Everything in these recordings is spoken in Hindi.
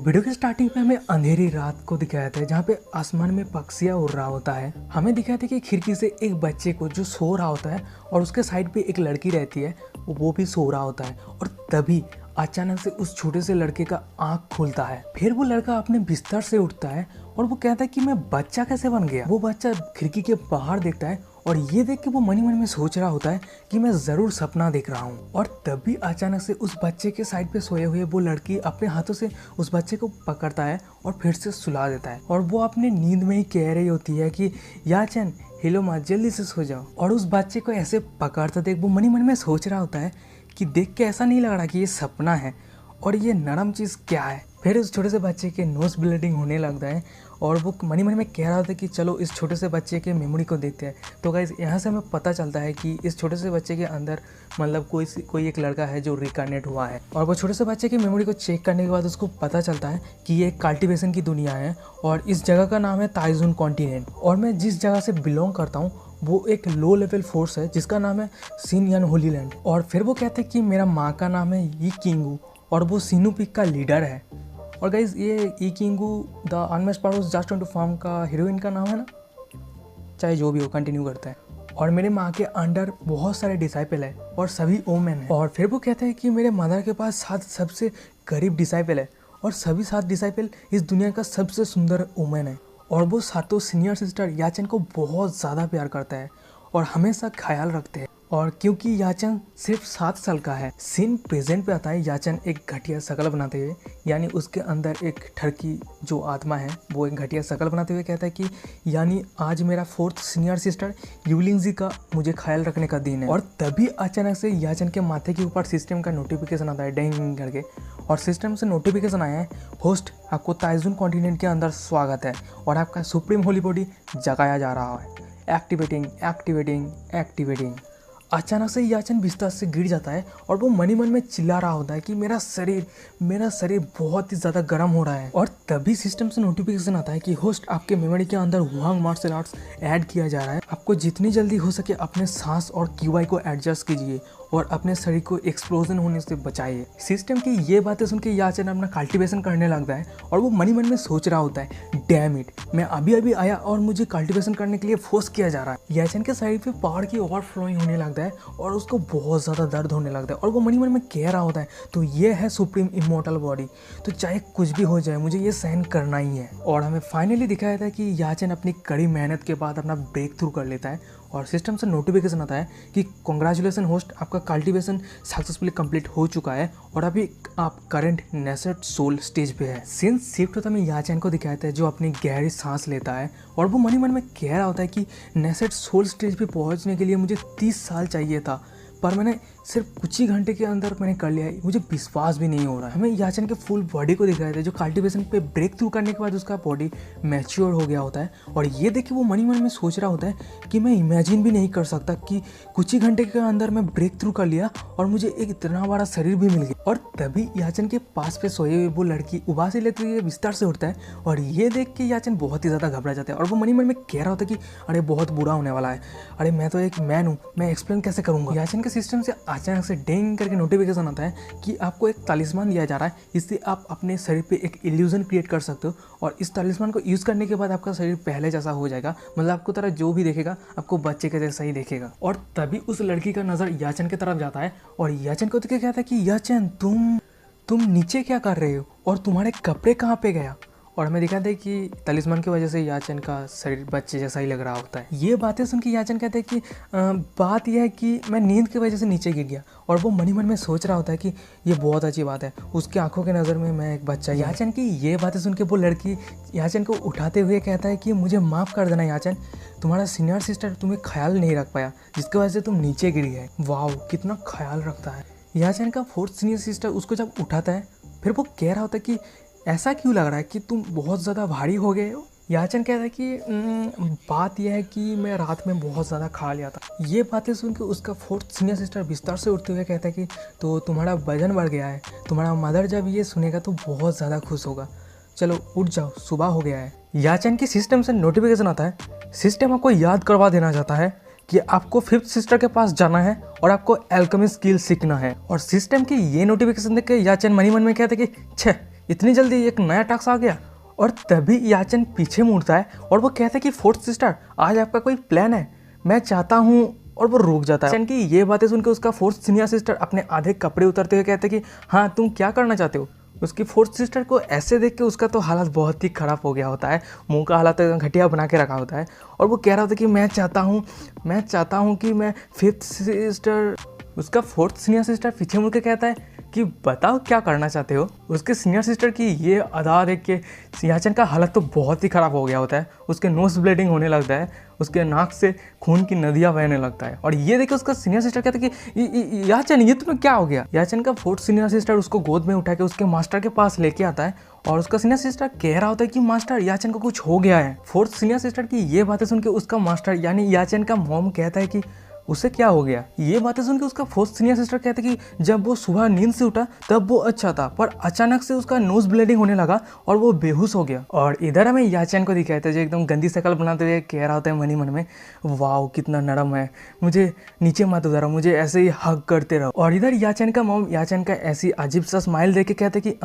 वीडियो के स्टार्टिंग पे हमें अंधेरी रात को दिखाया था जहाँ पे आसमान में पक्षियाँ उड़ रहा होता है। हमें दिखाया था कि खिड़की से एक बच्चे को जो सो रहा होता है और उसके साइड पे एक लड़की रहती है, वो भी सो रहा होता है। और तभी अचानक से उस छोटे से लड़के का आँख खुलता है। फिर वो लड़का अपने बिस्तर से उठता है और वो कहता है कि मैं बच्चा कैसे बन गया। वो बच्चा खिड़की के बाहर देखता है और ये देख के वो मन ही मन में सोच रहा होता है कि मैं जरूर सपना देख रहा हूँ। और तभी अचानक से उस बच्चे के साइड पे सोए हुए वो लड़की अपने हाथों से उस बच्चे को पकड़ता है और फिर से सुला देता है। और वो अपने नींद में ही कह रही होती है कि याचन हिलो मत, जल्दी से सो जाओ। और उस बच्चे को ऐसे पकड़ता देख वो मन ही मन में सोच रहा होता है कि देख के ऐसा नहीं लग रहा कि ये सपना है और ये नरम चीज़ क्या है। फिर उस छोटे से बच्चे के नोज ब्लीडिंग होने लगता है और वो मन में कह रहा था कि चलो इस छोटे से बच्चे के मेमोरी को देखते हैं। तो गाइस यहाँ से हमें पता चलता है कि इस छोटे से बच्चे के अंदर मतलब कोई एक लड़का है जो रिकनेक्ट हुआ है। और वो छोटे से बच्चे की मेमोरी को चेक करने के बाद उसको पता चलता है कि ये एक कल्टिवेशन की दुनिया है और इस जगह का नाम है ताइजुन कॉन्टिनेंट। और मैं जिस जगह से बिलोंग करता हूँ वो एक लो लेवल फोर्स है जिसका नाम है सिन यान होली लैंड। और फिर वो कहते हैं कि मेरा माँ का नाम है ई किंगू और वो सिनू पिक का लीडर है। और गाइज ये ई किंगू the unmatched power just to form का हीरोइन का नाम है ना, चाहे जो भी हो, कंटिन्यू करता है। और मेरे माँ के अंडर बहुत सारे डिसाइपल है और सभी ओमेन है। और फिर वो कहते हैं कि मेरे मदर के पास 7 सबसे गरीब डिसाइपल है और सभी 7 डिसाइपल इस दुनिया का सबसे सुंदर ओमेन है। और वो सातों सीनियर सिस्टर याचन को बहुत ज़्यादा प्यार करता है और हमेशा ख्याल रखते हैं। और क्योंकि याचन सिर्फ 7 साल का है, सीन प्रेजेंट पे आता है याचन एक घटिया शकल बनाते हुए, यानी उसके अंदर एक ठरकी जो आत्मा है वो एक घटिया शकल बनाते हुए कहता है कि यानी आज मेरा 4th सीनियर सिस्टर यूलिंग जी का मुझे ख्याल रखने का दिन है। और तभी अचानक से याचन के माथे के ऊपर सिस्टम का नोटिफिकेशन आता है डेंग करके। और सिस्टम से नोटिफिकेशन आया है, होस्ट आपको ताइजुन कॉन्टिनेंट के अंदर स्वागत है और आपका सुप्रीम होली बॉडी जगाया जा रहा है। Activating activating activating. अचानक से याचन बिस्तर से गिर जाता है और वो मन ही मन में चिल्ला रहा होता है कि मेरा शरीर बहुत ही ज़्यादा गर्म हो रहा है। और तभी सिस्टम से नोटिफिकेशन आता है कि होस्ट आपके मेमोरी के अंदर हुआंग मार्शल आर्ट्स ऐड किया जा रहा है। आपको जितनी जल्दी हो सके अपने सांस और क्यूआई को एडजस्ट कीजिए और अपने शरीर को एक्सप्लोजन होने से बचाइए। सिस्टम की ये बातें सुन के याचन अपना कल्टिवेशन करने लगता है और वो मन ही मन में सोच रहा होता है डैम इट, मैं अभी आया और मुझे कल्टिवेशन करने के लिए फोर्स किया जा रहा है। याचन के शरीर पे पावर की ओवरफ्लोइंग होने लगता है और उसको बहुत ज़्यादा दर्द होने लगता है और वो मन ही मन में कह रहा होता है तो ये है सुप्रीम इमोर्टल बॉडी, तो चाहे कुछ भी हो जाए मुझे ये सहन करना ही है। और हमें फाइनली दिखाया था कि याचन अपनी कड़ी मेहनत के बाद अपना ब्रेक थ्रू कर लेता है और सिस्टम से नोटिफिकेशन आता है कि कॉन्ग्रेचुलेसन होस्ट, आपका कल्टिवेशन सक्सेसफुली कंप्लीट हो चुका है और अभी आप करंट नेसेट सोल स्टेज पे है। सिंस शिफ्ट होता है याचन को दिखाता है जो अपनी गहरी सांस लेता है और वो मन ही मन में कह रहा होता है कि नेसेट सोल स्टेज पे पहुंचने के लिए मुझे 30 साल चाहिए था पर मैंने सिर्फ कुछ ही घंटे के अंदर मैंने कर लिया है, मुझे विश्वास भी नहीं हो रहा है। हमें याचन के फुल बॉडी को दिखाया था जो कल्टिवेशन पे ब्रेक थ्रू करने के बाद उसका बॉडी मैच्योर हो गया होता है। और ये देख के वो मन ही मन में सोच रहा होता है कि मैं इमेजिन भी नहीं कर सकता कि कुछ ही घंटे के अंदर मैं ब्रेक थ्रू कर लिया और मुझे एक इतना बड़ा शरीर भी मिल गया। और तभी याचन के पास पे सोए हुए वो लड़की उबासी लेते हुए बिस्तर से उठता है और ये देख के याचन बहुत ही ज़्यादा घबरा जाता है और वो मन ही मन में कह रहा होता है कि अरे बहुत बुरा होने वाला है, अरे मैं तो एक मैन हूँ, मैं एक्सप्लेन कैसे करूँगा। याचन के सिस्टम से अचानक से डेंग करके नोटिफिकेशन आता है कि आपको एक तालिस्मान दिया जा रहा है, इससे आप अपने शरीर पे एक इल्यूजन क्रिएट कर सकते हो और इस तालिस्मान को यूज़ करने के बाद आपका शरीर पहले जैसा हो जाएगा, मतलब आपको तरह जो भी देखेगा आपको बच्चे के जैसा ही देखेगा। और तभी उस लड़की का नज़र याचन की तरफ जाता है और याचन को देख के कहता है कि याचन तुम नीचे क्या कर रहे हो और तुम्हारे कपड़े कहाँ पे गया। और हमें दिखाते हैं कि तलिस्मान की वजह से याचन का शरीर बच्चे जैसा ही लग रहा होता है। ये बातें सुन के याचन कहते हैं कि बात यह है कि मैं नींद की वजह से नीचे गिर गया और वो मन ही मन में सोच रहा होता है कि ये बहुत अच्छी बात है, उसकी आंखों के नज़र में मैं एक बच्चा। याचन की ये बातें सुन के वो लड़की याचन को उठाते हुए कहता है कि मुझे माफ़ कर देना याचन, तुम्हारा सीनियर सिस्टर तुम्हें ख्याल नहीं रख पाया जिसकी वजह से तुम नीचे गिरी है। वाह कितना ख्याल रखता है। याचन का 4th सीनियर सिस्टर उसको जब उठाता है फिर वो कह रहा होता है कि ऐसा क्यों लग रहा है कि तुम बहुत ज़्यादा भारी हो गए हो। याचन कहता है कि बात यह है कि मैं रात में बहुत ज़्यादा खा लिया था। ये बातें सुन के उसका 4th सीनियर सिस्टर बिस्तर से उठते हुए कहता है कि तो तुम्हारा वजन बढ़ गया है, तुम्हारा मदर जब ये सुनेगा तो बहुत ज़्यादा खुश होगा, चलो उठ जाओ सुबह हो गया है। याचन की सिस्टम से नोटिफिकेशन आता है, सिस्टम आपको याद करवा देना चाहता है कि आपको 5th सिस्टर के पास जाना है और आपको एल्केमी स्किल सीखना है। और सिस्टम की ये नोटिफिकेशन देख के याचन मन ही मन में कहता है कि छे इतनी जल्दी एक नया टास्क आ गया। और तभी याचन पीछे मुड़ता है और वो कहता है कि फोर्थ सिस्टर आज आपका कोई प्लान है, मैं चाहता हूँ। और वो रुक जाता है। याचन की ये बातें सुनकर उसका फोर्थ सीनियर सिस्टर अपने आधे कपड़े उतरते हुए कहते हैं कि हाँ तुम क्या करना चाहते हो। उसकी फोर्थ सिस्टर को ऐसे देख के उसका तो हालत बहुत ही ख़राब हो गया होता है, मुंह का हालत घटिया बना के रखा होता है। और वो कह रहा होता है कि मैं चाहता हूँ कि मैं फिफ्थ सिस्टर। उसका फोर्थ सीनियर सिस्टर पीछे मुड़ के कहता है कि बताओ क्या करना चाहते हो। उसके सीनियर सिस्टर की ये अदा देख के याचन का हालत तो बहुत ही ख़राब हो गया होता है। उसके नोज ब्लीडिंग होने लगता है, उसके नाक से खून की नदियाँ बहने लगता है। और ये देख के उसका सीनियर सिस्टर कहता है कि याचन ये तुम्हें क्या हो गया। याचन का फोर्थ सीनियर सिस्टर उसको गोद में उठा के उसके मास्टर के पास लेके आता है और उसका सीनियर सिस्टर कह रहा होता है कि मास्टर याचन को कुछ हो गया है। फोर्थ सीनियर सिस्टर की ये बातें सुन के उसका मास्टर यानी याचन का मॉम कहता है कि उसे क्या हो गया। ये बातें सुन के उसका फोर्थ सीनियर सिस्टर कहते कि जब वो सुबह नींद से उठा तब वो अच्छा था, पर अचानक से उसका नोज ब्लीडिंग होने लगा और वो बेहोश हो गया। और इधर हमें याचन को दिखाया था जो एकदम गंदी शक्ल बनाते हुए कह रहा होता है मनी मन में, वाओ कितना नरम है, मुझे नीचे मत उतारो, मुझे ऐसे ही हग करते रहो। और इधर याचन का मॉम याचन का ऐसी अजीब सा स्माइल देख के कहते कि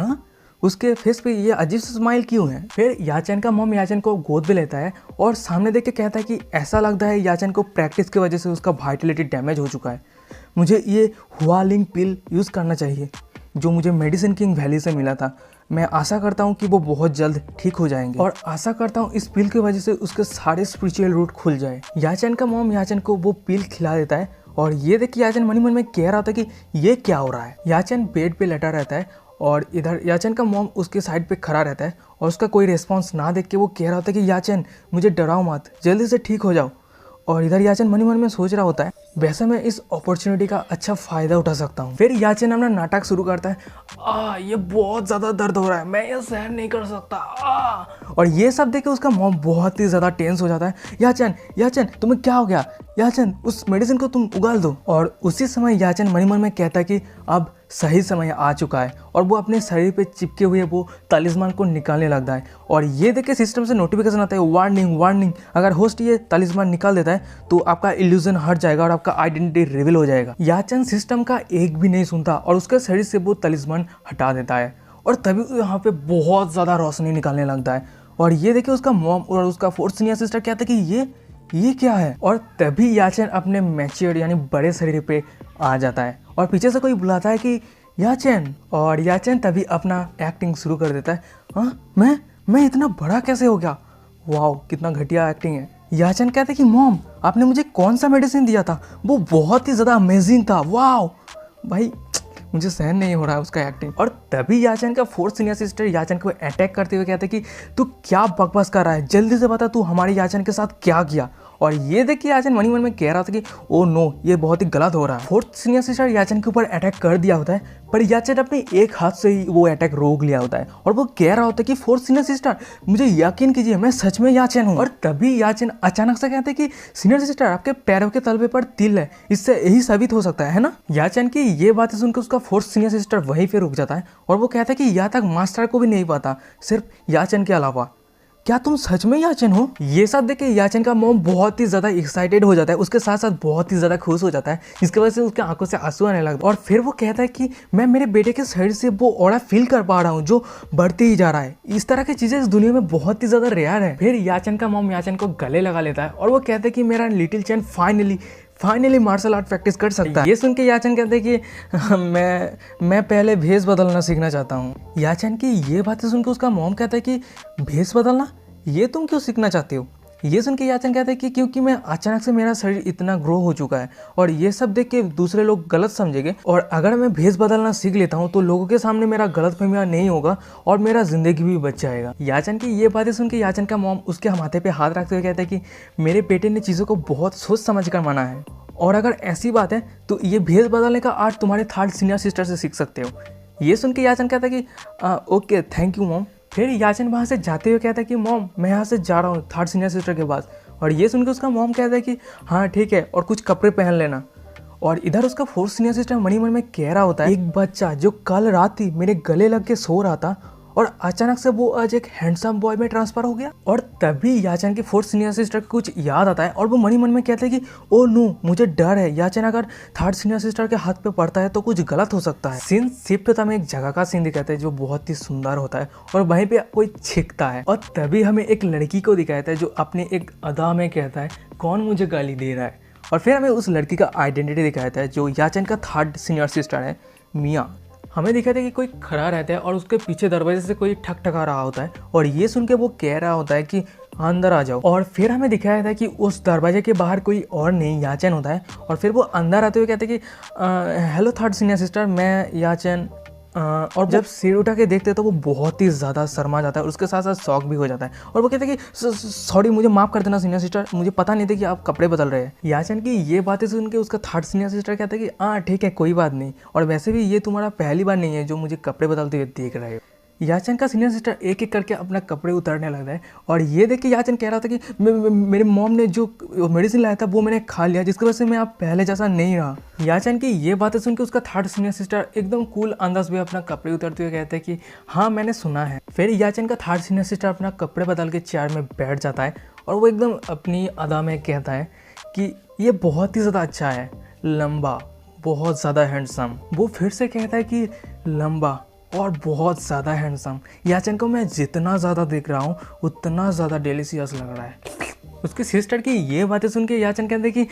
उसके फेस पे ये अजीब सा स्माइल क्यों है। फिर याचन का मॉम याचन को गोद में लेता है और सामने देख के कहता है कि ऐसा लगता है याचन को प्रैक्टिस की वजह से उसका वाइटलिटी डैमेज हो चुका है, मुझे ये हुआलिंग पिल यूज़ करना चाहिए जो मुझे मेडिसिन किंग वैली से मिला था। मैं आशा करता हूँ कि वो बहुत जल्द ठीक हो जाएंगे और आशा करता हूँ इस पिल की वजह से उसके सारे स्पिरिचुअल रूट खुल जाए। याचन का मॉम याचन को वो पिल खिला देता है और ये देख के याचन मन में कह रहा था कि ये क्या हो रहा है। याचन बेड पे लेटा रहता है और इधर याचन का मॉम उसके साइड पे खड़ा रहता है और उसका कोई रिस्पांस ना देख के वो कह रहा होता है कि याचन मुझे डराओ मत, जल्दी से ठीक हो जाओ। और इधर याचन मन में सोच रहा होता है वैसे मैं इस अपॉर्चुनिटी का अच्छा फ़ायदा उठा सकता हूँ। फिर याचन अपना नाटक शुरू करता है, ये बहुत ज़्यादा दर्द हो रहा है, मैं ये सहन नहीं कर सकता। और ये सब देख के उसका मॉम बहुत ही ज़्यादा टेंस हो जाता है। याचन तुम्हें क्या हो गया, याचन उस मेडिसिन को तुम उगाल दो। और उसी समय याचन मन में कहता है कि अब सही समय आ चुका है और वो अपने शरीर पे चिपके हुए वो तलिस्मान को निकालने लगता है। और ये देख के सिस्टम से नोटिफिकेशन आता है, वार्निंग, अगर होस्ट ये तलिस्मान निकाल देता है तो आपका इल्यूजन हट जाएगा और आपका आइडेंटिटी रिवील हो जाएगा। याचन सिस्टम का एक भी नहीं सुनता और उसके शरीर से वो तलिस्मान हटा देता है और तभी यहाँ पे बहुत ज़्यादा रोशनी निकालने लगता है। और ये देखिए उसका मॉम और उसका फोर्थ सीनियर सिस्टर कहता है कि ये क्या है। और तभी याचन अपने मैच्योर यानी बड़े शरीर पे आ जाता है और पीछे से कोई बुलाता है कि याचन। और याचन तभी अपना एक्टिंग शुरू कर देता है, मैं इतना बड़ा कैसे हो गया, वाओ कितना घटिया एक्टिंग है। याचन कहते हैं कि मॉम आपने मुझे कौन सा मेडिसिन दिया था, वो बहुत ही ज़्यादा अमेजिंग था, वाओ भाई मुझे सहन नहीं हो रहा है उसका एक्टिंग। और तभी याचन का फोर्थ सीनियर सिस्टर याचन को अटैक करते हुए कहते कि तू क्या बकवास कर रहा है, जल्दी से बता तू हमारे याचन के साथ क्या किया। और ये देख के याचन मन में कह रहा था कि ओ नो ये बहुत ही गलत हो रहा है। फोर्थ सीनियर सिस्टर याचन के ऊपर अटैक कर दिया होता है पर याचन अपने एक हाथ से ही वो अटैक रोक लिया होता है और वो कह रहा होता है कि फोर्थ सीनियर सिस्टर मुझे यकीन कीजिए मैं सच में याचन हूँ। और तभी याचन अचानक से कहते हैं कि सीनियर सिस्टर आपके पैरों के तलवे पर तिल है, इससे यही साबित हो सकता है ना। याचन की ये बातें सुनकर उसका फोर्थ सीनियर सिस्टर वहीं पे रुक जाता है और वो कहता है कि यहाँ तक मास्टर को भी नहीं पता सिर्फ याचन के अलावा, क्या तुम सच में याचन हो। ये सब देख के याचन का मॉम बहुत ही ज़्यादा एक्साइटेड हो जाता है, उसके साथ साथ बहुत ही ज़्यादा खुश हो जाता है जिसकी वजह से उसके आंखों से आंसू आने लगता है। और फिर वो कहता है कि मैं मेरे बेटे के शरीर से वो ऑरा फील कर पा रहा हूँ जो बढ़ते ही जा रहा है। इस तरह की चीज़ें इस दुनिया में बहुत ही ज़्यादा रेयर है। फिर याचन का मॉम याचन को गले लगा लेता है और वो कहता है कि मेरा लिटिल चैन फाइनली मार्शल आर्ट प्रैक्टिस कर सकता है। ये सुन के याचन कहते हैं कि मैं पहले भेष बदलना सीखना चाहता हूँ। याचन की ये बातें सुन के उसका मॉम कहता है कि भेष बदलना ये तुम क्यों सीखना चाहते हो। ये सुन के याचन कहते हैं कि क्योंकि मैं अचानक से मेरा शरीर इतना ग्रो हो चुका है और ये सब देख के दूसरे लोग गलत समझेंगे और अगर मैं भेष बदलना सीख लेता हूँ तो लोगों के सामने मेरा गलतफहमियां नहीं होगा और मेरा जिंदगी भी बच जाएगा। याचन की ये बातें सुन के याचन का मॉम उसके माथे पे हाथ रखते हुए कहता है कि मेरे बेटे ने चीज़ों को बहुत सोच समझ कर माना है और अगर ऐसी बात है तो ये भेष बदलने का आर्ट तुम्हारे थर्ड सीनियर सिस्टर से सीख सकते हो। ये सुन के याचन कहता है कि ओके थैंक यू मॉम। फिर याचन वहाँ से जाते हुए कहता है कि मॉम मैं यहाँ से जा रहा हूँ थर्ड सीनियर सिस्टर के पास। और ये सुन के उसका मॉम कहता है कि हाँ ठीक है और कुछ कपड़े पहन लेना। और इधर उसका फोर्थ सीनियर सिस्टर मन में कह रहा होता है एक बच्चा जो कल रात ही मेरे गले लग के सो रहा था और अचानक से वो आज एक हैंडसम बॉय में ट्रांसफर हो गया। और तभी याचन की फोर्थ सीनियर सिस्टर को कुछ याद आता है और वो मन में कहते हैं कि ओ नो, मुझे डर है, याचन अगर थर्ड सीनियर सिस्टर के हाथ पे पड़ता है तो कुछ गलत हो सकता है। सीन शिफ्ट होता है, एक जगह का सीन दिखाते हैं जो बहुत ही सुंदर होता है और वहीं पे कोई छिकता है और तभी हमें एक लड़की को दिखाता है जो अपने एक अदा में कहता है कौन मुझे गाली दे रहा है। और फिर हमें उस लड़की का आइडेंटिटी दिखाता है जो याचन का थर्ड सीनियर सिस्टर है, मिया। हमें दिखाता है कि कोई खड़ा रहता है और उसके पीछे दरवाजे से कोई ठक ठका रहा होता है और ये सुन के वो कह रहा होता है कि अंदर आ जाओ। और फिर हमें दिखाया था कि उस दरवाजे के बाहर कोई और नहीं याचन होता है और फिर वो अंदर आते हुए कहते हैं कि हेलो थर्ड सीनियर सिस्टर, मैं याचन। और जब सिर उठा के देखते हैं तो वो बहुत ही ज़्यादा शर्मा जाता है और उसके साथ साथ शॉक भी हो जाता है और वो कहते हैं कि सॉरी, मुझे माफ़ कर देना सीनियर सिस्टर, मुझे पता नहीं था कि आप कपड़े बदल रहे हैं। याचन की ये बातें सुन के उसका थर्ड सीनियर सिस्टर कहता है कि हाँ ठीक है, कोई बात नहीं, और वैसे भी ये तुम्हारा पहली बार नहीं है जो मुझे कपड़े बदलते हुए देख रहे हो। याचन का सीनियर सिस्टर एक एक करके अपना कपड़े उतारने लगता है और ये देख के याचन कह रहा था कि मेरे मॉम ने जो मेडिसिन लाया था वो मैंने खा लिया, जिसकी वजह से मैं अब पहले जैसा नहीं रहा। याचन की ये बातें सुन के उसका थर्ड सीनियर सिस्टर एकदम कूल अंदाज में अपना कपड़े उतारते हुए कहते हैं कि हाँ मैंने सुना है। फिर याचन का थर्ड सीनियर सिस्टर अपना कपड़े बदल के चेयर में बैठ जाता है और वो एकदम अपनी अदा में कहता है कि ये बहुत ही ज़्यादा अच्छा है, लंबा, बहुत ज़्यादा हैंडसम। वो फिर से कहता है कि लंबा और बहुत ज़्यादा हैंडसम। याचन को मैं जितना ज़्यादा देख रहा हूँ उतना ज़्यादा डिलीशियस लग रहा है। उसकी सिस्टर की ये बातें सुन के याचन कहते कि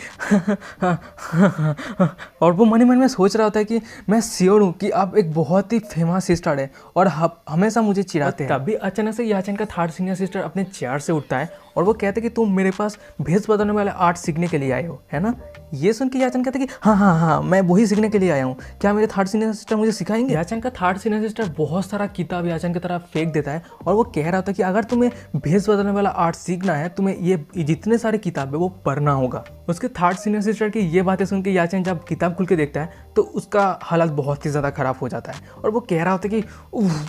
और वो मन ही मन में सोच रहा होता है कि मैं श्योर हूँ कि आप एक बहुत ही फेमस सिस्टर है और हमेशा मुझे चिढ़ाते हैं। तभी अचानक से याचन का थर्ड सीनियर सिस्टर अपने चेयर से उठता है और वो कहते कि तुम मेरे पास भेष बदलने वाले आर्ट सीखने के लिए आए हो, है ना। ये सुन के याचन कहते कि हाँ मैं वही सीखने के लिए आया हूँ, क्या मेरे थर्ड सीनियर सिस्टर मुझे सिखाएंगे। याचन का थर्ड सीनियर सिस्टर बहुत सारा किताब याचन की तरफ फेंक देता है और वो कह रहा था कि अगर तुम्हें भेष बदलने वाला आर्ट सीखना है तुम्हें ये जितने सारे किताब है वो पढ़ना होगा। उसके थर्ड सीनियर सिस्टर की ये बातें सुन के याचन जब किताब खुल के देखता है तो उसका हालत बहुत ही ज़्यादा ख़राब हो जाता है और वो कह रहा होता है कि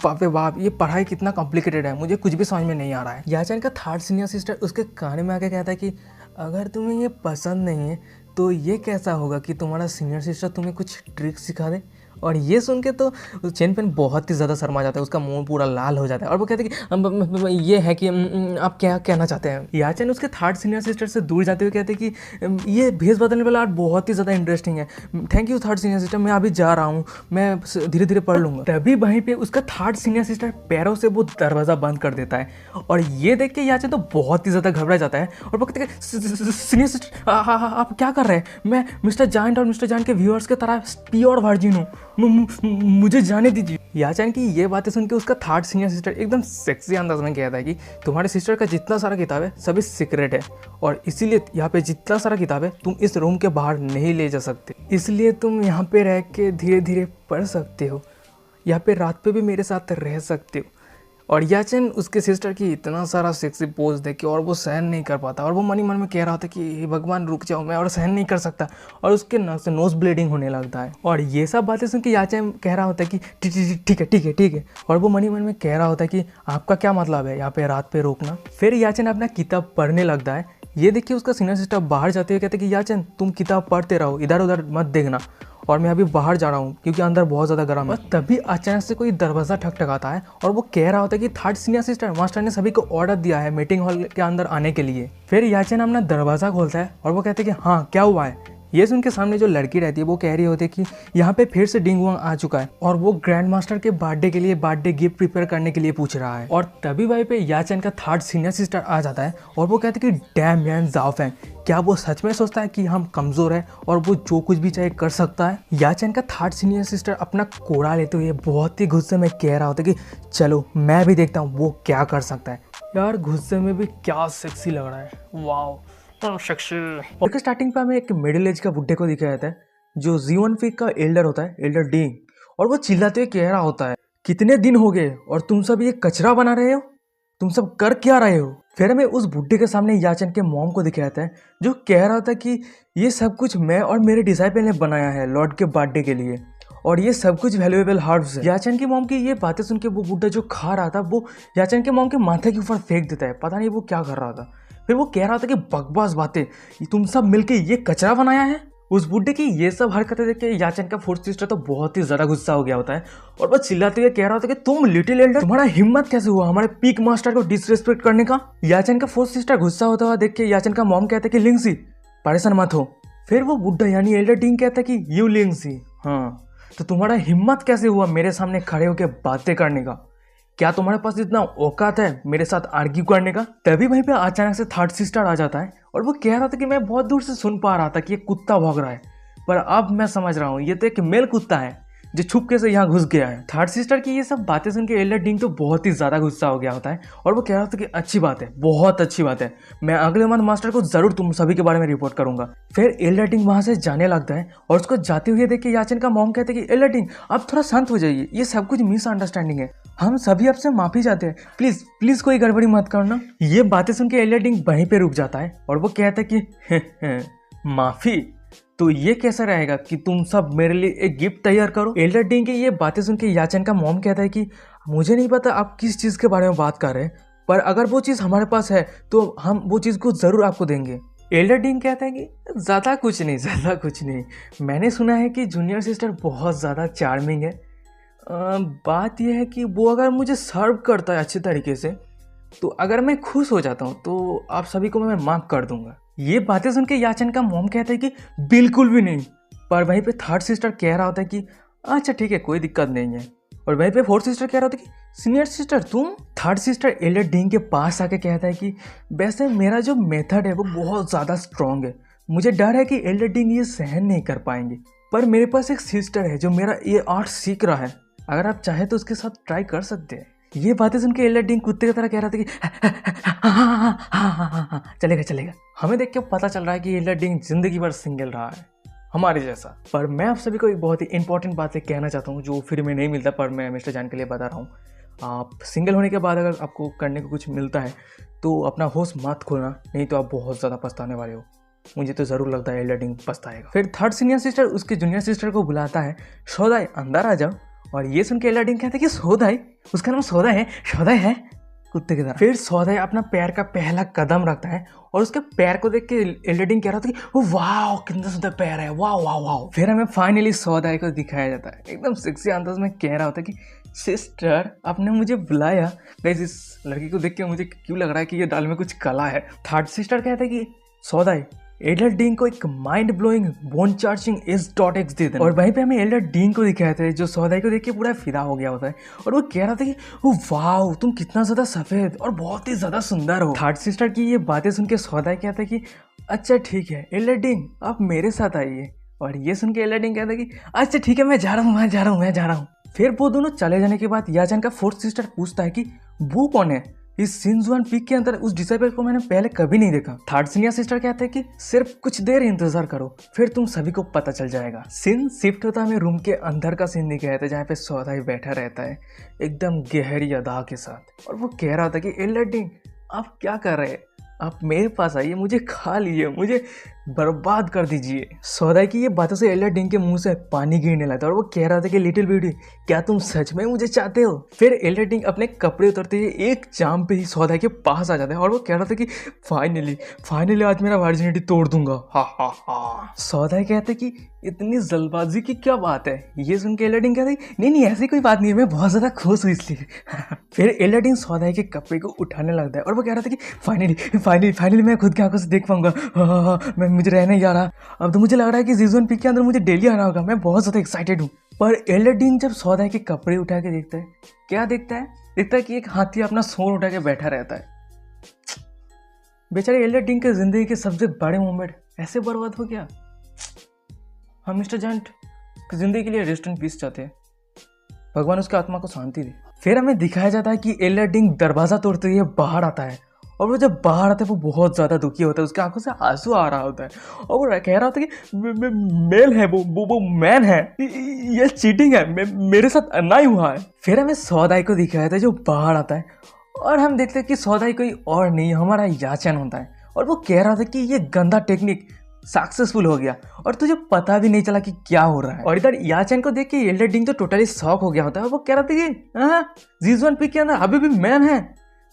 बाप रे बाप, ये पढ़ाई कितना कॉम्प्लिकेटेड है, मुझे कुछ भी समझ में नहीं आ रहा है। याचन का थर्ड सीनियर सिस्टर उसके कान में आके कहता है कि अगर तुम्हें ये पसंद नहीं है तो ये कैसा होगा कि तुम्हारा सीनियर सिस्टर तुम्हें कुछ ट्रिक सिखा दे। और ये सुन के तो चेन पेन बहुत ही ज़्यादा शर्मा जाता है, उसका मुंह पूरा लाल हो जाता है और वो कहते हैं कि ये है कि आप क्या कहना चाहते हैं। याचन उसके थर्ड सीनियर सिस्टर से दूर जाते हुए कहते हैं कि ये भेष बदलने वाला आर्ट बहुत ही ज़्यादा इंटरेस्टिंग है, thank you third senior sister, मैं अभी जा रहा हूँ, मैं धीरे धीरे पढ़ लूँगा। तभी वहीं पर उसका थर्ड सीनियर सिस्टर पैरों से वो दरवाज़ा बंद कर देता है और ये देख के याचन तो बहुत ही ज़्यादा घबरा जाता है और वो कहते हैं सीनियर सिस्टर आप क्या कर रहे हैं, मैं मिस्टर जायंट और मिस्टर जायंट के व्यूअर्स की तरह प्योर वर्जिन हूँ, मुझे जाने दीजिए। याचन की ये बातें सुन के उसका थर्ड सीनियर सिस्टर एकदम सेक्सी अंदाज में कहता है कि तुम्हारे सिस्टर का जितना सारा किताब है सभी सीक्रेट है और इसीलिए यहाँ पे जितना सारा किताब है तुम इस रूम के बाहर नहीं ले जा सकते, इसलिए तुम यहाँ पे रह के धीरे धीरे पढ़ सकते हो, यहाँ पे रात पे भी मेरे साथ रह सकते हो। और याचन उसके सिस्टर की इतना सारा सेक्सी पोज देख के और वो सहन नहीं कर पाता और वो मन ही मन में कह रहा था कि भगवान रुक जाओ, मैं और सहन नहीं कर सकता, और उसके नाक से नोज ब्लीडिंग होने लगता है। और ये सब बातें सुन के याचन कह रहा होता है कि ठीक है, और वो मन ही मन में कह रहा होता है कि आपका क्या मतलब है यहाँ पे रात पे रोकना। फिर याचन अपना किताब पढ़ने लगता है। ये देखिए उसका सीनियर सिस्टर बाहर जाते हुए कहते कि याचन तुम किताब पढ़ते रहो, इधर उधर मत देखना, और मैं अभी बाहर जा रहा हूँ क्योंकि अंदर बहुत ज़्यादा गर्म है। तभी अचानक से कोई दरवाज़ा ठकठकाता है और वो कह रहा होता है कि थर्ड सीनियर सिस्टर मास्टर ने सभी को ऑर्डर दिया है मीटिंग हॉल के अंदर आने के लिए। फिर याचन अपना दरवाज़ा खोलता है और वो कहते हैं कि हाँ क्या हुआ है। ये सुन के सामने जो लड़की रहती है वो कह रही होती है कि यहाँ पे फिर से डिंगुआंग आ चुका है और वो ग्रैंड मास्टर के बर्थडे के लिए बर्थडे गिफ्ट प्रिपेयर करने के लिए पूछ रहा है। और तभी वहीं पे याचन का थर्ड सीनियर सिस्टर आ जाता है और वो कहते हैं कि डैम यान जाओफैंग, क्या वो सच में सोचता है कि हम कमज़ोर है और वो जो कुछ भी चाहे कर सकता है। याचन का थर्ड सीनियर सिस्टर अपना कोड़ा लेते हुए बहुत ही गुस्से में कह रहा होता है कि चलो मैं भी देखता हूँ वो क्या कर सकता है। यार गुस्से में भी क्या सेक्सी लग रहा है, वाओ सेक्सी। स्टार्टिंग पे हमें एक मिडिल एज का बुड्ढे को दिखाया जाता है जो जीवन फीक का एल्डर होता है, एल्डर डी, और वो चिल्लाते हुए कह रहा होता है कितने दिन हो गए और तुम सब ये कचरा बना रहे हो, तुम सब कर क्या रहे हो। फिर हमें उस बुड्ढे के सामने याचन के मॉम को दिखाया जाता है जो कह रहा था कि ये सब कुछ मैं और मेरे डिसाइपल ने बनाया है लॉर्ड के बर्थडे के लिए और ये सब कुछ वैल्यूएबल हर्ब्स है। याचन की मॉम की ये बातें सुन के वो बुड्ढा जो खा रहा था वो याचन के मॉम के माथे के ऊपर फेंक देता है, पता नहीं वो क्या कर रहा था। फिर वो कह रहा था कि बकवास बातें, तुम सब मिलके ये कचरा बनाया है। उस बुड्ढे की ये सब हरकतें देख के याचन का फोर्थ सिस्टर तो बहुत ही ज्यादा गुस्सा हो गया होता है और वो चिल्लाते हुए कह रहा होता है कि तुम लिटिल एल्डर, तुम्हारा हिम्मत कैसे हुआ हमारे पीक मास्टर को डिसरिस्पेक्ट करने का। याचन का फोर्थ सिस्टर गुस्सा होता हुआ देख के याचन का मॉम कहता है कि लिंगसी परेशान मत हो। फिर वो बुड्ढा यानी एल्डर डिंग कहता है कि यू लिंगसी, हाँ तो तुम्हारा हिम्मत कैसे हुआ मेरे सामने खड़े होकर बातें करने का, क्या तुम्हारे पास इतना औकात है मेरे साथ आर्ग्यू करने का। तभी वहीं पे अचानक से थर्ड सिस्टर आ जाता है और वो कह रहा था कि मैं बहुत दूर से सुन पा रहा था कि ये कुत्ता भौंक रहा है, पर अब मैं समझ रहा हूँ ये तो एक मेल कुत्ता है जो छुपके से यहाँ घुस गया है। थर्ड सिस्टर की ये सब बातें सुन के एल्डर डिंग तो बहुत ही ज्यादा गुस्सा हो गया होता है और वो कह रहा था कि अच्छी बात है, बहुत अच्छी बात है, मैं अगले मंथ मास्टर को जरूर तुम सभी के बारे में रिपोर्ट करूंगा। फिर एल्डर डिंग वहां से जाने लगता है और उसको जाते हुए देख के याचन का मॉम कहते हैं कि एल्डर डिंग आप थोड़ा शांत हो जाइए, ये सब कुछ मिसअंडरस्टैंडिंग है, हम सभी आपसे माफी चाहते हैं, प्लीज प्लीज कोई गड़बड़ी मत करना। ये बातें सुन के एल्डर डिंग वहीं पे रुक जाता है और वो कहता है कि माफी, तो ये कैसा रहेगा कि तुम सब मेरे लिए एक गिफ्ट तैयार करो। एल्डर डिंग की ये बातें सुन के याचन का मॉम कहता है कि मुझे नहीं पता आप किस चीज़ के बारे में बात कर रहे हैं, पर अगर वो चीज़ हमारे पास है तो हम वो चीज़ को ज़रूर आपको देंगे। एल्डर डिंग कहता है कि ज़्यादा कुछ नहीं, मैंने सुना है कि जूनियर सिस्टर बहुत ज़्यादा चार्मिंग है, बात यह है कि वो अगर मुझे सर्व करता है अच्छे तरीके से तो अगर मैं खुश हो जाता हूँ तो आप सभी को मैं माफ़ कर दूंगा। ये बातें सुन के याचन का मॉम कहता है कि बिल्कुल भी नहीं, पर वहीं पे थर्ड सिस्टर कह रहा होता है कि अच्छा ठीक है कोई दिक्कत नहीं है, और वहीं पे फोर्थ सिस्टर कह रहा होता है कि सीनियर सिस्टर तुम। थर्ड सिस्टर एल्डर डिंग के पास आके कहता है कि वैसे मेरा जो मेथड है वो बहुत ज़्यादा स्ट्रॉन्ग है, मुझे डर है कि एल्डर डिंग ये सहन नहीं कर पाएंगे, पर मेरे पास एक सिस्टर है जो मेरा ये आर्ट सीख रहा है, अगर आप चाहें तो उसके साथ ट्राई कर सकते हैं। ये बातें सुन के एल्डर डिंग कुत्ते की तरह कह रहा था कि हाँ चलेगा। हमें देख के पता चल रहा है कि एल्डर डिंग जिंदगी भर सिंगल रहा है हमारे जैसा। पर मैं आप सभी को एक बहुत ही इंपॉर्टेंट बात कहना चाहता हूँ जो फ्री में नहीं मिलता, पर मैं मिस्टर जान के लिए बता रहा हूँ। आप सिंगल होने के बाद अगर आपको करने को कुछ मिलता है तो अपना होश मत खोलना, नहीं तो आप बहुत ज़्यादा पछताने वाले हो। मुझे तो ज़रूर लगता है एल्डर डिंग पछताएगा। फिर थर्ड सीनियर सिस्टर उसके जूनियर सिस्टर को बुलाता है, सौदाई अंदर आ जाओ, और ये सुन के एल्डर डिंग कहता है कि सौदाई, उसका नाम सौदाई है कुत्ते की तरह। फिर सौदाई अपना पैर का पहला कदम रखता है और उसके पैर को देख के एल्डर डिंग कह रहा था कि वो वाह कितना सुंदर पैर है, वाह। फिर हमें फाइनली सौदाई को दिखाया जाता है, एकदम सेक्सी अंदाज में कह रहा होता है कि सिस्टर आपने मुझे बुलाया। गाइस इस लड़की को देख के मुझे क्यों लग रहा है कि ये दाल में कुछ कला है। थर्ड सिस्टर कहता है कि सौदाई एल्डर डिंग को एक mind blowing bone charging S.X दे देना, और वहीं पे हमें एल्डर डिंग को दिखाया था जो सौदाई को देख के पूरा फिदा हो गया होता है और वो कह रहा था कि वाह तुम कितना ज्यादा सफेद और बहुत ही ज्यादा सुंदर हो। थर्ड सिस्टर की ये बातें सुन के सौदाई कहता है कि अच्छा ठीक है एल्डर डिंग आप मेरे साथ आइए, और ये सुन के एल्डर डिंग कहता है कि अच्छा ठीक है मैं जा रहा हूँ। फिर वो दोनों चले जाने के बाद याचन का फोर्थ सिस्टर पूछता है कि वो कौन है, इस सिंजुआन पीक के अंदर उस डिसाइपल को मैंने पहले कभी नहीं देखा। थर्ड सीनियर सिस्टर कहते हैं कि सिर्फ कुछ देर इंतजार करो फिर तुम सभी को पता चल जाएगा। सीन शिफ्ट होता हमें रूम के अंदर का सीन दिखाया था जहाँ पे सौदाई बैठा रहता है एकदम गहरी अदा के साथ, और वो कह रहा था कि एल्डर डिंग आप क्या कर रहे हैं, आप मेरे पास आइए, मुझे खा लीजिए, मुझे बर्बाद कर दीजिए। सौदाई की ये बातों से एल्डर डिंग के मुंह से पानी गिरने लगा और वो कह रहा था कि लिटिल ब्यूटी क्या तुम सच में मुझे चाहते हो। फिर एल्डर डिंग अपने कपड़े उतरते हुए एक जाम पे ही सौदाई के पास आ जाता है और वो कह रहा था कि फाइनली आज मेरा वर्जिनिटी तोड़ दूंगा, हा। सौदाई कहते कि इतनी जल्दबाजी की क्या बात है। ये सुन के एल्डर डिंग कहते नहीं ऐसी कोई बात नहीं है, मैं बहुत ज्यादा खुश हूँ इसलिए। फिर एल्डर डिंग सौदाई के कपड़े को उठाने लगता है और वो कह रहा था कि फाइनली मैं खुद की आंखों से देख पाऊंगा, मुझे रहने जा रहा। अब तो मुझे लग रहा है कि सीजन पीक के अंदर मुझे डेली आना होगा, मैं बहुत ज़्यादा एक्साइटेड हूँ। पर एल्डर डिंग जब सौदाई के कपड़े उठा के देखता है, क्या देखता है कि एक हाथी अपना सोर उठा के बैठा रहता है। बेचारे एल्डर डिंग के जिंदगी के सबसे बड़े मोमेंट ऐसे बर्बाद हो गया। हम मिस्टर जंट की जिंदगी के लिए रेस्ट इन पीस चाहते हैं, भगवान उसकी आत्मा को शांति दे। फिर हमें दिखाया जाता है कि एल्डर डिंग दरवाजा तोड़ते हुए बाहर आता है, और वो जब बाहर आता है वो बहुत ज़्यादा दुखी होता है, उसकी आंखों से आंसू आ रहा होता है और वो कह रहा होता है कि मेल है वो मैन है, ये चीटिंग है, मेरे साथ अन्याय हुआ है। फिर हमें सौदाई को दिखाया था जो बाहर आता है और हम देखते हैं कि सौदाई कोई और नहीं हमारा याचन होता है, और वो कह रहा था कि ये गंदा टेक्निक सक्सेसफुल हो गया और तुझे पता भी नहीं चला कि क्या हो रहा है। और इधर याचन को देख के एल्डर डिंग तो टोटली शॉक हो गया होता है। वो कह रहा था कि जीजुआन पीक के अंदर अभी भी मैन है,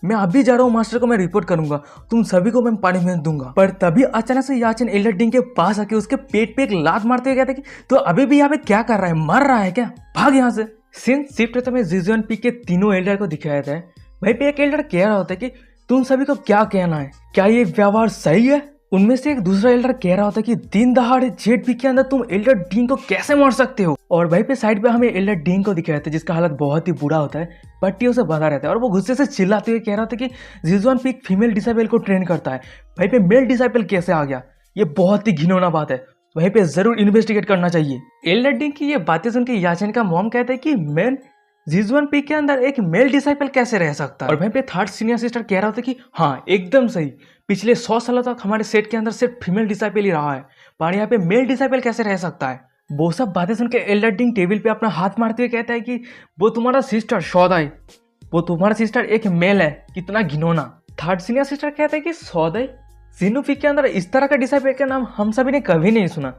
मैं अभी जा रहा हूँ मास्टर को मैं रिपोर्ट करूंगा, तुम सभी को मैं पनिशमेंट दूंगा। पर तभी अचानक से याचन एल्डर डिंग के पास आके उसके पेट पे एक लात मारते हुए कहता कि तो अभी भी यहाँ पे क्या कर रहा है, मर रहा है क्या, भाग यहाँ से। सीन शिफ्ट होता है जीजुआन पीक के तीनों एल्डर को दिखाया जाता है। वहीं पे एक एल्डर कह रहा होता है कि तुम सभी को क्या कहना है, क्या ये व्यवहार सही है। उनमें से एक दूसरा एल्डर कह रहा होता है कि दिन दहाड़े जेट पीक के अंदर तुम एल्डर डीन को कैसे मार सकते हो। और वहीं पे साइड पे हमें एल्डर डीन को दिखाया जाता है जिसका हालत बहुत ही बुरा होता है, पट्टियों से बंधा रहता है और वो गुस्से से चिल्लाते हुए कह रहा था कि जीजुआन पीक फीमेल डिसाइबल को ट्रेन करता है, वहीं पे मेल डिसाइबल कैसे आ गया, ये बहुत ही घिनौना बात है, वहीं पे जरूर इन्वेस्टिगेट करना चाहिए। एल्डर डीन की ये बातें सुन के याचन का मॉम कहता है कि मैन जीजुआन पीक के अंदर एक मेल डिसाइपल कैसे रह सकता है। और वहीं पे थर्ड सीनियर सिस्टर कह रहा था कि हाँ एकदम सही, पिछले 100 सालों तक हमारे सेट के अंदर सिर्फ फीमेल डिसाइपल ही रहा है, पर यहाँ पे मेल डिसाइपल कैसे रह सकता है। वो सब बातें सुन के एल्डर डिंग टेबल पे अपना हाथ मारते हुए कहता है कि वो तुम्हारा सिस्टर सौदाई, वो तुम्हारा सिस्टर एक मेल है, कितना घिनौना। थर्ड सीनियर सिस्टर कहता है कि सौदाई, जीनोफिक के अंदर इस तरह का डिसाइपल का नाम हम सभी ने कभी नहीं सुना।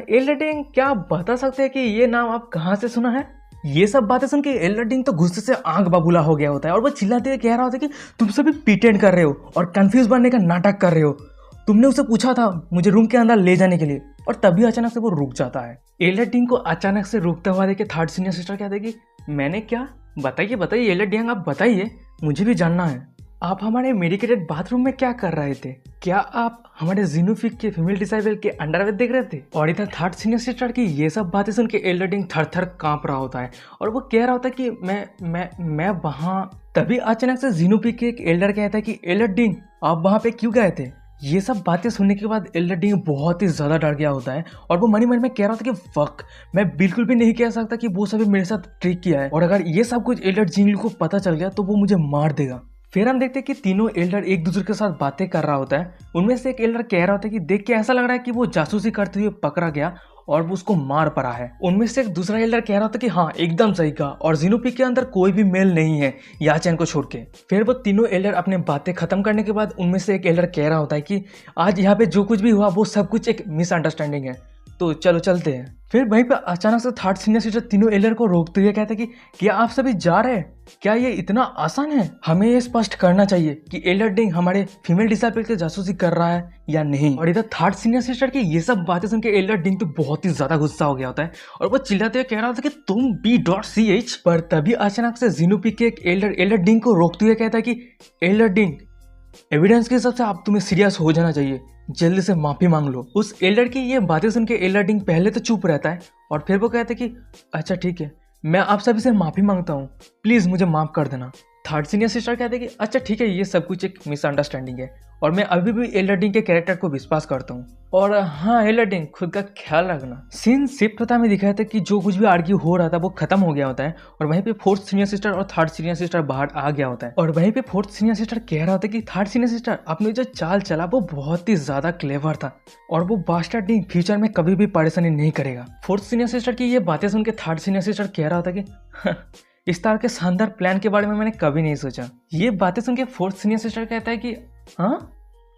एल्डर डिंग क्या आप बता सकते हैं कि ये नाम आप कहाँ से सुना है। ये सब बातें सुन के एल्डर डिंग तो गुस्से से आंख बबूला हो गया होता है और वो चिल्लाते हुए कह रहा होता है कि तुम सभी प्रिटेंड कर रहे हो और कंफ्यूज बनने का नाटक कर रहे हो, तुमने उसे पूछा था मुझे रूम के अंदर ले जाने के लिए। और तभी अचानक से वो रुक जाता है। एल्डर डिंग को अचानक से रुकता हुआ देख के थर्ड सीनियर सिस्टर कहते हैं कि मैंने क्या, बताइए बताइए एल्डर डिंग, आप बताइए, मुझे भी जानना है। आप हमारे मेडिकेटेड बाथरूम में क्या कर रहे थे, क्या आप हमारे जीनोफिक के फीमेल डिसाइबल के अंडरवेयर देख रहे थे। और इधर थर्ड सीनियर सिस्टर की ये सब बातें सुन के एल्डर डिंग थर थर कांप रहा होता है और वो कह रहा होता है कि मैं वहां। तभी अचानक से जीनोफिक के एक एल्डर कहता है कि एल्डर डिंग आप वहां पे क्यों गए थे। ये सब बातें सुनने के बाद एल्डर डिंग बहुत ही ज्यादा डर गया होता है और वो मन ही मन में कह रहा था कि फक, मैं बिल्कुल भी नहीं कह सकता कि वो सभी मेरे साथ ट्रिक किया है और अगर ये सब कुछ एल्डर जिंगल को पता चल गया तो वो मुझे मार देगा। फिर हम देखते हैं कि तीनों एल्डर एक दूसरे के साथ बातें कर रहा होता है। उनमें से एक एल्डर कह रहा होता है कि देख के ऐसा लग रहा है कि वो जासूसी करते हुए पकड़ा गया और वो उसको मार पड़ा है। उनमें से एक दूसरा एल्डर कह रहा था कि हाँ एकदम सही कहा और जीनोपीक के अंदर कोई भी मेल नहीं है याचन को छोड़ के। फिर वो तीनों एल्डर अपने बातें खत्म करने के बाद उनमें से एक एल्डर कह रहा होता है कि आज यहाँ पे जो कुछ भी हुआ वो सब कुछ एक मिसअंडरस्टैंडिंग है, तो चलो चलते हैं। फिर वहीं पे अचानक से थर्ड सीनियर सिस्टर तीनों एल्डर को रोकते हुए कहते हैं कि क्या आप सभी जा रहे हैं, क्या ये इतना आसान है। हमें ये स्पष्ट करना चाहिए कि एल्डर डिंग हमारे फीमेल डिसाइपल के जासूसी कर रहा है या नहीं। और इधर थर्ड सीनियर सिस्टर की ये सब बातें सुन के एल्डर डिंग तो बहुत ही ज्यादा गुस्सा हो गया होता है और वो चिल्लाते हुए कह रहा था कि तुम B.CH। पर तभी अचानक से जीनोपीक के एक एल्डर डिंग को रोकते हुए कहता है कि एल्डर डिंग, एविडेंस के हिसाब से आप तुम्हें सीरियस हो जाना चाहिए, जल्दी से माफी मांग लो। उस एल्डर की ये बातें सुन के एल्डर डिंग पहले तो चुप रहता है और फिर वो कहता है कि अच्छा ठीक है, मैं आप सभी से माफी मांगता हूँ, प्लीज मुझे माफ कर देना। थर्ड सीनियर सिस्टर कहते हैं कि अच्छा ठीक है, ये सब कुछ एक मिसअंडरस्टैंडिंग है और मैं अभी भी एल्डर डिंग के कैरेक्टर को विश्वास करता हूँ और हाँ एल्डर डिंग खुद का ख्याल रखना। सीन शिफ्ट होता हमें दिखाया था कि जो कुछ भी आर्ग्यू हो रहा था वो खत्म हो गया होता है और वहीं पे फोर्थ सीनियर सिस्टर और थर्ड सीनियर सिस्टर बाहर आ गया होता है और वहीं पे फोर्थ सीनियर सिस्टर कह रहा था कि थर्ड सीनियर सिस्टर आपने जो चाल चला वो बहुत ही ज्यादा क्लेवर था और वो बास्टर्ड डिंग फ्यूचर में कभी भी परेशानी नहीं करेगा। फोर्थ सीनियर सिस्टर की ये बातें सुन के थर्ड सीनियर सिस्टर कह रहा था कि इस तरह के शानदार प्लान के बारे में मैंने कभी नहीं सोचा। ये बातें सुन के फोर्थ सीनियर सिस्टर कहता है कि हाँ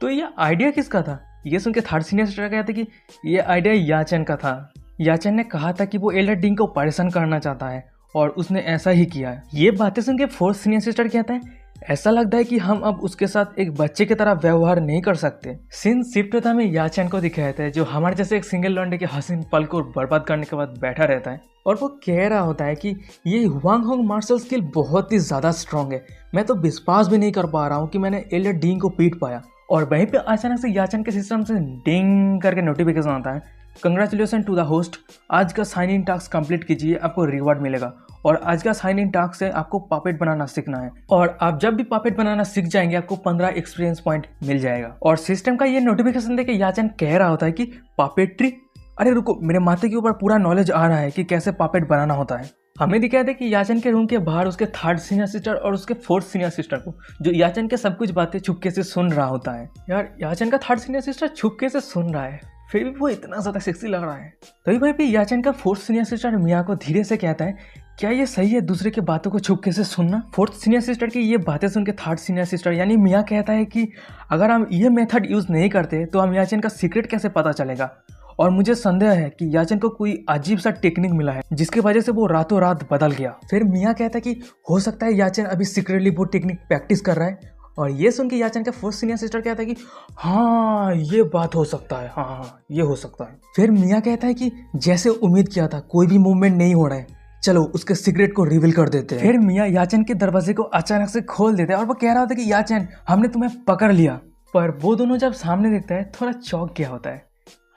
तो ये आइडिया किसका था। ये सुन के थर्ड सीनियर सिस्टर कहते हैं कि ये आइडिया याचन का था। याचन ने कहा था कि वो एल्डर डिंग को परेशान करना चाहता है और उसने ऐसा ही किया है। ये बातें सुन के फोर्थ सीनियर सिस्टर कहते हैं ऐसा लगता है कि हम अब उसके साथ एक बच्चे की तरह व्यवहार नहीं कर सकते। सीन शिफ्ट होता में याचन को दिखाया था जो हमारे जैसे एक सिंगल लौंडे के हसीन पल को बर्बाद करने के बाद बैठा रहता है और वो कह रहा होता है कि ये हुआंग होंग मार्शल स्किल बहुत ही ज्यादा स्ट्रांग है, मैं तो विश्वास भी नहीं कर पा रहा हूँ कि मैंने एल्डर डिंग को पीट पाया। और वहीं पे अचानक से याचन के सिस्टम से डिंग करके नोटिफिकेशन आता है, कंग्रेचुलेसन टू द होस्ट, आज का साइन इन टास्क कंप्लीट कीजिए, आपको रिवॉर्ड मिलेगा। और आज का साइन इन टास्क से आपको पापेट बनाना सीखना है और आप जब भी पापेट बनाना सीख जाएंगे आपको 15 एक्सपीरियंस पॉइंट मिल जाएगा। और सिस्टम का ये नोटिफिकेशन देके याचन कह रहा होता है कि पापेट्री, अरे रुको, मेरे माथे के ऊपर पूरा नॉलेज आ रहा है कि कैसे पापेट बनाना होता है। हमें दिखाया था कि याचन के रूम के बाहर उसके थर्ड सीनियर सिस्टर और उसके फोर्थ सीनियर सिस्टर को, जो याचन के सब कुछ बातें छुपके से सुन रहा होता है। यार याचन का थर्ड सीनियर सिस्टर छुपके से सुन रहा है, फिर भी वो इतना ज्यादा सेक्सी लग रहा है। तभी भाई भी याचन का फोर्थ सीनियर सिस्टर मिया को धीरे से कहता है क्या ये सही है दूसरे की बातों को छुपके से सुनना। फोर्थ सीनियर सिस्टर की ये बातें सुन के थर्ड सीनियर सिस्टर यानी मिया कहता है कि अगर हम ये मेथड यूज नहीं करते तो हम याचन का सीक्रेट कैसे पता चलेगा और मुझे संदेह है कि याचन को कोई अजीब सा टेक्निक मिला है जिसकी वजह से वो रातों रात बदल गया। फिर मिया कहता है कि हो सकता है याचन अभी सीक्रेटली वो टेक्निक प्रैक्टिस कर रहा है। और ये सुन के याचन का फोर्थ सीनियर सिस्टर कहता है कि हाँ ये बात हो सकता है, हाँ ये हो सकता है। फिर मिया कहता है कि जैसे उम्मीद किया था कोई भी मूवमेंट नहीं हो रहा है, चलो उसके सीक्रेट को रिवील कर देते हैं। फिर मिया याचन के दरवाजे को अचानक से खोल देता है और वो कह रहा होता है कि याचन हमने तुम्हें पकड़ लिया। पर वो दोनों जब सामने देखता है थोड़ा चौंक गया होता है।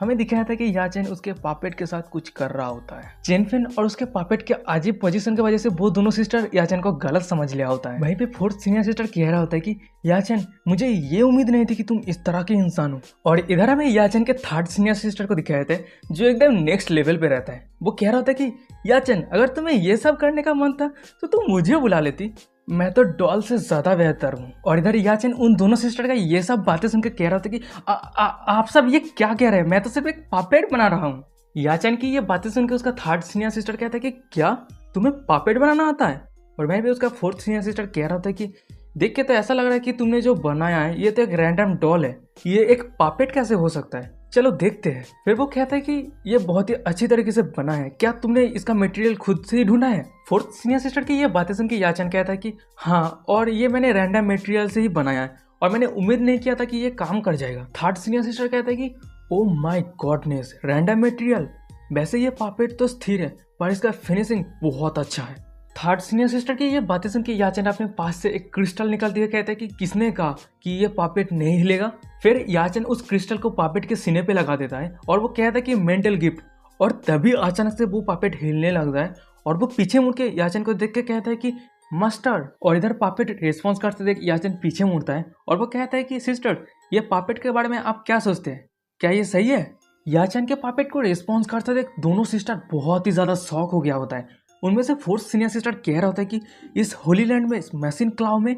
हमें दिखाया था कि याचन उसके पापेट के साथ कुछ कर रहा होता है। चेनफिन और उसके पापेट के अजीब पोजीशन की वजह से वो दोनों सिस्टर याचन को गलत समझ लिया होता है। वहीं पे फोर्थ सीनियर सिस्टर कह रहा होता है कि याचन मुझे ये उम्मीद नहीं थी कि तुम इस तरह के इंसान हो। और इधर हमें याचन के थर्ड सीनियर सिस्टर को दिखाया था जो एकदम नेक्स्ट लेवल पे रहता है। वो कह रहा होता है कि याचन अगर तुम्हें ये सब करने का मन था तो तुम मुझे बुला लेती, मैं तो डॉल से ज्यादा बेहतर हूँ। और इधर याचन उन दोनों सिस्टर का ये सब बातें सुनकर कह रहा था कि आप सब ये क्या कह रहे हैं, मैं तो सिर्फ एक पापेट बना रहा हूँ। याचन की ये बातें सुनकर उसका थर्ड सीनियर सिस्टर कहता है कि क्या तुम्हें पापेट बनाना आता है। और वहीं पे उसका फोर्थ सीनियर सिस्टर कह रहा था कि देख के तो ऐसा लग रहा है कि तुमने जो बनाया है ये तो एक रैंडम डॉल है, ये एक पापेट कैसे हो सकता है, चलो देखते हैं। फिर वो कहता है कि ये बहुत ही अच्छी तरीके से बना है, क्या तुमने इसका मटेरियल खुद से ही ढूंढा है। फोर्थ सीनियर सिस्टर की ये बातें सुन के याचन कहता है कि हाँ, और ये मैंने रैंडम मटेरियल से ही बनाया है और मैंने उम्मीद नहीं किया था कि ये काम कर जाएगा। थर्ड सीनियर सिस्टर कहता है कि oh my goodness, random material, वैसे ये पापेट तो स्थिर है पर इसका फिनिशिंग बहुत अच्छा है। थर्ड सीनियर सिस्टर की ये बातें सुन के याचन अपने पास से एक क्रिस्टल निकालते हुए कहता है कि किसने कहा कि ये पापेट नहीं हिलेगा। फिर याचन उस क्रिस्टल को पापेट के सीने पे लगा देता है और वो कहता है कि मेंटल गिफ्ट, और तभी अचानक से वो पापेट हिलने लगता है और वो पीछे मुड़ के याचन को देख के कहता है कि मस्टर्ड। और इधर पापेट रिस्पॉन्स करते देख याचन पीछे मुड़ता है और वो कहता है कि सिस्टर ये पापेट के बारे में आप क्या सोचते हैं, क्या ये सही है। याचन के पापेट को रिस्पॉन्स करते देख दोनों सिस्टर बहुत ही ज्यादा शॉक हो गया होता है। उनमें से फोर्थ सीनियर सिस्टर कह रहा होता है कि इस होली लैंड में, इस मैसिन क्लाव में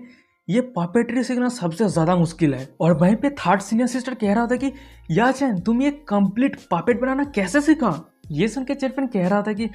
ये पापेट्री सीखना सबसे ज्यादा मुश्किल है। और वहीं पे थर्ड सीनियर सिस्टर कह रहा था कि याचन तुम ये कंप्लीट पापेट बनाना कैसे सीखा। ये सुन के चेरपेन कह रहा था कि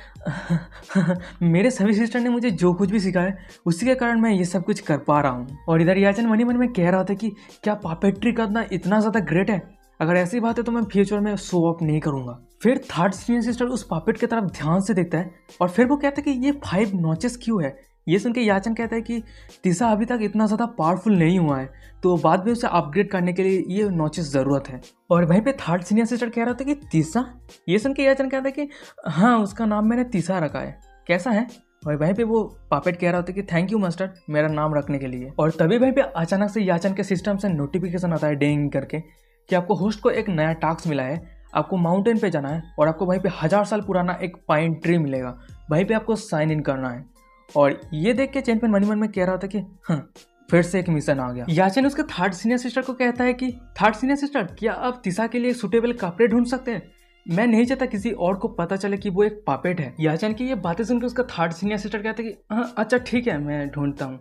मेरे सभी सिस्टर ने मुझे जो कुछ भी सिखाया उसी के कारण मैं ये सब कुछ कर पा रहा हूँ। और इधर याचन मन ही मन में कह रहा था कि क्या पापेट्री करना इतना ज्यादा ग्रेट है, अगर ऐसी बात है तो मैं फ्यूचर में शो ऑफ नहीं करूंगा। फिर थर्ड सीनियर सिस्टर उस पापेट की तरफ ध्यान से देखता है और फिर वो कहता है कि ये 5 नॉचेस क्यों है। ये सुन के याचन कहता है कि तीसा अभी तक इतना ज़्यादा पावरफुल नहीं हुआ है तो बाद में उसे अपग्रेड करने के लिए ये नॉचेस ज़रूरत है। और वहीं पे थर्ड सीनियर सिस्टर कह रहा था कि तीसा। ये सुन के याचन कहता है कि हाँ, उसका नाम मैंने तीसा रखा है, कैसा है। और वहीं पे वो पापेट कह रहा था कि थैंक यू मास्टर मेरा नाम रखने के लिए। और तभी वहीं पे अचानक से याचन के सिस्टम से नोटिफिकेशन आता है डेंग करके कि आपको होस्ट को एक नया टास्क मिला है, आपको माउंटेन पे जाना है और आपको वहीं पे 1000 साल पुराना एक पाइन ट्री मिलेगा, वहीं पे आपको साइन इन करना है। और ये देख के चेनपेन मन में कह रहा था कि हाँ, फिर से एक मिशन आ गया। याचन उसके थर्ड सीनियर सिस्टर को कहता है कि थर्ड सीनियर सिस्टर क्या आप तीसा के लिए सुटेबल कपड़े ढूंढ सकते हैं, मैं नहीं चाहता किसी और को पता चले कि वो एक पापेट है। याचन की ये बातें सुनकर उसका थर्ड सीनियर सिस्टर कहता है कि हाँ अच्छा ठीक है, मैं ढूंढता हूँ।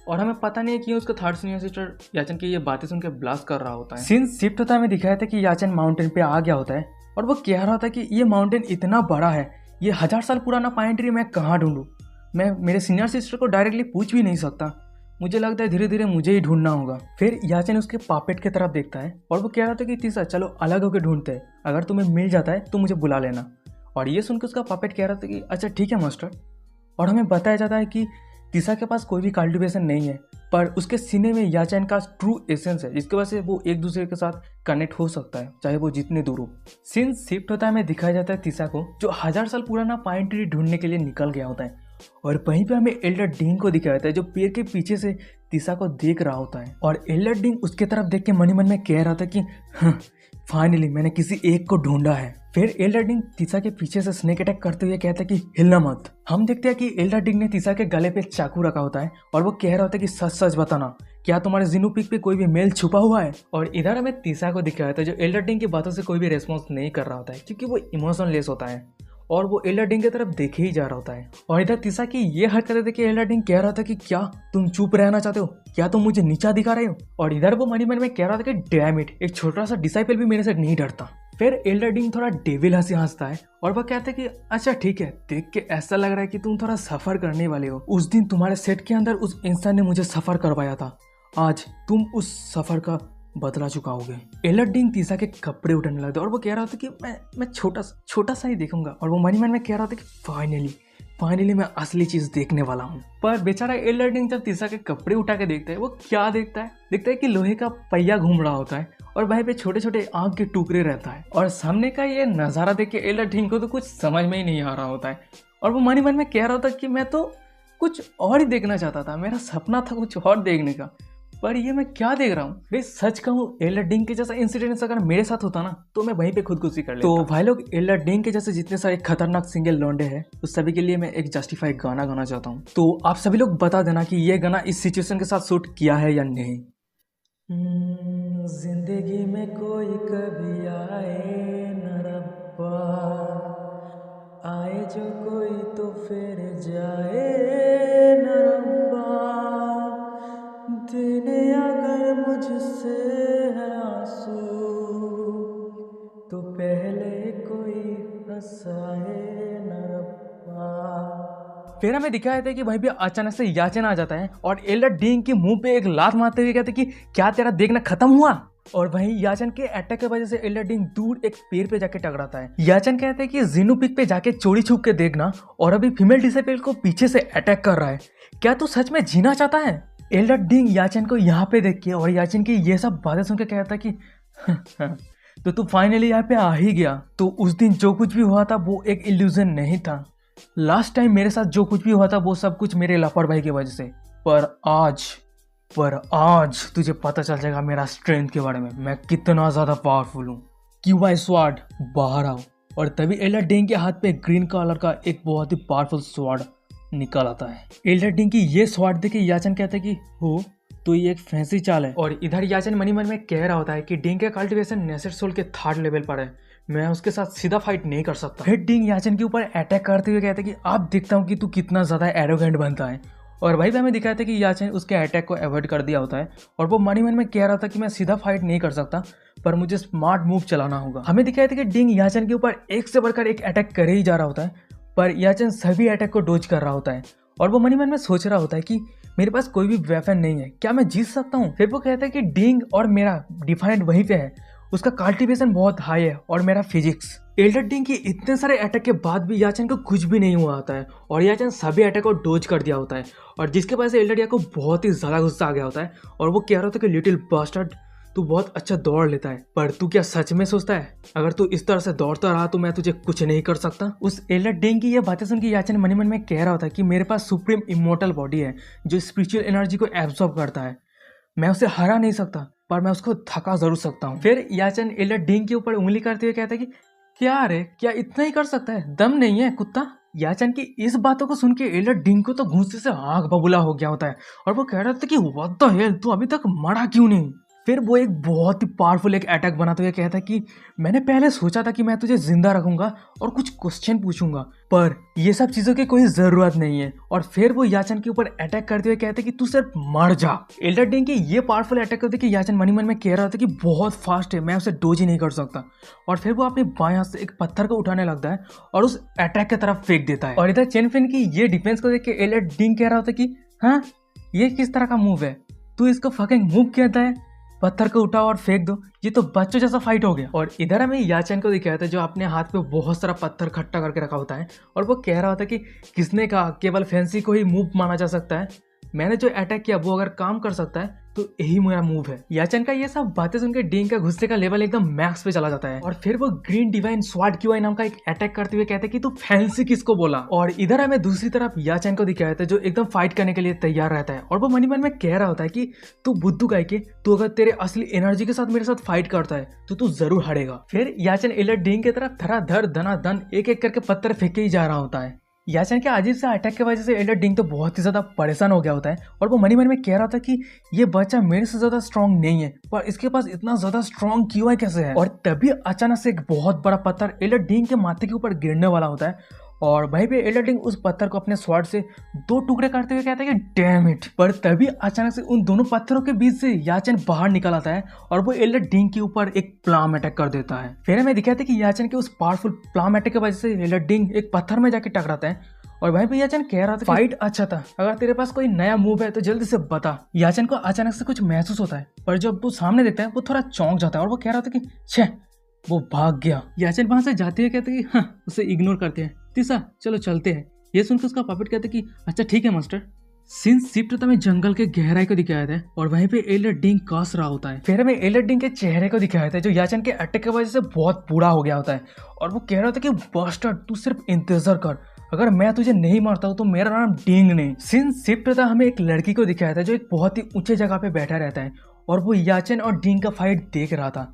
और हमें पता नहीं है कि उसका थर्ड सीनियर सिस्टर याचन की ये बातें सुनकर ब्लास्ट कर रहा होता है। सीन शिफ्ट होता है, हमें दिखाया था कि याचन माउंटेन पे आ गया होता है और वो कह रहा था कि ये माउंटेन इतना बड़ा है, ये 1000 साल पुराना पाइन ट्री मैं कहाँ ढूंढूं, मैं मेरे सीनियर सिस्टर को डायरेक्टली पूछ भी नहीं सकता, मुझे लगता है धीरे धीरे मुझे ही ढूंढना होगा। फिर याचन उसके पापेट की तरफ देखता है और वो कह रहा था कि तीसा चलो अलग होकर ढूंढते हैं, अगर तुम्हें मिल जाता है तो मुझे बुला लेना। और ये सुनकर उसका पापेट कह रहा था कि अच्छा ठीक है मास्टर। और हमें बताया जाता है कि तीसा के पास कोई भी कल्टिवेशन नहीं है पर उसके सीने में याचन का ट्रू एसेंस है, जिसकी वजह से वो एक दूसरे के साथ कनेक्ट हो सकता है चाहे वो जितने दूर हो। सीन शिफ्ट होता है, हमें दिखाया जाता है तीसा को जो 1000 साल पुराना पाइन ट्री ढूंढने के लिए निकल गया होता है। और वहीं पे हमें एल्डर डिंग को दिखाया जाता है जो पेड़ के पीछे से तीसा को देख रहा होता है। और एल्डर डिंग उसके तरफ देख के मन ही मन में कह रहा था कि फाइनली मैंने किसी एक को ढूंढा है। फिर एल्डर डिंग तीसा के पीछे से स्नेक अटैक करते हुए कहता है कि हिलना मत। हम देखते हैं कि एल्डर डिंग ने तीसा के गले पे चाकू रखा होता है और वो कह रहा होता है कि सच सच बताना, क्या तुम्हारे जिनू पिक पे कोई भी मेल छुपा हुआ है। और इधर हमें तीसा को दिखाया था जो एल्डर डिंग की बातों से कोई भी रेस्पॉन्स नहीं कर रहा होता है क्योंकि वो इमोशनलेस होता है और वो एल्डर डिंग की तरफ देखे ही जा रहा होता है। और इधर तीसा की ये हरकतें देख के एल्डर डिंग कह रहा था कि क्या तुम चुप रहना चाहते हो, क्या तुम मुझे नीचा दिखा रहे हो। और इधर वो मन ही मन में कह रहा था कि डैम इट, एक छोटा सा डिसाइपल भी मेरे से नहीं डरता। फिर एल्डर डिंग थोड़ा डेविल हंसी हंसता है और वह कहता है कि अच्छा ठीक है, देख के ऐसा लग रहा है कि तुम थोड़ा सफर करने वाले हो, उस दिन तुम्हारे सेट के अंदर उस इंसान ने मुझे सफर करवाया था, आज तुम उस सफर का बतला चुका होगे। एलर्डिंग तीसा के कपड़े उठाने लगता है और वो कह रहा था कि मैं छोटा सा ही देखूंगा, और वो मन में कह रहा था कि फाइनली मैं असली चीज देखने वाला हूँ। पर बेचारा एलर्डिंग जब तीसा के कपड़े उठा के देखता है, वो क्या देखता है कि लोहे का पहिया घूम रहा होता है और वहीं पे छोटे छोटे आग के टुकड़े रहता है। और सामने का ये नज़ारा देख के एलर्डिंग को तो कुछ समझ में ही नहीं आ रहा होता है, और वो मन में कह रहा था कि मैं तो कुछ और ही देखना चाहता था, मेरा सपना था कुछ और देखने का, पर ये मैं क्या देख रहा हूँ। भाई सच कहूँ, एलर्डिंग के जैसा इंसिडेंस अगर मेरे साथ होता ना तो मैं वहीं पे खुदकुशी कर लेता। तो भाई लोग, एलर्डिंग के जैसे जितने सारे खतरनाक सिंगल लौंडे हैं उस सभी के लिए मैं एक जस्टिफाइड गाना गाना चाहता हूँ। तो आप सभी लोग बता देना कि ये गाना इस सिचुएशन के साथ सूट किया है या नहीं। जिंदगी में कोई कभी आए न रब्बा, आए जो कोई तो फिर जाए न रब्बा, देने अगर मुझसे है आंसू तो पहले कोई हंसाए न रब्बा। फिर हमें दिखाया था कि भाई भी अचानक से याचन आ जाता है और एलर्डिंग के मुंह पे एक लात मारते हुए कहते कि क्या तेरा देखना खत्म हुआ। और वहीं याचन के अटैक की वजह से एलर्डिंग दूर एक पेड़ पे जाके टकराता है। याचन कहते हैं कि जीनू पिक पे जाके चोरी छुप के देखना, और अभी फीमेल डिसेबल को पीछे से अटैक कर रहा है, क्या तू सच में जीना चाहता है। एलर्डिंग याचन को यहाँ पे देख के और याचन की ये सब बातें सुन के कहता कि तो तू फाइनली यहाँ पे आ ही गया। तो उस दिन जो कुछ भी हुआ था वो एक इल्यूजन नहीं था। लास्ट टाइम मेरे साथ जो कुछ भी हुआ था वो सब कुछ मेरे लापरवाही की वजह से, पर आज तुझे पता चल जाएगा मेरा स्ट्रेंथ के बारे में, मैं कितना ज्यादा पावरफुल हूँ। क्यूआई स्वॉर्ड बाहर आओ। और तभी एलर्डिंग के हाथ पे ग्रीन कलर का एक बहुत ही पावरफुल स्वॉर्ड निकल आता है। एलर्डिंग की ये स्वॉर्ड देख के याचन कहते कि हो तो ये एक फैंसी चाल है। और इधर याचन मन में कह रहा होता है कि डिंग का कल्टीवेशन नेसेट सोल के 3rd लेवल पर है, मैं उसके साथ सीधा फाइट नहीं कर सकता। फिर डिंग याचन के ऊपर अटैक करते हुए कहते कि आप देखता हूँ कि तू कितना ज्यादा एरोगेंट बनता है। और भाई हमें दिखाया था कि याचन उसके अटैक को अवॉइड कर दिया होता है, और वो मन में कह रहा था कि मैं सीधा फाइट नहीं कर सकता, पर मुझे स्मार्ट मूव चलाना होगा। हमें दिखाया था कि डिंग याचन के ऊपर एक से बढ़कर एक अटैक कर ही जा रहा होता है, पर याचन सभी अटैक को डोज कर रहा होता है, और वो मन में सोच रहा होता है कि मेरे पास कोई भी वेपन नहीं है, क्या मैं जीत सकता हूँ। फिर वो कहता है कि डिंग और मेरा डिफरेंट वहीं पे है, उसका कल्टीवेशन बहुत हाई है और मेरा फिजिक्स। एलर्डिंग के इतने सारे अटैक के बाद भी याचन को कुछ भी नहीं हुआ होता है, और याचन सभी अटैक को डोज कर दिया होता है, और जिसके वजह से एलर्डिया को बहुत ही ज्यादा गुस्सा आ गया होता है, और वो कह रहा होता है कि लिटिल बास्टर्ड, तू बहुत अच्छा दौड़ लेता है, पर तू क्या सच में सोचता है अगर तू इस तरह से दौड़ता रहा तो मैं तुझे कुछ नहीं कर सकता। उस एलर्डिंग की ये बातें सुन के याचन मन में कह रहा होता है कि मेरे पास सुप्रीम इमोर्टल बॉडी है जो स्पिरिचुअल एनर्जी को एब्जॉर्ब करता है, मैं उसे हरा नहीं सकता पर मैं उसको थका जरूर सकता हूँ। फिर याचन एलर्डिंग के ऊपर उंगली करते हुए कहता है कि क्या रे, क्या इतना ही कर सकता है, दम नहीं है कुत्ता। याचन की इस बातों को सुन के एलर्डिंग को तो गुस्से से आग बबूला हो गया होता है, और वो कह रहा था कि व्हाट द हेल, तू अभी तक मरा क्यों नहीं। फिर वो एक बहुत ही पावरफुल एक अटैक बनाते हुए कहता है कि मैंने पहले सोचा था कि मैं तुझे जिंदा रखूंगा और कुछ क्वेश्चन पूछूंगा, पर ये सब चीजों की कोई जरूरत नहीं है। और फिर वो याचन के ऊपर अटैक करते हुए कहते हैं कि तू सिर्फ मर जा। एलर्डिंग के ये पावरफुल अटैक करते कि याचन मन में कह रहा था कि बहुत फास्ट है, मैं उसे डोज ही नहीं कर सकता, और फिर वो अपने बाएं हाथ से एक पत्थर को उठाने लगता है और उस अटैक की तरफ फेंक देता है। और इधर चेनफिन की ये डिफेंस को देख के एलर्डिंग कह रहा होता कि हाँ, ये किस तरह का मूव है, तू इसको फकिंग मूव कहता है, पत्थर को उठाओ और फेंक दो, ये तो बच्चों जैसा फाइट हो गया। और इधर हमें याचन को दिखाया था जो अपने हाथ पे बहुत सारा पत्थर इकट्ठा करके रखा होता है, और वो कह रहा होता है कि किसने कहा केवल फैंसी को ही मूव माना जा सकता है, मैंने जो अटैक किया वो अगर काम कर सकता है तो यही मेरा मूव है। याचन का ये सब बातें सुनकर डिंग का गुस्से का लेवल एकदम मैक्स पे चला जाता है, और फिर वो ग्रीन डिवाइन स्वॉर्ड क्यूआई नाम का एक अटैक करते हुए कहते हैं कि तू फैंसी किसको बोला। और इधर हमें दूसरी तरफ याचन को दिखाया था जो एकदम फाइट करने के लिए तैयार रहता है, और वो मन में कह रहा होता है कि तू बुद्धू गाय के, तू अगर तेरे असली एनर्जी के साथ मेरे साथ फाइट करता है तो तू जरूर हारेगा। फिर याचन एलर्डिंग की तरफ धराधर धनाधन एक एक करके पत्थर फेंके ही जा रहा होता है। याचन के अजीब से अटैक की वजह से एलर्डिंग तो बहुत ही ज्यादा परेशान हो गया होता है, और वो मन में कह रहा था कि ये बच्चा मेरे से ज्यादा स्ट्रांग नहीं है, पर इसके पास इतना ज्यादा स्ट्रांग क्यूआई कैसे है। और तभी अचानक से एक बहुत बड़ा पत्थर एलर्डिंग के माथे के ऊपर गिरने वाला होता है, और वहीं पे एलर्डिंग उस पत्थर को अपने स्वॉर्ड से 2 टुकड़े करते हुए कहता है कि डैम इट। पर तभी अचानक से उन दोनों पत्थरों के बीच से याचन बाहर निकल आता है और वो एलर्डिंग के ऊपर एक प्लाम अटैक कर देता है। फिर हमें दिखाता है कि याचन के उस पावरफुल प्लाम अटैक की वजह से एलर्डिंग एक पत्थर में जाके टकराता है, और भाई पे याचन कह रहा था फाइट अच्छा था, अगर तेरे पास कोई नया मूव है तो जल्दी से बता। याचन को अचानक से कुछ महसूस होता है, पर जब वो सामने देखता है वो थोड़ा चौंक जाता है और वो कह रहा था कि छे, वो भाग गया। याचन वहां से जाते हुए कहते कि हाँ, उसे इग्नोर करते हैं। तीसा चलो चलते हैं। ये सुनकर उसका पपेट कहते कि अच्छा ठीक है मास्टर। सीन शिफ्ट होता है जंगल के गहराई को दिखाया था और वहीं पे एलियट डिंग कास रहा होता है। फिर हमें एलियट डिंग के चेहरे को दिखाया था जो याचन के अटैक की वजह से बहुत बूढ़ा हो गया होता है और वो कह रहा था कि बास्टर्ड तू सिर्फ इंतजार कर, अगर मैं तुझे नहीं मारता हूँ तो मेरा नाम डिंग नहीं। सीन शिफ्ट होता हमें एक लड़की को दिखाया था जो एक बहुत ही ऊंचे जगह पे बैठा रहता है और वो याचन और डिंग का फाइट देख रहा था।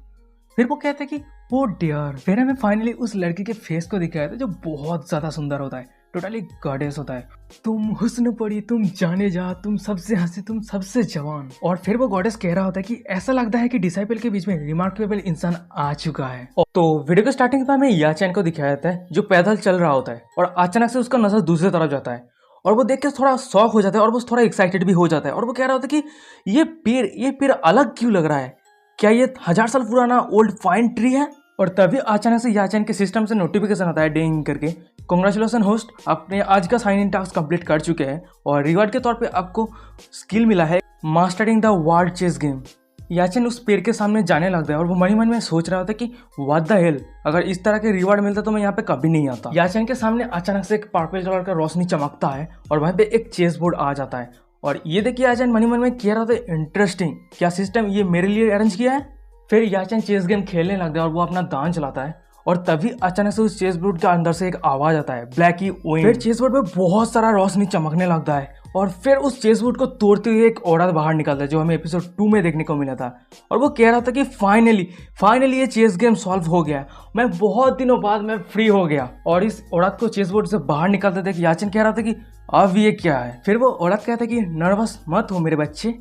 फिर वो कहता है कि वो डियर। फिर हमें फाइनली उस लड़की के फेस को दिखाया था जो बहुत ज्यादा सुंदर होता है, टोटली गॉडेस होता है। तुम हुस्न पड़ी, तुम जाने जा, तुम सबसे हंसी, तुम सबसे जवान। और फिर वो गॉडेस कह रहा होता है कि ऐसा लगता है कि डिसाइपल के बीच में रिमार्केबल इंसान आ चुका है। तो वीडियो के स्टार्टिंग में हमें याचन को दिखाया जाता है जो पैदल चल रहा होता है और अचानक से उसका नजर दूसरी तरफ जाता है और वो देख के थोड़ा शॉक हो जाता है और वो थोड़ा एक्साइटेड भी हो जाता है और वो कह रहा होता है कि ये पेड़ अलग क्यों लग रहा है, क्या ये 1000 साल पुराना ओल्ड फाइन ट्री है। और तभी अचानक से याचन के सिस्टम से नोटिफिकेशन आता है डिंग करके, कांग्रेचुलेशन होस्ट, आपने आज का साइन इन टास्क कंप्लीट कर चुके हैं और रिवार्ड के तौर पे आपको स्किल मिला है mastering the world chess game. याचन उस पेड़ के सामने जाने लगता है और वो मन ही मन में सोच रहा था कि व्हाट द हेल, अगर इस तरह के रिवार्ड मिलता तो मैं यहाँ पे कभी नहीं आता। याचन के सामने अचानक से एक पर्पल कलर का रोशनी चमकता है और वहाँ पे एक चेस बोर्ड आ जाता है और ये देखिए याचन मन ही मन में कह रहा था इंटरेस्टिंग, क्या सिस्टम ये मेरे लिए अरेंज किया है। फिर याचन चेस गेम खेलने लगता है और वो अपना दांव चलाता है और तभी अचानक से उस चेस बोर्ड के अंदर से एक आवाज आता है, ब्लैकी विंड। फिर चेस बोर्ड पे बहुत सारा रोशनी चमकने लगता है और फिर उस चेस बोर्ड को तोड़ते हुए एक औरत बाहर निकलता है जो हमें एपिसोड 2 में देखने को मिला था और वो कह रहा था कि फाइनली ये चेस गेम सॉल्व हो गया, मैं बहुत दिनों बाद मैं फ्री हो गया। और इस औरत को चेस बोर्ड से बाहर निकलते थे कि याचन कह रहा था कि अब ये क्या है। फिर वो औरत कहता है कि नर्वस मत हो मेरे बच्चे,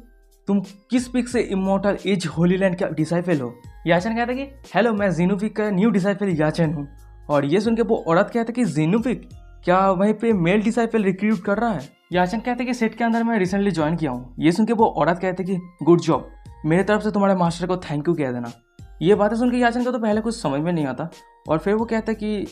तुम किस पिक से इमॉर्टल एज होली लैंड का डिसाइपल हो। याचन कहता है कि हेलो, मैं जीनोफिक का न्यू डिसाइपल याचन हूँ। और ये सुन के वो औरत कहता है कि जीनोफिक क्या वहीं पे मेल डिसाइपल रिक्रूट कर रहा है। याचन कहते हैं कि सेट के अंदर मैं रिसेंटली ज्वाइन किया हूँ। ये सुन के वो औरत कहते हैं कि गुड जॉब, मेरे तरफ से तुम्हारे मास्टर को थैंक यू कह देना। ये बातें सुन के याचन को तो पहले कुछ समझ में नहीं आता और फिर वो कहता है कि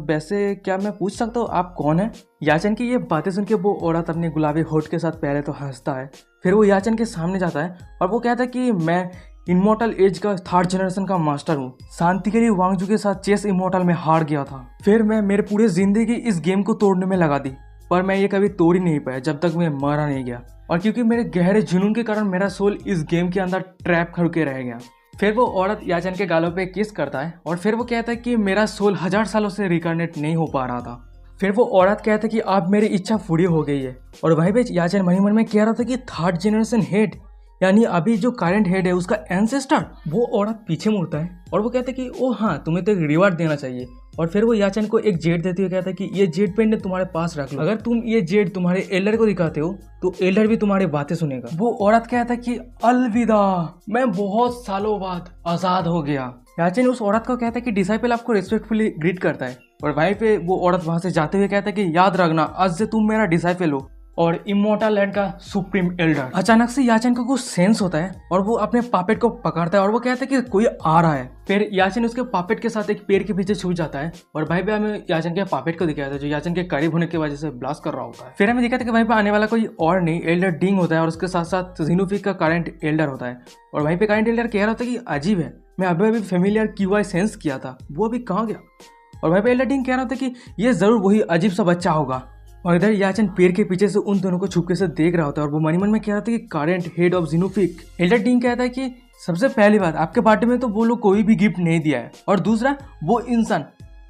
वैसे क्या मैं पूछ सकता हूँ आप कौन है। याचन की ये बातें सुन के वो औरत अपने गुलाबी होठ के साथ पहले तो हंसता है, फिर वो याचन के सामने जाता है और वो कहता है कि मैं इमॉर्टल एज का 3rd जनरेशन का मास्टर हूँ, शांति के लिए वांगजू के साथ चेस इमॉर्टल में हार गया था, फिर मैं मेरे पूरे जिंदगी इस गेम को तोड़ने में लगा दी, पर मैं ये कभी तोड़ ही नहीं पाया जब तक मैं मारा नहीं गया, और क्योंकि मेरे गहरे जुनून के कारण मेरा सोल इस गेम के अंदर ट्रैप करके रह गया। फिर वो औरत याचन के गालों पे किस करता है और फिर वो कहता है कि मेरा सोल 1000 सालों से रिकॉर्नेट नहीं हो पा रहा था। फिर वो औरत कहता है कि अब मेरी इच्छा पूरी हो गई है। और वहीं पे याचन मन ही मन में कह रहा था कि 3rd जनरेशन हेड, यानी अभी जो करंट हेड है उसका एंसेस्टर। वो औरत पीछे मुड़ता है और वो कहता है कि ओ हाँ, तुम्हें तो एक रिवार्ड देना चाहिए। और फिर वो याचन को एक जेड देते हुए कहता है कि ये जेड पेंडेंट तुम्हारे पास रख लो, अगर तुम ये जेड तुम्हारे एल्डर को दिखाते हो तो एल्डर भी तुम्हारी बातें सुनेगा। वो औरत कहता है कि अलविदा, मैं बहुत सालों बाद आजाद हो गया। याचन उस औरत को कहता है कि डिसाइपल आपको रिस्पेक्टफुली ग्रीट करता है और वहीं पे वो औरत वहां से जाते हुए कहता है कि याद रखना, आज से तुम मेरा डिसाइपल हो और इमॉर्टल लैंड का सुप्रीम एल्डर। अचानक से याचन को कुछ सेंस होता है और वो अपने पापेट को पकड़ता है और वो कहता है कि कोई आ रहा है। फिर याचन उसके पापेट के साथ एक पेड़ के पीछे छुप जाता है और भाई पे हमें याचन के पापेट को दिखाया था जो याचन के करीब होने की वजह से ब्लास्ट कर रहा होता है। फिर हमें दिखाता है कि वहीं पे आने वाला कोई और नहीं, एल्डर डिंग होता है और उसके साथ साथ जीनोफिक का करंट एल्डर होता है। और वहीं पे करंट एल्डर कह रहा था कि अजीब है, मैं अभी फेमिलियर क्यूआई सेंस किया था, वो अभी कहाँ गया। और वहीं पे एल्डर डिंग कह रहा था कि ये जरूर वही अजीब सा बच्चा होगा। और इधर याचन पेड़ के पीछे से उन दोनों को छुपके से देख रहा होता है और वो मन ही मन में कह रहा था कि करंट हेड ऑफ जीनोफिक। एल्डर डिंग कहता है कि सबसे पहली बात, आपके पार्टी में तो वो लोग कोई भी गिफ्ट नहीं दिया है, और दूसरा वो इंसान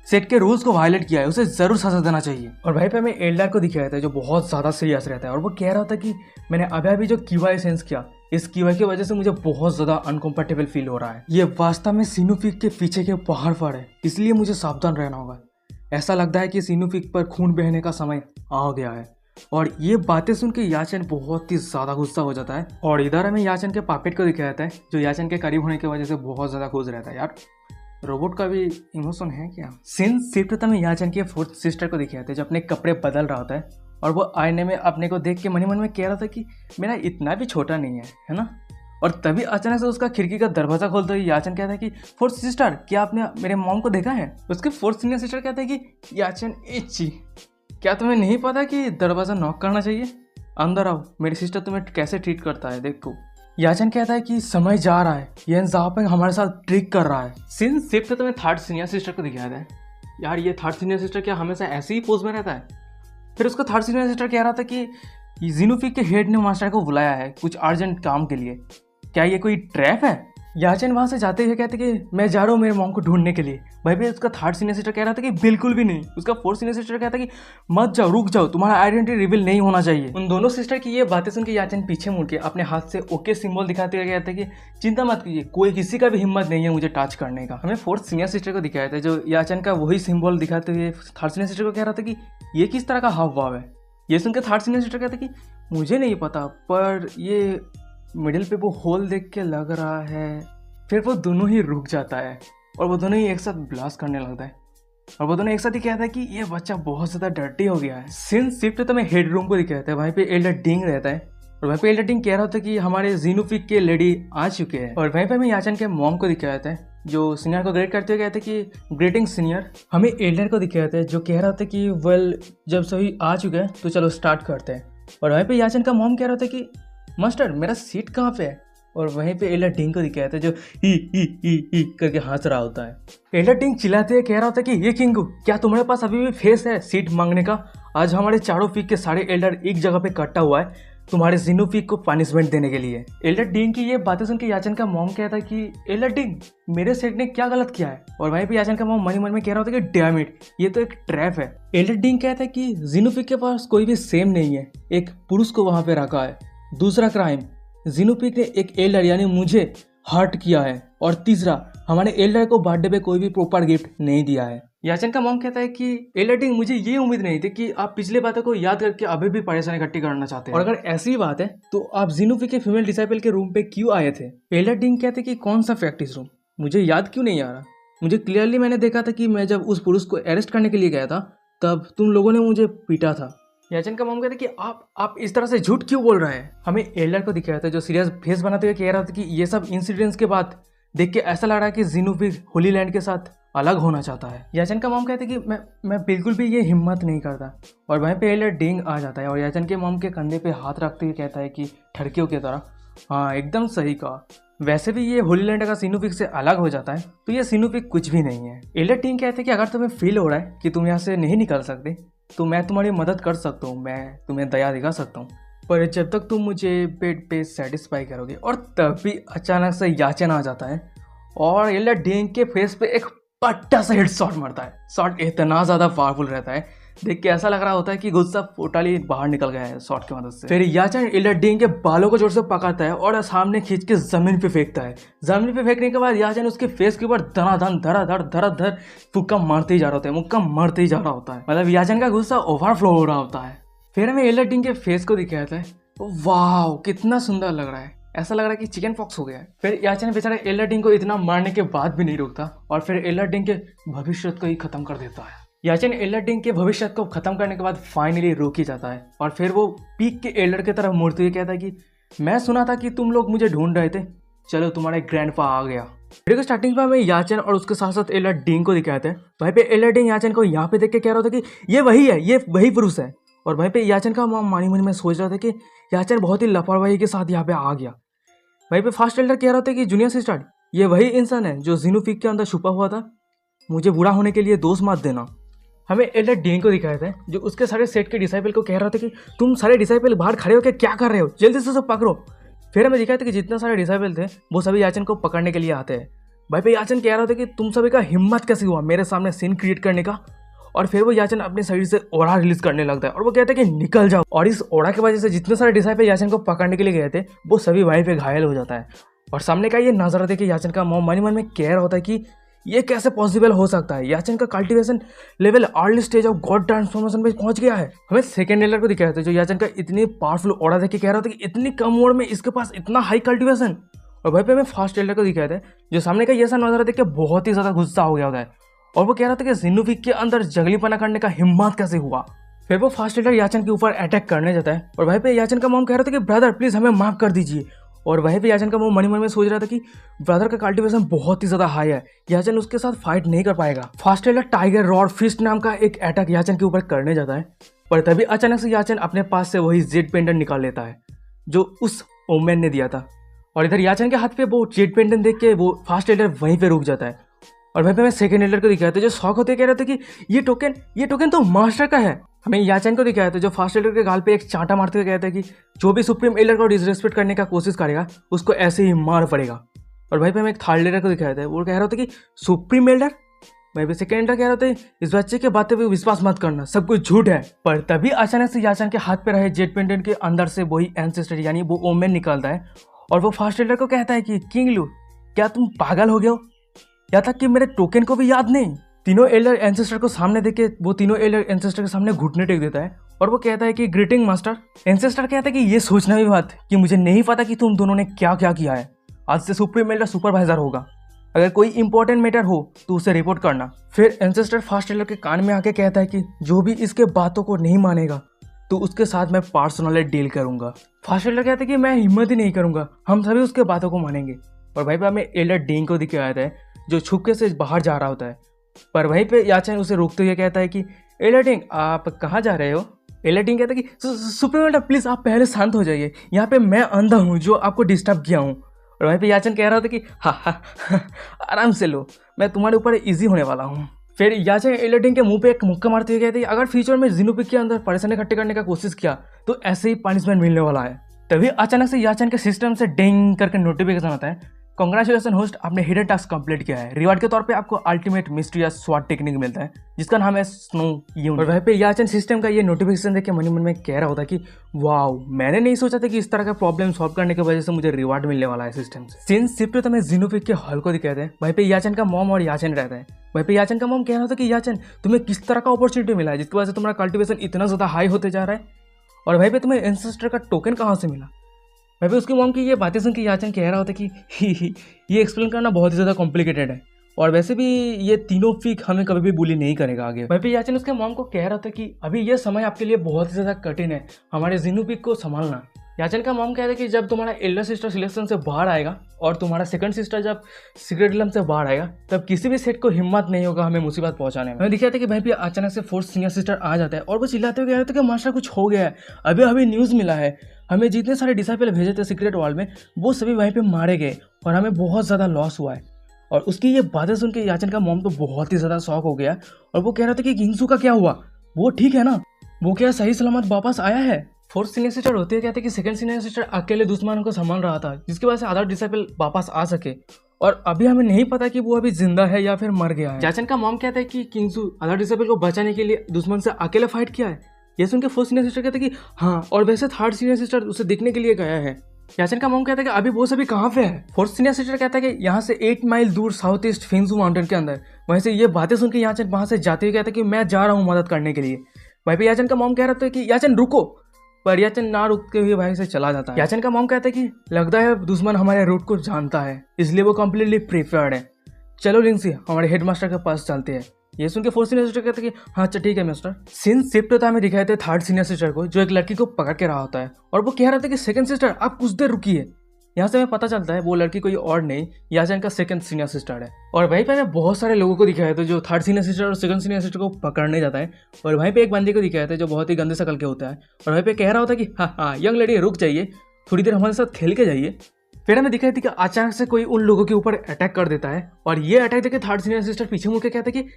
सेट के रूल्स को वायलेट किया है, उसे जरूर सजा देना चाहिए। और भाई पे हमें एल्डर को दिखाया था जो बहुत ज्यादा सीरियस रहता है और वो कह रहा था कि मैंने अभी जो क्यूआई सेंस किया, इस क्यूआई की वजह से मुझे बहुत ज्यादा अनकंफर्टेबल फील हो रहा है। ये वास्तव में जीनोफिक के पीछे के पहाड़ पर है, इसलिए मुझे सावधान रहना होगा। ऐसा लगता है कि जीनोफिक पर खून बहने का समय आ गया है। और ये बातें सुन के याचन बहुत ही ज्यादा गुस्सा हो जाता है। और इधर हमें याचन के पापेट को दिखाया जाता है जो याचन के करीब होने की वजह से बहुत ज्यादा खुश रहता है। यार रोबोट का भी इमोशन है क्या। सीन शिफ्ट में याचन के 4th सिस्टर को दिखाया था जो अपने कपड़े बदल रहा होता है और वो आईने में अपने को देख के मन ही मन में कह रहा था कि मेरा इतना भी छोटा नहीं है ना। और तभी अचानक से उसका खिड़की का दरवाजा खोलते हुए याचन कहता है कि 4th सिस्टर, क्या आपने मेरे मॉम को देखा है। उसके 4th सीनियर सिस्टर कहता है कि याचन एची, क्या तुम्हें नहीं पता कि दरवाज़ा नॉक करना चाहिए? अंदर आओ, मेरी सिस्टर तुम्हें कैसे ट्रीट करता है देखो। याचन कहता है कि समय जा रहा है, ये इंसाफ हमारे साथ ट्रिक कर रहा है। सीन सिर्फ तुम्हें थर्ड सीनियर सिस्टर को दिखाया है। यार ये थर्ड सीनियर सिस्टर क्या हमेशा ऐसे ही पोज में रहता है? फिर उसका थर्ड सीनियर सिस्टर कह रहा था कि जीनोफिक के हेड ने मास्टर को बुलाया है कुछ अर्जेंट काम के लिए, क्या ये कोई ट्रैप है? याचन वहां से जाते हुए कहते कि मैं जा रहा हूँ मेरे मॉम को ढूंढने के लिए। भाई उसका थर्ड सीनियर सिस्टर कह रहा था कि बिल्कुल भी नहीं। उसका फोर्थ सीनियर सिस्टर कहता कि मत जाओ, रुक जाओ, तुम्हारा आइडेंटिटी रिवील नहीं होना चाहिए। उन दोनों सिस्टर की ये बातें सुन के याचन पीछे मुड़ के अपने हाथ से ओके सिंबल दिखाते हुए कहते कि चिंता मत कीजिए, कोई किसी का भी हिम्मत नहीं है मुझे टच करने का। हमें फोर्थ सीनियर सिस्टर को दिखाया था जो याचन का वही सिंबल दिखाते हुए थर्ड सीनियर सिस्टर को कह रहा था कि ये किस तरह का हाव भाव है। ये सुनकर थर्ड सीनियर सिस्टर कहते कि मुझे नहीं पता, पर ये मिडिल पे वो होल देख के लग रहा है। फिर वो दोनों ही रुक जाता है और वो दोनों ही एक साथ ब्लास्ट करने लगता है और वो दोनों एक साथ ही कहता है कि ये बच्चा बहुत ज़्यादा डर्टी हो गया है। सीन शिफ्ट तो मैं हेड रूम को दिखाता है, वहीं पे एल्डर डिंग रहता है और वहीं पे एल्डर डिंग कह रहा था कि हमारे जीनोफिक के लेडी आ चुके हैं। और वहीं पे हमें याचन के मॉम को दिखाया जाता है जो सीनियर को ग्रेट करते हुए कहते हैं कि ग्रेटिंग सीनियर। हमें एल्डर को दिखाया जाता है जो कह रहा था कि वेल जब सभी आ चुके हैं तो चलो स्टार्ट करते हैं। और वहीं पे याचन का मॉम कह रहा था कि मास्टर मेरा सीट कहाँ पे है? और वहीं पे एल्डर डिंग को दिखाया था जो ही करके हंस रहा होता है। एल्डर डिंग चिल्लाते हुए कह रहा था कि ये किंगू, क्या तुम्हारे पास अभी भी फेस है सीट मांगने का? आज हमारे चारों पीक के सारे एल्डर एक जगह पे इकट्ठा हुआ है तुम्हारे जीनोफिक को पनिशमेंट देने के लिए। एल्डर डिंग की ये बातें सुन के याचन का मॉम कहता है कि एल्डर डिंग मेरे सेट ने क्या गलत किया है? और वहीं पे याचन का मॉम मन में कह रहा होता है कि डैम इट, ये तो एक ट्रैप है। एल्डर डिंग कहता है कि जीनोफिक के पास कोई भी सेम नहीं है, एक पुरुष को वहां पे रखा है। दूसरा क्राइम, जीनोफिक ने एक एल्डर यानी मुझे हर्ट किया है। और तीसरा, हमारे एल्डर को बर्थडे पे कोई भी प्रॉपर गिफ्ट नहीं दिया है। याचन का मॉम कहता है कि एल्डर डिंग मुझे ये उम्मीद नहीं थी कि आप पिछले बातों को याद करके अभी भी परेशानी इकट्ठी करना चाहते हैं, और अगर ऐसी बात है तो आप जीनोफिक के फीमेल डिसाइपल के रूम पे क्यों आए थे? एल्डर डिंग कहते कि कौन सा प्रैक्टिस रूम? मुझे याद क्यों नहीं आ रहा? मुझे क्लियरली मैंने देखा था कि मैं जब उस पुरुष को अरेस्ट करने के लिए गया था तब तुम लोगों ने मुझे पीटा था। याचन का मॉम कहते कि आप इस तरह से झूठ क्यों बोल रहे हैं? हमें एल्डर को दिखाया था जो सीरियस फेस बनाते हुए कह रहा था कि ये सब इंसिडेंट्स के बाद देख के ऐसा लग रहा है कि जीनोफिक होली लैंड के साथ अलग होना चाहता है। याचन का मॉम कहते कि मैं बिल्कुल भी ये हिम्मत नहीं करता। और वहीं पे एल्डर डिंग आ जाता है और याचन के मॉम के कंधे पे हाथ रखते हुए कहता है कि ठड़कियों की तरह, हाँ एकदम सही कहा, वैसे भी ये होली लैंड का सीनोफिक से अलग हो जाता है तो ये सीनोफिक कुछ भी नहीं है। एल्डर डिंग कहते कि अगर तुम्हें फील हो रहा है कि तुम यहाँ से नहीं निकल सकते तो मैं तुम्हारी मदद कर सकता हूँ, मैं तुम्हें दया दिखा सकता हूँ, पर जब तक तुम मुझे बेड पे सेटिस्फाई करोगे। और तभी अचानक से याचन आ जाता है और एल्डर डिंग के फेस पे एक पट्टा सा हेड शॉट मारता है। शॉट इतना ज़्यादा पावरफुल रहता है, देख के ऐसा लग रहा होता है कि गुस्सा टोटली बाहर निकल गया है शॉट की मदद से। फिर याचन एल्डर डिंग के बालों को जोर से पकड़ता है और सामने खींच के जमीन पे फेंकता है। जमीन पे फेंकने के बाद याचन उसके फेस के ऊपर धनाधन धराधर फुक्का मारते ही जा रहा होता है, मुक्का मारते ही जा रहा होता है। मतलब याचन का गुस्सा ओवरफ्लो हो रहा होता है। फिर हमें एल्डर डिंग के फेस को दिखाया था, वाह कितना सुंदर लग रहा है, ऐसा लग रहा है कि चिकन पॉक्स हो गया है। फिर याचन बेचारा एल्डर डिंग को इतना मारने के बाद भी नहीं रुकता और फिर एल्डर डिंग के भविष्य को ही खत्म कर देता है। याचन एल्डर डिंग के भविष्य को खत्म करने के बाद फाइनली रोक ही जाता है और फिर वो पीक के एल्डर की तरफ मुड़ते हुए कहता है कि मैं सुना था कि तुम लोग मुझे ढूंढ रहे थे, चलो तुम्हारा ग्रैंडपा आ गया। वीडियो के स्टार्टिंग में हमें याचन और उसके साथ साथ एल्डर डिंग को दिखाते हैं। वहीं पे एल्डर डिंग याचन को यहाँ पे देख के कह रहा था कि ये वही है, ये वही पुरुष है। और वहीं पे याचन का मानी मन में सोच रहा था कि याचन बहुत ही लापरवाही के साथ यहाँ पे आ गया। वहीं पे फर्स्ट एल्डर कह रहा था कि जूनियर सिस्टर, ये वही इंसान है जो जीनोफिक के अंदर छुपा हुआ था, मुझे बुरा होने के लिए दोष मत देना। हमें एल्डर डिंग को दिखाया था जो उसके सारे सेट के डिसाइपल को कह रहा था कि तुम सारे डिसाइपल बाहर खड़े होकर क्या कर रहे हो, जल्दी से सब पकड़ो। फिर हमें दिखाया था कि जितना सारे डिसाइपल थे वो सभी याचन को पकड़ने के लिए आते हैं। भाई पे याचन कह रहा था कि तुम सभी का हिम्मत कैसे हुआ मेरे सामने सीन क्रिएट करने का। और फिर वो याचन अपने शरीर से ओरा रिलीज करने लगता है और वो कहता है कि निकल जाओ। और इस ओरा की वजह से जितने सारे डिसाइपल याचन को पकड़ने के लिए गए थे वो सभी वहीं पे घायल हो जाता है। और सामने का ये नजर देख के याचन का मन में कह रहा होता है कि ये कैसे पॉसिबल हो सकता है, याचन का cultivation level early stage of God transformation पे पहुंच गया है। हमें सेकंड एल्डर को दिखाया था जो याचन का इतनी पावरफुल ओरा देख के कह रहा था कि इतनी कम उम्र में इसके पास इतना हाई कल्टीवेशन। और वहीं पे हमें फर्स्ट एल्डर को दिखाया था जो सामने का ये सा नजारा देख के बहुत ही ज्यादा गुस्सा हो गया होता है और वो कह रहा था कि जीनोफिक के अंदर जंगलीपना करने का हिम्मत कैसे हुआ। फिर वो फर्स्ट एल्डर याचन के ऊपर अटैक करने जाता है और वहीं पे याचन का मॉम कह रहा था कि ब्रदर प्लीज हमें माफ कर दीजिए। और वहीं पे याचन का वो मन में सोच रहा था कि ब्रदर का कल्टीवेशन बहुत ही ज्यादा हाई है, याचन उसके साथ फाइट नहीं कर पाएगा। Fast tailor tiger rod fist नाम का एक अटैक याचन के ऊपर करने जाता है, पर तभी अचानक से याचन अपने पास से वही जेड पेंडेंट निकाल लेता है जो उस ओमेन ने दिया था। और इधर याचन के हाथ पे वो जेड पेंडेंट देख के वो फास्ट टेलर वहीं पे रुक जाता है। और वहीं पे मैं सेकंड एल्डर को दिखाया था जो शौक होते कह रहे थे कि ये टोकन तो मास्टर का है। हमें याचन को दिखाया था जो फास्ट एल्डर के गाल पे एक चांटा मारते हुए कहता है कि जो भी सुप्रीम एल्डर को डिसरेस्पेक्ट करने का कोशिश करेगा उसको ऐसे ही मार पड़ेगा। और वहीं पे हमें एक थर्ड एल्डर को दिखाया था, वो कह रहा था कि सुप्रीम एल्डर। वहीं पे सेकंड एल्डर कह रहा था इस बच्चे के बातें पे विश्वास मत करना, सब कुछ झूठ है। पर तभी अचानक से याचन के हाथ पे रहे जेड पेंडेंट के अंदर से वही एंसेस्टर यानी वो ओमेन निकलता है और वो फास्ट एल्डर को कहता है कि किंग लू क्या तुम पागल हो गए हो, या तक कि मेरे टोकन को भी याद नहीं। तीनों एल्डर एंसेस्टर को सामने देके वो तीनों एल्डर एंसेस्टर के सामने घुटने टेक देता है और वो कहता है कि ग्रीटिंग मास्टर। एंसेस्टर कहता है कि ये सोचना भी बात कि मुझे नहीं पता कि तुम दोनों ने क्या क्या किया है, आज से सुप्रीम एल्डर सुपरवाइजर होगा, अगर कोई इंपॉर्टेंट मैटर हो तो उसे रिपोर्ट करना। फिर एंसेस्टर फास्ट एल्डर के कान में आके कहता है कि जो भी इसके बातों को नहीं मानेगा तो उसके साथ मैं पर्सनली डील करूंगा। फास्ट एल्डर कहता है कि मैं हिम्मत ही नहीं करूंगा, हम सभी उसके बातों को मानेंगे। और भाई हमें एल्डर डीन को दिखाया था जो छुपके से बाहर जा रहा होता है, पर वहीं पे याचन उसे रोकते हुए कहता है कि एल्डर डीन आप कहाँ जा रहे हो। एल्डर डीन कहता है कि सुप्रीम एल्डर प्लीज आप पहले शांत हो जाइए, यहाँ पे मैं अंधा हूँ जो आपको डिस्टर्ब किया हूँ। और वहीं पे याचन कह रहा था कि हा आराम से लो, मैं तुम्हारे ऊपर इजी होने वाला हूँ। फिर याचन एल्डर डीन के मुंह पे एक मुक्का मारते हुए कहते हैं अगर फ्यूचर में जिनोपिक के अंदर परेशानी इकट्ठे करने का कोशिश किया तो ऐसे ही पनिशमेंट मिलने वाला है। तभी अचानक से याचन के सिस्टम से डिंग करके नोटिफिकेशन आता है, कांग्रेचुलेशन होस्ट, आपने हिडन टास्क कंप्लीट किया है। रिवार्ड के तौर पे आपको अल्टीमेट मिस्ट्री या स्वाट टेक्निक मिलता है जिसका नाम है स्नो यूनिट। और वहीं पे याचन सिस्टम का ये नोटिफिकेशन देख के मन में कह रहा होता कि वाओ, मैंने नहीं सोचा था कि इस तरह का प्रॉब्लम सॉल्व करने की वजह से मुझे रिवार्ड मिलने वाला है सिस्टम से। सीन शिफ्ट तो हमें जिनोपिक के हॉल को दिखाते हैं, वहीं पे याचन का मॉम और याचन रहता है। वहीं पे याचन का मॉम कह रहा था कि याचन तुम्हें किस तरह का अपॉर्चुनिटी मिला है जिसकी वजह से तुम्हारा कल्टिवेशन इतना ज्यादा हाई होते जा रहा है, और वहीं पे तुम्हें एंसेस्टर का टोकन कहाँ से मिला। मैं भी उसकी मॉम की ये बातें सुन के याचन कह रहा होता कि ये एक्सप्लेन करना बहुत ही ज़्यादा कॉम्प्लिकेटेड है और वैसे भी ये तीनों फीक हमें कभी भी बुली नहीं करेगा आगे। मैं भी याचन उसके मॉम को कह रहा था कि अभी ये समय आपके लिए बहुत ही ज़्यादा कठिन है, हमारे जिनू पीक को संभालना। याचन का मॉम कह रहा है कि जब तुम्हारा एल्डर सिस्टर सिलेक्शन से बाहर आएगा और तुम्हारा सेकंड सिस्टर जब सीक्रेट रिलम से बाहर आएगा तब किसी भी सेट को हिम्मत नहीं होगा हमें मुसीबत पहुंचाने में। मैं दिखाया था कि भाई भी अचानक से फोर्थ सीनियर सिस्टर आ जाता है और वो चिल्लाते हुए कह रहे थे कि मास्टर कुछ हो गया है, अभी अभी न्यूज़ मिला है, हमें जितने सारे डिसाइपल भेजे थे सीक्रेट वॉल में वो सभी वहीं पे मारे गए और हमें बहुत ज़्यादा लॉस हुआ है। और उसकी ये बातें सुन के याचन का मॉम तो बहुत ही ज़्यादा शॉक हो गया और वो कह रहा था कि किंगसू का क्या हुआ, वो ठीक है ना, वो क्या सही सलामत वापस आया है। फोर्थ सीनियर सिस्टर होती है कहते कि सेकंड सीनियर सिस्टर अकेले दुश्मन को संभाल रहा था जिसकी वजह से अदर डिसाइपल वापस आ सके और अभी हमें नहीं पता कि वो अभी जिंदा है या फिर मर गया है। याचन का मॉम कहता है कि किंगसू अदर डिसाइपल को बचाने के लिए दुश्मन से अकेले फाइट किया है। ये सुन के फोर्थ सीनियर सिस्टर कहते कि हाँ, और वैसे थर्ड सीनियर सिस्टर उसे देखने के लिए गया है। याचन का मॉम कहता है कि अभी वो सभी कहाँ पे है। फोर्थ सीनियर सिस्टर कहता है कि यहाँ से 8 माइल दूर साउथ ईस्ट फिंजू माउंटेन के अंदर। वहीं से ये बातें सुन के याचन वहाँ से जाते हुए कहता है कि मैं जा रहा हूँ मदद करने के लिए। वहीं पे याचन का मॉम कह रहा था कि याचन रुको, पर याचन ना रुकते हुए भाई से चला जाता है। याचन का मॉम कहता है कि लगता है दुश्मन हमारे रूट को जानता है इसलिए वो कम्प्लीटली प्रिपेयर्ड है, चलो लिंसी हमारे हेडमास्टर के पास चलते हैं। ये सुन के फोर्थ सीनियर सिस्टर कहते हैं कि हाँ अच्छा ठीक है मास्टर। सीन शिफ्ट होता है, हमें दिखाए थे थर्ड सीनियर सिस्टर को जो एक लड़की को पकड़ के रहा होता है और वो कह रहा था कि सेकंड सिस्टर आप कुछ देर रुकिए। यहाँ से हमें पता चलता है वो लड़की कोई और नहीं याचन का सेकंड सीनियर सिस्टर है। और वहीं पे हमें बहुत सारे लोगों को दिखाया था जो थर्ड सीनियर सिस्टर और सेकंड सीनियर सिस्टर को पकड़ने जाता है और वहीं पे एक बंदे को दिखाया था जो बहुत ही गंदे शकल के होता है और वहीं पे कह रहा होता है कि हाँ यंग लेडी रुक जाइए, थोड़ी देर हमारे साथ खेल के जाइए। फिर हमें दिखाई थी कि अचानक से कोई उन लोगों के ऊपर अटैक कर देता है और ये अटैक देखे थर्ड सीनियर सिस्टर पीछे मुड़ के कहते हैं कि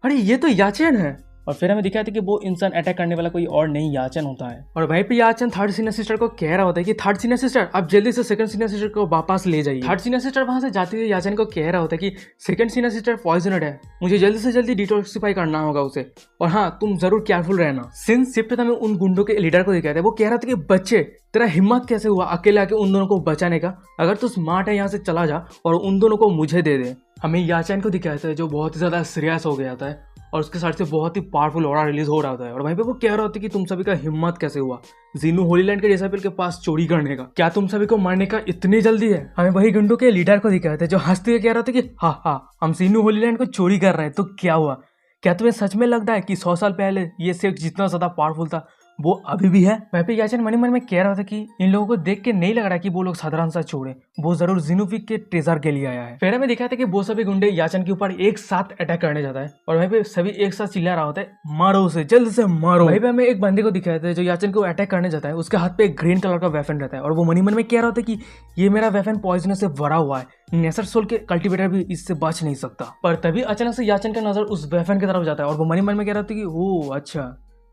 अरे ये तो याचन है। और फिर हमें दिखाया था कि वो इंसान अटैक करने वाला कोई और नहीं याचन होता है। और वहीं पे याचन थर्ड सीनियर सिस्टर को कह रहा होता है कि थर्ड सीनियर सिस्टर आप जल्दी से सेकंड सीनियर सिस्टर को वापस ले जाइए। थर्ड सीनियर सिस्टर वहां से जाते हुए याचन को कह रहा होता है कि सेकंड सीनियर सिस्टर पॉइजनड है, मुझे जल्दी से जल्दी डिटॉक्सिफाई करना होगा उसे, और हाँ तुम जरूर केयरफुल रहना। सिंस शिफ्ट हमें उन गुंडों के लीडर को दिखाया था, वो कह रहा था कि बच्चे तेरा हिम्मत कैसे हुआ अकेले आके उन दोनों को बचाने का, अगर तू स्मार्ट है यहाँ से चला जा और उन दोनों को मुझे दे दे। हमें याचन को दिखाया था जो बहुत ही ज्यादा सीरियस हो गया था और उसके साइड से बहुत ही पावरफुल ऑरा रिलीज हो रहा था और वहीं पे वो कह रहा होता है कि तुम सभी का हिम्मत कैसे हुआ जीनू होलीलैंड के डिसाइपल के पास चोरी करने का, क्या तुम सभी को मारने का इतनी जल्दी है। हमें वही गुंडों के लीडर को दिखाया था जो हंसते हुए कह रहा था कि हाँ हम जीनू होलीलैंड को चोरी कर रहे हैं तो क्या हुआ, क्या तुम्हें सच में लगता है कि 100 साल पहले ये सेक्ट जितना ज्यादा पावरफुल था वो अभी भी है। वह पे याचन मन ही मन में कह रहा था कि इन लोगों को देख के नहीं लग रहा कि वो लोग साधारण सा चोर है, वो जरूर जिनोविक के ट्रेजर के लिए आया है। फिर हमें दिखाया था कि वो सभी गुंडे याचन के ऊपर एक साथ अटैक करने जाता है और वहीं पे सभी एक साथ चिल्ला रहा होता है, मारो उसे, जल्द से मारो। वहीं पे हमें एक बंदे को दिखाया था जो याचन को अटैक करने जाता है, उसके हाथ पे एक ग्रीन कलर का वेपन रहता है और वो मन ही मन में कह रहा होता है कि ये मेरा वेपन पॉइजन से भरा हुआ है, नेसर सोल के कल्टीवेटर भी इससे बच नहीं सकता। पर तभी अचानक से याचन का नजर उस वेपन की तरफ जाता है और वो मन ही मन में कह रहा था कि ओह अच्छा,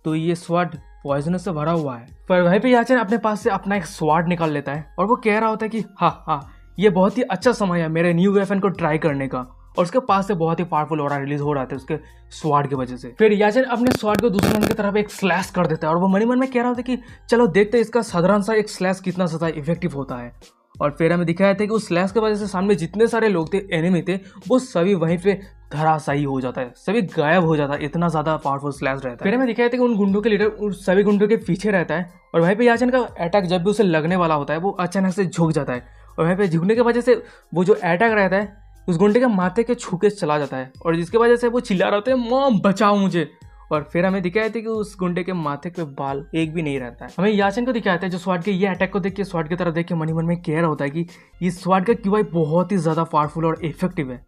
तो ये स्वॉर्ड पॉइजन से भरा हुआ है। पर वहीं पे याचन अपने पास से अपना एक स्वॉर्ड निकाल लेता है और वो कह रहा होता है कि हाँ ये बहुत ही अच्छा समय है मेरे न्यू वेपन को ट्राई करने का, और उसके पास से बहुत ही पावरफुल ऑरा रिलीज हो रहा था उसके स्वॉर्ड की वजह से। फिर याचन अपने स्वॉर्ड को दूसरे बंदे की तरफ एक स्लैश कर देता है और वो मन ही मन में कह रहा होता है कि चलो देखते हैं इसका साधारण सा एक स्लैश कितना ज्यादा इफेक्टिव होता है। और फिर हमें दिखाया था कि उस स्लैश की वजह से सामने जितने सारे लोग थे, एनिमी थे, वो सभी वहीं पे धराशायी हो जाता है, सभी गायब हो जाता है, इतना ज्यादा पावरफुल स्लैश रहता है। फिर हमें दिखाया था कि उन गुंडों के लीडर उन सभी गुंडों के पीछे रहता है और वहीं पे याचन का अटैक जब भी उसे लगने वाला होता है वो अचानक से झुक जाता है और वहीं पे झुकने की वजह से वो जो अटैक रहता है उस गुंडे के माथे के छू के चला जाता है और जिसकी वजह से वो चिल्ला रहा होता है, मॉम बचाओ मुझे। और फिर हमें दिखाया था कि उस गुंडे के माथे पे बाल एक भी नहीं रहता है। हमें याचन को दिखाया था जो स्वॉर्ड के ये अटैक को देख के स्वॉर्ड की तरफ देख के मन ही मन में कह रहा होता है कि इस स्वॉर्ड का क्यूआई बहुत ही ज़्यादा पावरफुल और इफेक्टिव है।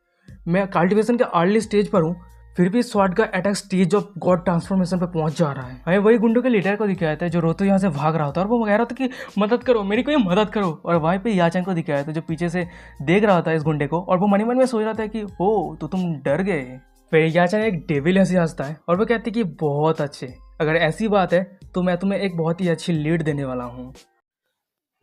मैं कल्टिवेशन के अर्ली स्टेज पर हूँ, फिर भी स्वॉर्ड का attack stage of God transformation पे पहुंच जा रहा है। हमें वही गुंडों के लीडर को दिखाया था जो रोते यहाँ से भाग रहा था और वो कह रहा था कि मदद करो, मेरी कोई मदद करो। और वहीं पे याचन को दिखाया था जो पीछे से देख रहा था इस गुंडे को और वो मन ही मन में सोच रहा था कि हो तो तुम डर गए। फिर याचन एक डेविल ऐसे हंसता है और वो कहते कि बहुत अच्छे, अगर ऐसी बात है तो मैं तुम्हें एक बहुत ही अच्छी लीड देने वाला हूँ।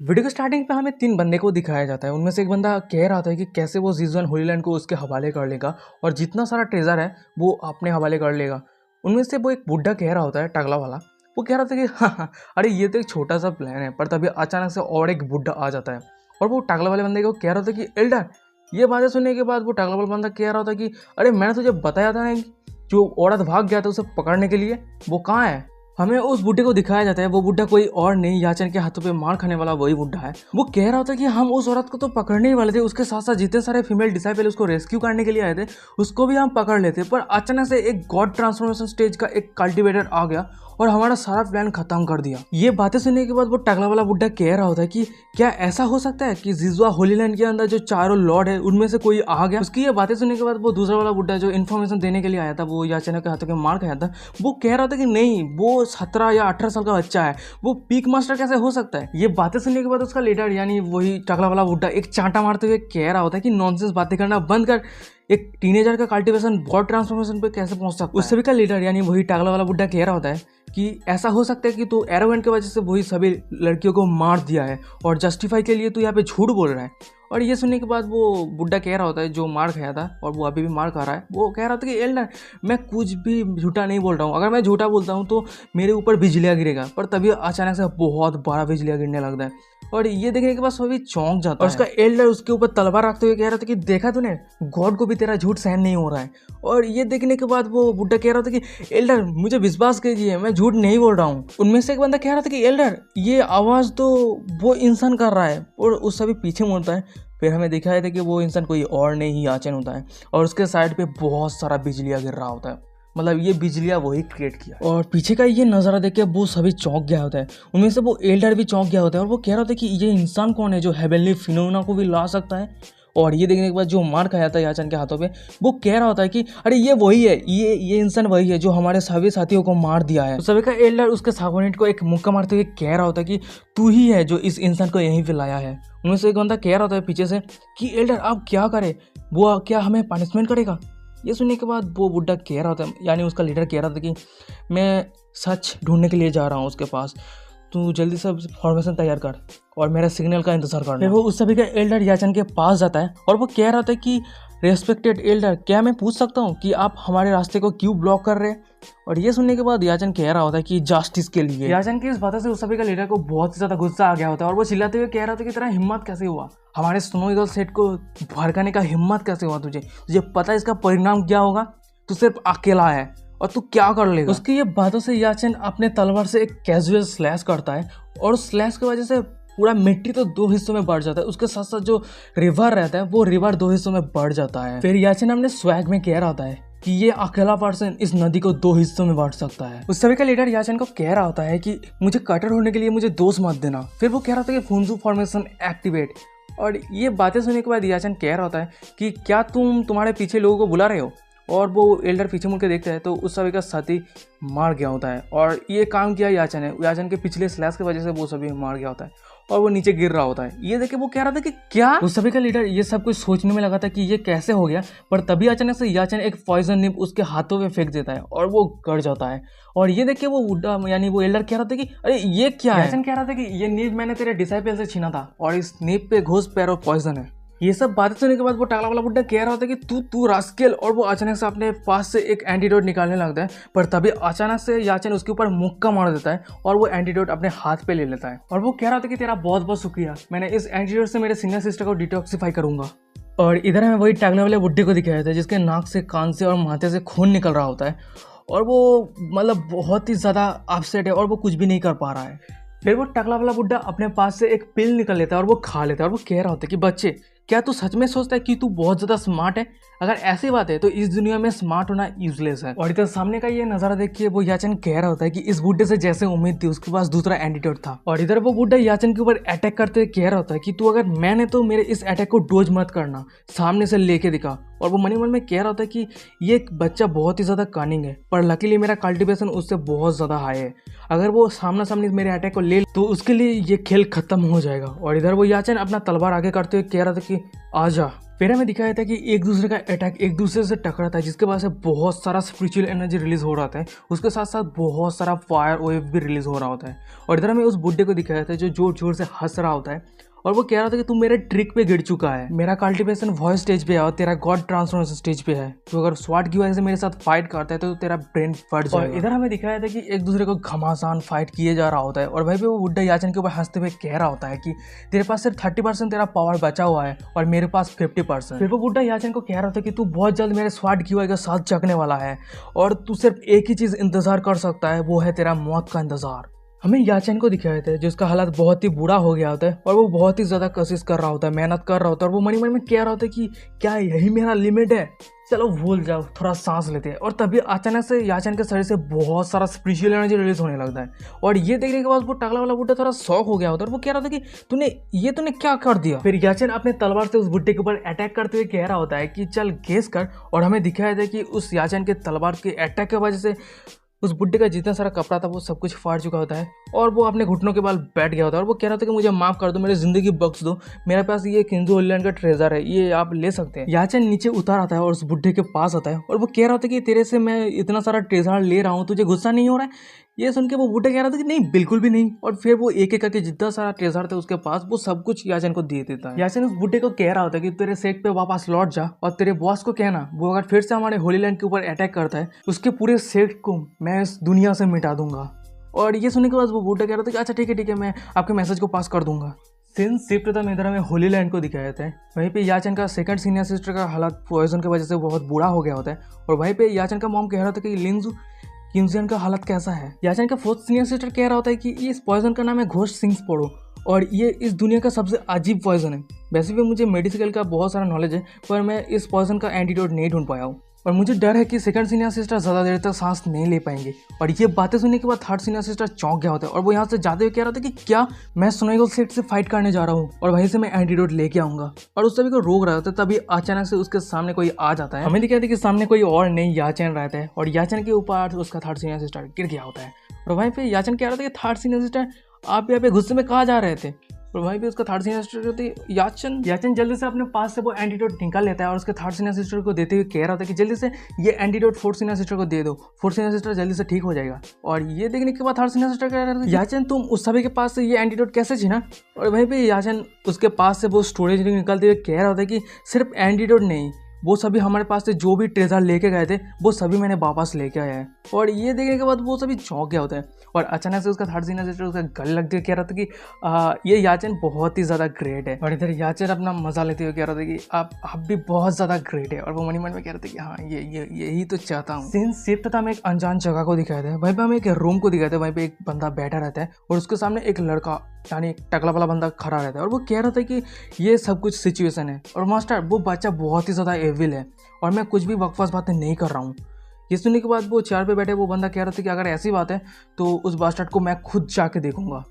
वीडियो के स्टार्टिंग पे हमें 3 बंदे को दिखाया जाता है। उनमें से एक बंदा कह रहा था कि कैसे वो जीजन होलीलैंड को उसके हवाले कर लेगा और जितना सारा ट्रेजर है वो अपने हवाले कर लेगा। उनमें से वो एक बुढ़ा कह रहा होता है, टकला वाला, वो कह रहा था कि हाँ अरे ये तो एक छोटा सा प्लान है। पर तभी अचानक से और एक बुढ़ा आ जाता है और वो टकला वाले बंदे को कह रहा था कि एल्डर। ये बातें सुनने के बाद वो टकला वाला बंदा कह रहा था कि अरे मैंने तुझे बताया था ना जो औरत भाग गया था उसे पकड़ने के लिए, वो कहाँ है। हमें उस बुढ़े को दिखाया जाता है, वो बुढ़ा कोई और नहीं याचन के हाथों पे मार खाने वाला वही बुढ़ा है। वो कह रहा होता है कि हम उस औरत को तो पकड़ने ही वाले थे, उसके साथ साथ जितने सारे फीमेल डिसाइपल उसको रेस्क्यू करने के लिए आए थे उसको भी हम पकड़ लेते, पर अचानक से एक गॉड ट्रांसफॉर्मेशन स्टेज का एक कल्टिवेटर आ गया और हमारा सारा प्लान खत्म कर दिया। ये बातें सुनने के बाद वो टकला वाला बुड्ढा कह रहा होता है कि क्या ऐसा हो सकता है कि जिजुआ होलीलैंड के अंदर जो चारों लॉर्ड है उनमें से कोई आ गया। उसकी ये बातें सुनने के बाद वो दूसरा वाला बुड्ढा जो इन्फॉर्मेशन देने के लिए आया था, वो याचना के हाथों के मार खाया था, वो कह रहा था कि नहीं, वो 17 या 18 साल का बच्चा है, वो पीक मास्टर कैसे हो सकता है। ये बातें सुनने के बाद उसका लीडर यानी वही टकला वाला बुड्ढा एक चांटा मारते हुए कह रहा होता है कि नॉनसेंस बातें करना बंद कर, एक टीनेजर का कल्टिवेशन गॉड ट्रांसफॉर्मेशन पे कैसे पहुंच सकता है। उस सभी का लीडर यानी वही टकला वाला बुड्ढा कह रहा होता है कि ऐसा हो सकता है कि तू एरोगेंट की वजह से वही सभी लड़कियों को मार दिया है और जस्टिफाई के लिए तू यहाँ पे झूठ बोल रहा है। और ये सुनने के बाद वो बुड्ढा कह रहा होता है जो मार खाया था और वो अभी भी मार खा रहा है, वो कह रहा था कि एल्डर मैं कुछ भी झूठा नहीं बोल रहा हूँ, अगर मैं झूठा बोलता हूँ तो मेरे ऊपर बिजलियाँ गिरेगा। पर तभी अचानक से बहुत बड़ा बिजलियाँ गिरने लगता है और ये देखने के बाद सभी चौंक जाता है। और उसका एल्डर उसके ऊपर तलवार रखते हुए कह रहा था कि देखा तूने, गॉड को भी तेरा झूठ सहन नहीं हो रहा है। और ये देखने के बाद वो बुड्ढा कह रहा था कि एल्डर मुझे विश्वास कीजिए, मैं झूठ नहीं बोल रहा हूँ। उनमें से एक बंदा कह रहा था कि एल्डर ये आवाज़ तो वो इंसान कर रहा है, और उस सभी पीछे मुड़ता है। फिर हमें दिखाया था कि वो इंसान कोई और नहीं याचन होता है और उसके साइड पे बहुत सारा बिजलियाँ गिर रहा होता है, मतलब ये बिजलियाँ वही क्रिएट किया। और पीछे का ये नज़ारा देख के वो सभी चौंक गया होता है। उनमें से वो एल्डर भी चौंक गया होता है और वो कह रहा था कि ये इंसान कौन है जो हेवनली फिनोमेना को भी ला सकता है। और ये देखने के बाद जो मार खाया था याचन के हाथों पे, वो कह रहा होता है कि अरे ये वही है, ये इंसान वही है जो हमारे सभी साथियों को मार दिया है। तो सभी का एल्डर उसके साबोनेट को एक मुक्का मारते हुए कह रहा होता है कि तू ही है जो इस इंसान को यहीं पे लाया है। उनमें से एक बंदा कह रहा होता है पीछे से कि एल्डर अब क्या करे, वो क्या हमें पनिशमेंट करेगा। ये सुनने के बाद वो बुड्ढा कह रहा होता है यानी उसका लीडर कह रहा था कि मैं सच ढूंढने के लिए जा रहा हूँ उसके पास, तू जल्दी से फॉर्मेशन तैयार कर और मेरा सिग्नल का इंतजार कर। फिर वो उस सभी का एल्डर याचन के पास जाता है और वो कह रहा था कि रेस्पेक्टेड एल्डर, क्या मैं पूछ सकता हूँ कि आप हमारे रास्ते को क्यों ब्लॉक कर रहे हैं। और ये सुनने के बाद याचन कह रहा होता है कि जस्टिस के लिए। याचन की इस बात से उस सभी का लीडर को बहुत ही ज़्यादा गुस्सा आ गया होता है और वो चिल्लाते हुए कह रहा था कि तेरा हिम्मत कैसे हुआ, हमारे स्नो ईगल सेट को भड़काने का हिम्मत कैसे हुआ तुझे पता है इसका परिणाम क्या होगा, तू सिर्फ अकेला है और तू क्या कर लेगा। उसकी ये बातों से याचन अपने तलवार से एक कैजुअल स्लैश करता है और उस स्लैश की वजह से पूरा मिट्टी तो 2 हिस्सों में बढ़ जाता है, उसके साथ साथ जो रिवर रहता है वो रिवर 2 हिस्सों में बढ़ जाता है। फिर याचन अपने स्वैग में कह रहा होता है कि ये अकेला पर्सन इस नदी को 2 हिस्सों में बांट सकता है। उस सभी का लीडर याचन को कह रहा होता है कि मुझे कटर होने के लिए मुझे दोस्त मत देना। फिर वो कह रहा था कि फुनसु फॉर्मेशन एक्टिवेट। और ये बातें सुनने के बाद याचन कह रहा होता है कि क्या तुम्हारे पीछे लोगों को बुला रहे हो। और वो एल्डर पीछे मुड़ के देखता है तो उस सभी का साथी मार गया होता है। और ये काम किया याचन है, याचन के पिछले स्लैश की वजह से वो सभी मार गया होता है और वो नीचे गिर रहा होता है। ये देख के वो कह रहा था कि क्या। उस सभी का लीडर ये सब कुछ सोचने में लगा था कि ये कैसे हो गया, पर तभी अचानक से याचन एक पॉइजन निप उसके हाथों में फेंक देता है और वो गड़ जाता है। और ये देख के वो बुड्ढा यानी वो एल्डर कह रहा था कि अरे ये क्या है। याचन कह रहा था कि ये नीब मैंने तेरे डिसाइपल से छीना था और इस नीब पे घोष पैर और पॉइजन है। ये सब बातें सुनने के बाद वो टाकला वाला बुड्ढा कह रहा होता है कि तू रास्केल। और वो अचानक से अपने पास से एक एंटीडोट निकालने लगता है, पर तभी अचानक से याचन उसके ऊपर मुक्का मार देता है और वो एंटीडोट अपने हाथ पे ले लेता है। और वो कह रहा था कि तेरा बहुत बहुत शुक्रिया, मैंने इस एंटीडोट से मेरे सीनियर सिस्टर को डिटॉक्सिफाई करूंगा। और इधर हमें वही टाकले वाले बुड्ढे को दिखाया था जिसके नाक से, कान से और माथे से खून निकल रहा होता है और वो मतलब बहुत ही ज़्यादा अपसेट है और वो कुछ भी नहीं कर पा रहा है। फिर वो टकला वाला बुड्ढा अपने पास से एक पिल निकल लेता है और वो खा लेता है और वो कह रहा होता है कि बच्चे, क्या तू सच में सोचता है कि तू बहुत ज़्यादा स्मार्ट है? अगर ऐसी बात है तो इस दुनिया में स्मार्ट होना यूजलेस है। और इधर सामने का ये नज़ारा देखिए वो याचन कह रहा होता है कि इस बुड्ढे से जैसे उम्मीद थी उसके पास दूसरा एंटीडोट था। और इधर वो बुड्ढा याचन के ऊपर अटैक करते हुए कह रहा होता है कि तू अगर मैंने तो मेरे इस अटैक को डोज मत करना, सामने से लेके दिखा। और वो मन ही मन में कह रहा होता है कि ये एक बच्चा बहुत ही ज़्यादा कनिंग है, पर लकीली मेरा कल्टिवेशन उससे बहुत ज़्यादा हाई है। अगर वो सामना सामने मेरे अटैक को ले तो उसके लिए ये खेल खत्म हो जाएगा। और इधर वो याचन अपना तलवार आगे करते हुए कह रहा था कि आजा। फिर हमें दिखाया था कि एक दूसरे का अटैक एक दूसरे से टकरा था जिसके वजह से बहुत सारा स्पिरिचुअल एनर्जी रिलीज हो रहा था, उसके साथ साथ बहुत सारा फायर वेव भी रिलीज हो रहा होता है। और इधर हमें उस बुड्ढे को दिखाया था जो जोर जोर से हंस रहा होता है और वो कह रहा था कि तू मेरे ट्रिक पे गिर चुका है, मेरा कल्टिवेशन वॉइस स्टेज पे है और तेरा गॉड ट्रांसफॉर्मेशन स्टेज पे है। तो अगर स्वाट की वजह से मेरे साथ फाइट करता है तो तेरा ब्रेन फट जाएगा। और इधर हमें दिखाया था कि एक दूसरे को घमासान फाइट किए जा रहा होता है और वहीं पे वो बुड्ढा याचन के ऊपर हंसते हुए कह रहा होता है कि तेरे पास सिर्फ 30% तेरा पावर बचा हुआ है और मेरे पास 50%। फिर वो बुड्ढा याचन को कह रहा था कि तू बहुत जल्द मेरे स्वाट की वजह के साथ जगने वाला है और तू सिर्फ एक ही चीज़ इंतजार कर सकता है, वो है तेरा मौत का इंतजार। हमें याचन को दिखाया था जिसका हालात बहुत ही बुरा हो गया होता है और वो बहुत ही ज़्यादा कोशिश कर रहा होता है, मेहनत कर रहा होता है और वो मन ही मन में कह रहा होता है कि क्या यही मेरा लिमिट है, चलो भूल जाओ, थोड़ा सांस लेते हैं। और तभी अचानक से याचन के शरीर से बहुत सारा स्पिरिचुअल एनर्जी रिलीज होने लगता है और ये देखने के बाद वो टकला वाला बुड्ढा थोड़ा शॉक हो गया होता है और वो कह रहा था कि तूने क्या कर दिया। फिर याचन अपने तलवार से उस बुड्ढे के ऊपर अटैक करते हुए कह रहा होता है कि चल गेस कर। और हमें दिखाया था कि उस याचन के तलवार के अटैक की वजह से उस बुड्ढे का जितना सारा कपड़ा था वो सब कुछ फाड़ चुका होता है और वो अपने घुटनों के बाल बैठ गया होता है और वो कह रहा था कि मुझे माफ़ कर दो, मेरी ज़िंदगी बख्श दो, मेरे पास ये किंजू ओलियन का ट्रेजर है, ये आप ले सकते हैं। याचन नीचे उतार आता है और उस बुड्ढे के पास आता है और वो कह रहा था कि तेरे से मैं इतना सारा ट्रेजर ले रहा हूँ, तुझे गुस्सा नहीं हो रहा है? ये सुन के वो बुड्ढा कह रहा था कि नहीं, बिल्कुल भी नहीं। और फिर वो एक एक करके जितना सारा ट्रेजर था उसके पास वो सब कुछ याचन को दे देता है। याचन उस बुड्ढे को कह रहा होता है कि तेरे सेट पे वापस लौट जा और तेरे बॉस को कहना वो अगर फिर से हमारे होली लैंड के ऊपर अटैक करता है उसके पूरे सेट को मैं इस दुनिया से मिटा दूंगा। और ये सुनने के बाद वो बुड्ढा कह रहा था कि अच्छा ठीक है, मैं आपके मैसेज को पास कर दूंगा। सिंस शिफ्ट था इधर हमें होली लैंड को दिखाया था, वहीं पे याचन का सेकंड सीनियर सिस्टर का हालात पॉइजन की वजह से बहुत बुरा हो गया होता है और वहीं पे याचन का मॉम कह रहा था कि लिंजू किंजियन का हालत कैसा है। याचन का फोर्थ सीनियर सिस्टर कह रहा होता है कि इस पॉइजन का नाम है घोष सिंग्स पोड़ो और ये इस दुनिया का सबसे अजीब पॉइजन है। वैसे भी मुझे मेडिकल का बहुत सारा नॉलेज है पर मैं इस पॉइजन का एंटीडोट नहीं ढूंढ पाया हूँ और मुझे डर है कि सेकंड सीनियर सिस्टर ज़्यादा देर तक सांस नहीं ले पाएंगे। और ये बातें सुनने के बाद थर्ड सीनियर सिस्टर चौंक गया होता है और वो यहाँ से जाते हुए कह रहा था कि क्या मैं सुनोइगल सेट से फाइट करने जा रहा हूँ और वहीं से मैं एंटीडोट लेके आऊँगा और उस सभी को रोक रहा होता है। तभी अचानक से उसके सामने कोई आ जाता है, हमें दिखाते कि सामने कोई और नहीं याचन रहता है और याचन के ऊपर उसका थर्ड सीनियर सिस्टर गिर गया होता है। और वहीं पे याचन कह रहा था कि थर्ड सीनियर सिस्टर आप यहाँ पे गुस्से में कहाँ जा रहे थे। और वहीं पे उसका थर्ड सीनियर सिस्टर होती है याचन जल्दी से अपने पास से वो एंटीडोट निकाल लेता है और उसके थर्ड सीनियर सिस्टर को देते हुए कह रहा था कि जल्दी से ये एंटीडोट फोर्थ सीनियर सिस्टर को दे दो, फोर्थ सीनियर सिस्टर जल्दी से ठीक हो जाएगा। और ये देखने के बाद थर्ड सीनियर सिस्टर कह रहा था याचन तुम उस सभी के पास से ये एंटीडोट कैसे छीना। और वहीं पे याचन उसके पास से वो स्टोरेज निकालते हुए कह रहा था कि सिर्फ एंटीडोट नहीं, वो सभी हमारे पास से जो भी ट्रेजर लेके गए थे वो सभी मैंने वापस लेके आया है। और ये देखने के बाद वो सभी चौंक गया होता है और अचानक से उसका थर्ड सीनियर सिस्टर उसका गले लगते हुए कह रहा था कि ये याचन बहुत ही ज़्यादा ग्रेट है। और इधर याचन अपना मजा लेते हुए कह रहा था कि आप भी बहुत ज़्यादा ग्रेट है। और वो मनी मन में कह रहे थे कि हाँ यही तो चाहता हूँ। सीन शिफ्ट था, हमें एक अनजान जगह को दिखाया था, वहीं पर हमें एक रूम को दिखाया था, वहीं पर एक बंदा बैठा रहता है और उसके सामने एक लड़का यानी टकला वाला बंदा खड़ा रहता है और वो कह रहा था कि ये सब कुछ सिचुएशन है और मास्टर वो बच्चा बहुत ही ज़्यादा एविल है और मैं कुछ भी बकवास बातें नहीं कर रहा हूँ। ये सुनने के बाद वो चेयर पे बैठे वो बंदा कह रहा था कि अगर ऐसी बात है तो उस बास्टर्ड को मैं खुद जाके देखूंगा।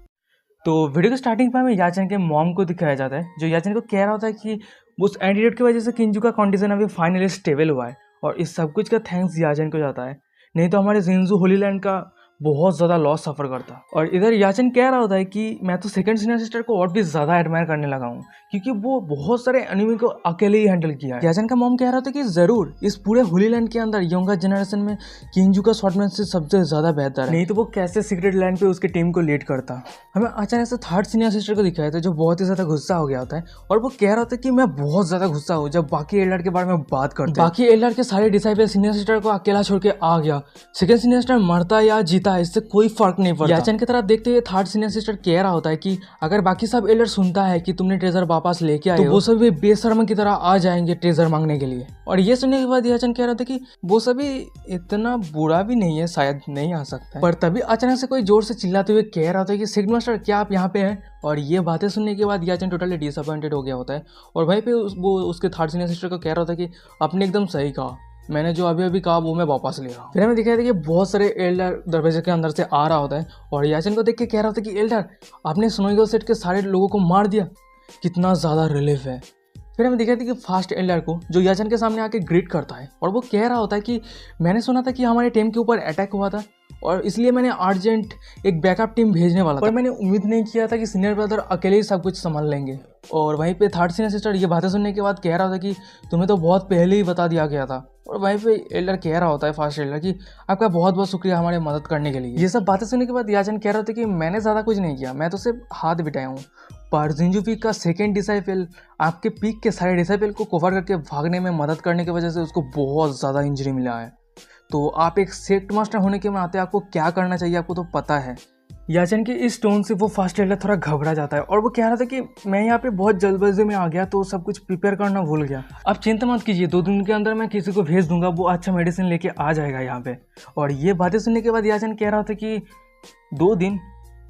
तो वीडियो के स्टार्टिंग पे हमें याचन के मॉम को दिखाया जाता है, जो याचन को कह रहा होता है कि उस एंटीडोट की वजह से किंजू का कंडीशन अभी फाइनली स्टेबल हुआ है और इस सब कुछ का थैंक्स याचन को जाता है, नहीं तो हमारे जिंजू होली लैंड का बहुत ज़्यादा लॉस सफ़र करता। और इधर याचन कह रहा होता है कि मैं तो सेकंड सीनियर सिस्टर को और भी ज़्यादा एडमायर करने लगा हूँ क्योंकि वो बहुत सारे एनिमी को अकेले ही हैंडल किया है। याचन का मॉम कह रहा था कि ज़रूर इस पूरे होली लैंड के अंदर यंगर जनरेशन में किंजू का स्वॉर्डमैन सबसे ज़्यादा बेहतर है, नहीं तो वो कैसे सीक्रेट लैंड पे उसकी टीम को लीड करता। हमें अचानक से थर्ड सीनियर सिस्टर को दिखाया था जो बहुत ही ज़्यादा गुस्सा हो गया होता है और वो कह रहा था कि मैं बहुत ज़्यादा गुस्सा हूँ जब बाकी एल्डर के बारे में बात करते हैं। बाकी एल्डर के सारे डिसाइपल सीनियर सिस्टर को अकेला छोड़ के आ गया, सेकंड सीनियर सिस्टर मरता या जीता इससे कोई फर्क नहीं पड़ता। याचन की तरफ देखते हुए थर्ड सीनियर सिस्टर कह रहा होता है कि अगर बाकी सब एल्डर सुनता है कि तुमने ट्रेजर वापस लेके आए तो वो सभी बेशर्म की तरह आ जाएंगे ट्रेजर मांगने के लिए। और ये सुनने के बाद याचन कह रहा था कि वो सभी इतना बुरा भी नहीं है, शायद नहीं आ सकता है। पर तभी अचानक से कोई जोर से चिल्लाते हुए कह रहा था कि सिग्मा मास्टर क्या आप यहाँ पे हैं। और ये बातें सुनने के बाद याचन टोटली डिसअपॉइंटेड हो गया होता है और वहीं पे वो उसके थर्ड सीनियर सिस्टर को कह रहा था कि आपने एकदम सही कहा, मैंने जो अभी अभी कहा वो मैं वापस ले रहा हूँ। फिर हमें दिखाया था कि बहुत सारे एल्डर दरवाजे के अंदर से आ रहा होता है और याचन को देख के कह रहा था कि एल्डर आपने स्नोईगल सेट के सारे लोगों को मार दिया, कितना ज़्यादा रिलीफ है। फिर हमें दिखाया था कि फास्ट एल्डर को जो याचन के सामने आके ग्रीट करता है और वो कह रहा होता है कि मैंने सुना था कि हमारे टीम के ऊपर अटैक हुआ था और इसलिए मैंने अर्जेंट एक बैकअप टीम भेजने वाला था, पर मैंने उम्मीद नहीं किया था कि सीनियर ब्रदर अकेले ही सब कुछ संभाल लेंगे। और वहीं पे थर्ड सीनियर सिस्टर ये बातें सुनने के बाद कह रहा था कि तुम्हें तो बहुत पहले ही बता दिया गया था। और वहीं पे एल्डर कह रहा होता है फास्ट एल्डर कि आपका बहुत बहुत शुक्रिया हमारी मदद करने के लिए। ये सब बातें सुनने के बाद याचन कह रहा था कि मैंने ज़्यादा कुछ नहीं किया, मैं तो सिर्फ हाथ बिठाया हूँ, पर जिंजू पीक का सेकेंड डिसाइपल आपके पीक के सारे डिसाइपल को कवर करके भागने में मदद करने की वजह से उसको बहुत ज़्यादा इंजरी मिला है। तो आप एक सेक्ट मास्टर होने के नाते आपको क्या करना चाहिए आपको तो पता है। याचन के इस टोन से वो फास्ट एल्डर थोड़ा घबरा जाता है और वो कह रहा था कि मैं यहाँ पे बहुत जल्दबाजी में आ गया तो सब कुछ प्रिपेयर करना भूल गया, आप चिंता मत कीजिए, 2 दिन के अंदर मैं किसी को भेज दूंगा, वो अच्छा मेडिसिन लेके आ जाएगा यहाँ पे। और ये बातें सुनने के बाद याचन कह रहा था कि 2 दिन,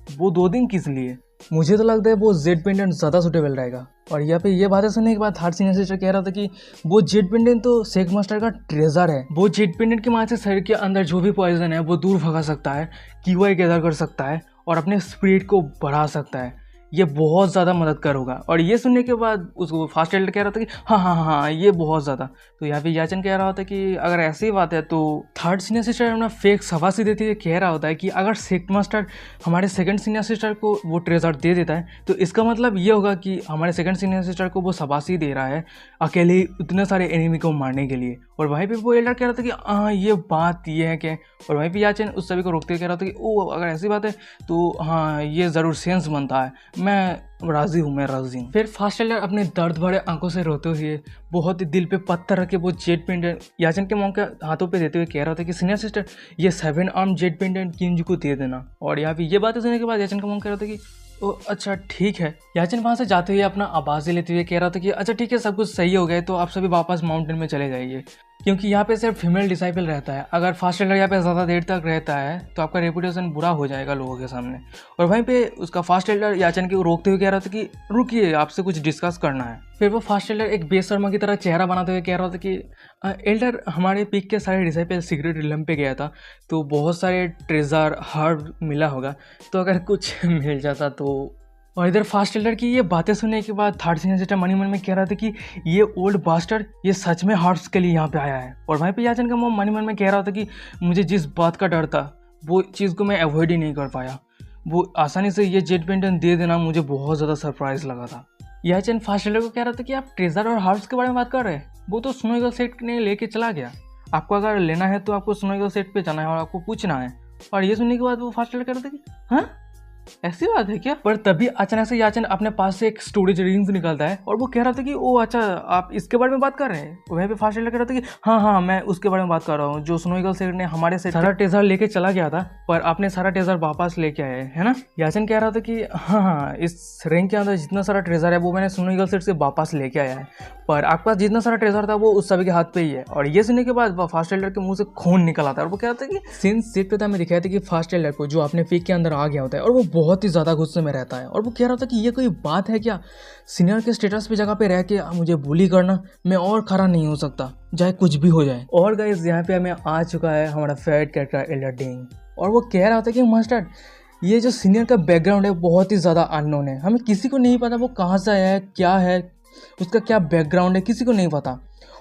वो 2 दिन किस लिए, मुझे तो लगता है वो जेड पेंडेंट ज़्यादा सूटेबल रहेगा। और यहाँ पे ये बातें सुनने के बाद थर्ड सीनियर सिस्टर कह रहा था कि वो जेड पेंडेंट तो सेक मास्टर का ट्रेजर है, वो जेड पेंडेंट की मदद से शरीर के अंदर जो भी पॉइजन है वो दूर भगा सकता है, कीवाई गैदर कर सकता है और अपने स्पीड को बढ़ा सकता है, ये बहुत ज़्यादा मदद करूँगा। और ये सुनने के बाद उसको फास्ट एल्डर कह रहा था कि हाँ हाँ हाँ ये बहुत ज़्यादा। तो यहाँ पे याचन कह रहा होता है कि अगर ऐसी बात है तो थर्ड सीनियर सिस्टर अपना फेक शाबाशी देते हुए कह रहा होता है कि अगर सेक्ट मास्टर हमारे सेकंड सीनियर सिस्टर को वो ट्रेजर दे देता है तो इसका मतलब ये होगा कि हमारे सेकंड सीनियर सिस्टर को वो शाबाशी दे रहा है अकेले इतने सारे एनिमी को मारने के लिए। और वहीं पे वो एल्डर कह रहा था कि हाँ ये बात ये है कि, और वहीं पे याचन उस सभी को रोकते हुए कह रहा था कि ओ अगर ऐसी बात है तो हाँ ये ज़रूर सेंस बनता है, मैं राज़ी हूँ, मैं राज़ी हूँ। फिर फास्ट एल्डर अपने दर्द भरे आंखों से रोते हुए बहुत ही दिल पे पत्थर रख के वो जेड पेंडेंट याचन के मॉम के हाथों पे देते हुए कह रहा था कि सीनियर सिस्टर ये 7 आर्म जेड पेंडेंट किंजू को दे देना। और यहाँ पे ये बातें सुनने के बाद याचन का मॉम कह रहा था कि ओ अच्छा ठीक है। याचन वहाँ से जाते हुए अपना आवाज़ लेते हुए कह रहा था कि अच्छा ठीक है सब कुछ सही हो गया तो आप सभी वापस माउंटेन में चले जाइए, क्योंकि यहाँ पे सिर्फ फीमेल डिसाइपल रहता है, अगर फास्ट एल्डर यहाँ पे ज़्यादा देर तक रहता है तो आपका रेपुटेशन बुरा हो जाएगा लोगों के सामने। और वहीं पे उसका फास्ट एल्डर याचन को रोकते हुए कह रहा था कि रुकिए आपसे कुछ डिस्कस करना है। फिर वो फास्ट एल्डर एक बेशर्मा की तरह चेहरा बनाते हुए कह रहा था कि एल्डर हमारे पीक के सारे डिसाइपल सीक्रेट रिलम पे गया था तो बहुत सारे ट्रेजर हर्ब मिला होगा, तो अगर कुछ मिल जाता तो। और इधर फास्ट एल्डर की ये बातें सुनने के बाद थर्ड सीनियर सिस्टर मनी मन में कह रहा था कि ये ओल्ड बास्टर्ड ये सच में हर्ब्स के लिए यहाँ पे आया है। और वहीं पे याचन का मॉम मनी मन में कह रहा था कि मुझे जिस बात का डर था वो चीज़ को मैं अवॉइड ही नहीं कर पाया, वो आसानी से ये जेड पेंडेंट दे देना मुझे बहुत ज़्यादा सरप्राइज लगा था। याचन फास्ट एल्डर को कह रहा था कि आप ट्रेजर और हर्ब्स के बारे में बात कर रहे हैं, वो तो स्नोईगल सेट ने लेके चला गया, आपको अगर लेना है तो आपको स्नोईगल सेट पे जाना है और आपको पूछना है। और ये सुनने के बाद वो फास्ट एल्डर कह रहा था कि हाँ ऐसी बात है क्या। पर तभी अचानक से याचन अपने पास से एक स्टोरेज रिंग्स निकलता है और वो कह रहा था कि ओ अच्छा आप इसके बारे में बात कर रहे हैं। वहीं पे फास्ट एल्डर कह रहा था कि हाँ हाँ मैं उसके बारे में बात कर रहा हूँ जो स्नोईगल सेट ने हमारे से सारा ट्रेजर लेके चला गया था, पर आपने सारा ट्रेजर वापस लेके आए है ना। याचन कह रहा था कि हाँ हाँ इस रिंग के अंदर जितना सारा ट्रेजर है वो मैंने स्नोईगल सेट से वापस लेके आया है, पर आपके पास जितना सारा ट्रेजर था वो उस सभी के हाथ पे ही है। और ये सुनने के बाद फास्ट एल्डर के मुंह से खून निकल आता है और वो कह रहा था कि सीन सीट पे था, हमें दिखाया था कि फास्ट एल्डर को जो अपने पीक के अंदर आ गया होता है और वो बहुत ही ज़्यादा गुस्से में रहता है और वो कह रहा था कि ये कोई बात है क्या, सीनियर के स्टेटस पे जगह पे रह के मुझे बुली करना, मैं और खड़ा नहीं हो सकता, चाहे कुछ भी हो जाए। और गाइस यहाँ पे हमें आ चुका है हमारा फेवरेट कैरेक्टर एल्डरडिंग, और वो कह रहा था कि मास्टर ये जो सीनियर का बैकग्राउंड है बहुत ही ज़्यादा अननोन है, हमें किसी को नहीं पता वो कहाँ से आया है, क्या है उसका, क्या बैकग्राउंड है, किसी को नहीं पता।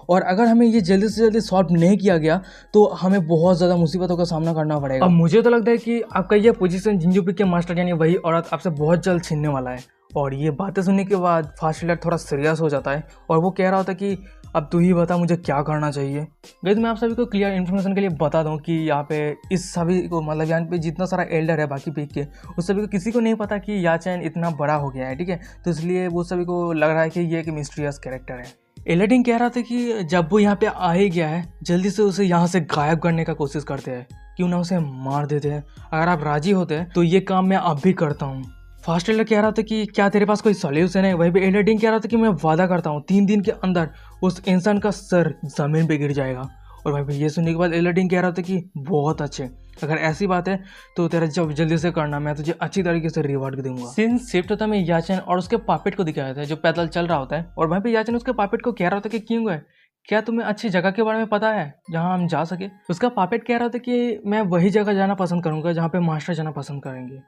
और अगर हमें ये जल्दी से जल्दी सॉल्व नहीं किया गया तो हमें बहुत ज़्यादा मुसीबतों का सामना करना पड़ेगा। अब मुझे तो लगता है कि आपका ये पोजीशन जिंजुपी के मास्टर यानी वही औरत आपसे बहुत जल्द छीनने वाला है। और ये बातें सुनने के बाद फास्ट फील्डर थोड़ा सीरियस हो जाता है और वो कह रहा होता कि अब तू ही बता मुझे क्या करना चाहिए। गाइस मैं आप सभी को क्लियर इन्फॉर्मेशन के लिए बता दूं कि यहाँ पे इस सभी को मतलब यहाँ पे जितना सारा एल्डर है बाकी पीक के, उस सभी को किसी को नहीं पता कि याचेन इतना बड़ा हो गया है, ठीक है। तो इसलिए वो सभी को लग रहा है कि ये एक मिस्टीरियस कैरेक्टर है। एलादीन कह रहा था कि जब वो यहाँ पे आ ही गया है जल्दी से उसे यहाँ से गायब करने का कोशिश करते हैं, क्यों ना उसे मार देते हैं। अगर आप राजी होते हैं तो ये काम मैं अब भी करता हूँ। फास्ट एल्डर कह रहा था कि क्या तेरे पास कोई सॉल्यूशन है। वहीं पे एलादीन कह रहा था कि मैं वादा करता हूँ 3 दिन के अंदर उस इंसान का सर जमीन पे गिर जाएगा। और भाई ये सुनने के बाद एलादीन कह रहा था कि बहुत अच्छे, अगर ऐसी बात है तो तेरा जब जल्दी से करना, मैं तुझे अच्छी तरीके से रिवार्ड दूंगा। सीन शिफ्ट होता है याचेन और उसके पापेट को दिखाया था जो पैदल चल रहा होता है। और वहीं पे याचेन उसके पापेट को कह रहा था कि क्यों है, क्या तुम्हें अच्छी जगह के बारे में पता है जहाँ हम जा सके। उसका पापेट कह रहा था कि मैं वही जगह जाना पसंद करूँगा जहाँ पे मास्टर जाना पसंद करेंगे।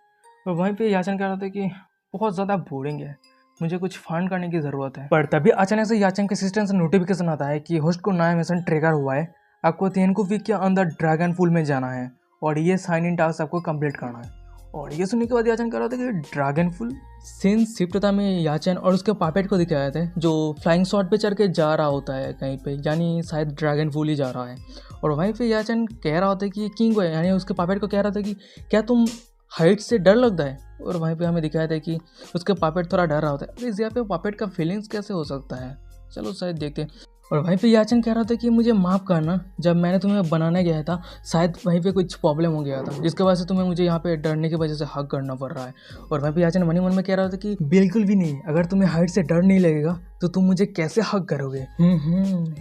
और वहीं पे याचेन कह रहा था कि बहुत ज़्यादा बोरिंग है, मुझे कुछ फंड करने की ज़रूरत है। पर तभी अचानक से याचेन के सिस्टम से नोटिफिकेशन आता है कि होस्ट को नया मिशन ट्रिगर हुआ है, आपको तेनकू वीक के अंदर ड्रैगन फूल में जाना है और ये साइन इन टास्क आपको कंप्लीट करना है। और ये सुनने के बाद याचेन कह रहा था कि ड्रैगन फूल। सीन शिफ्ट था में याचेन और उसके पापेट को दिखाया था जो फ्लाइंग शॉट पे चढ़ के जा रहा होता है कहीं पे, यानी शायद ड्रैगन फूल ही जा रहा है। और वहीं पे याचेन कह रहा होता है कि किंग है, यानी उसके पापेट को कह रहा था कि क्या तुम हाइट से डर लगता है। और वहीं पे हमें दिखाया था कि उसके पापेट थोड़ा डर रहा होता है। इस यहाँ पे पापेट का फीलिंग्स कैसे हो सकता है, चलो शायद देखते हैं। और वहीं पे याचेन कह रहा था कि मुझे माफ़ करना, जब मैंने तुम्हें बनाने गया था शायद वहीं पे कुछ प्रॉब्लम हो गया था जिसके वजह से तुम्हें मुझे यहाँ पे डरने की वजह से हक करना पड़ रहा है। और वहीं पे याचेन मन ही मन में कह रहा था कि बिल्कुल भी नहीं, अगर तुम्हें हाइट से डर नहीं लगेगा तो तुम मुझे कैसे हक करोगे।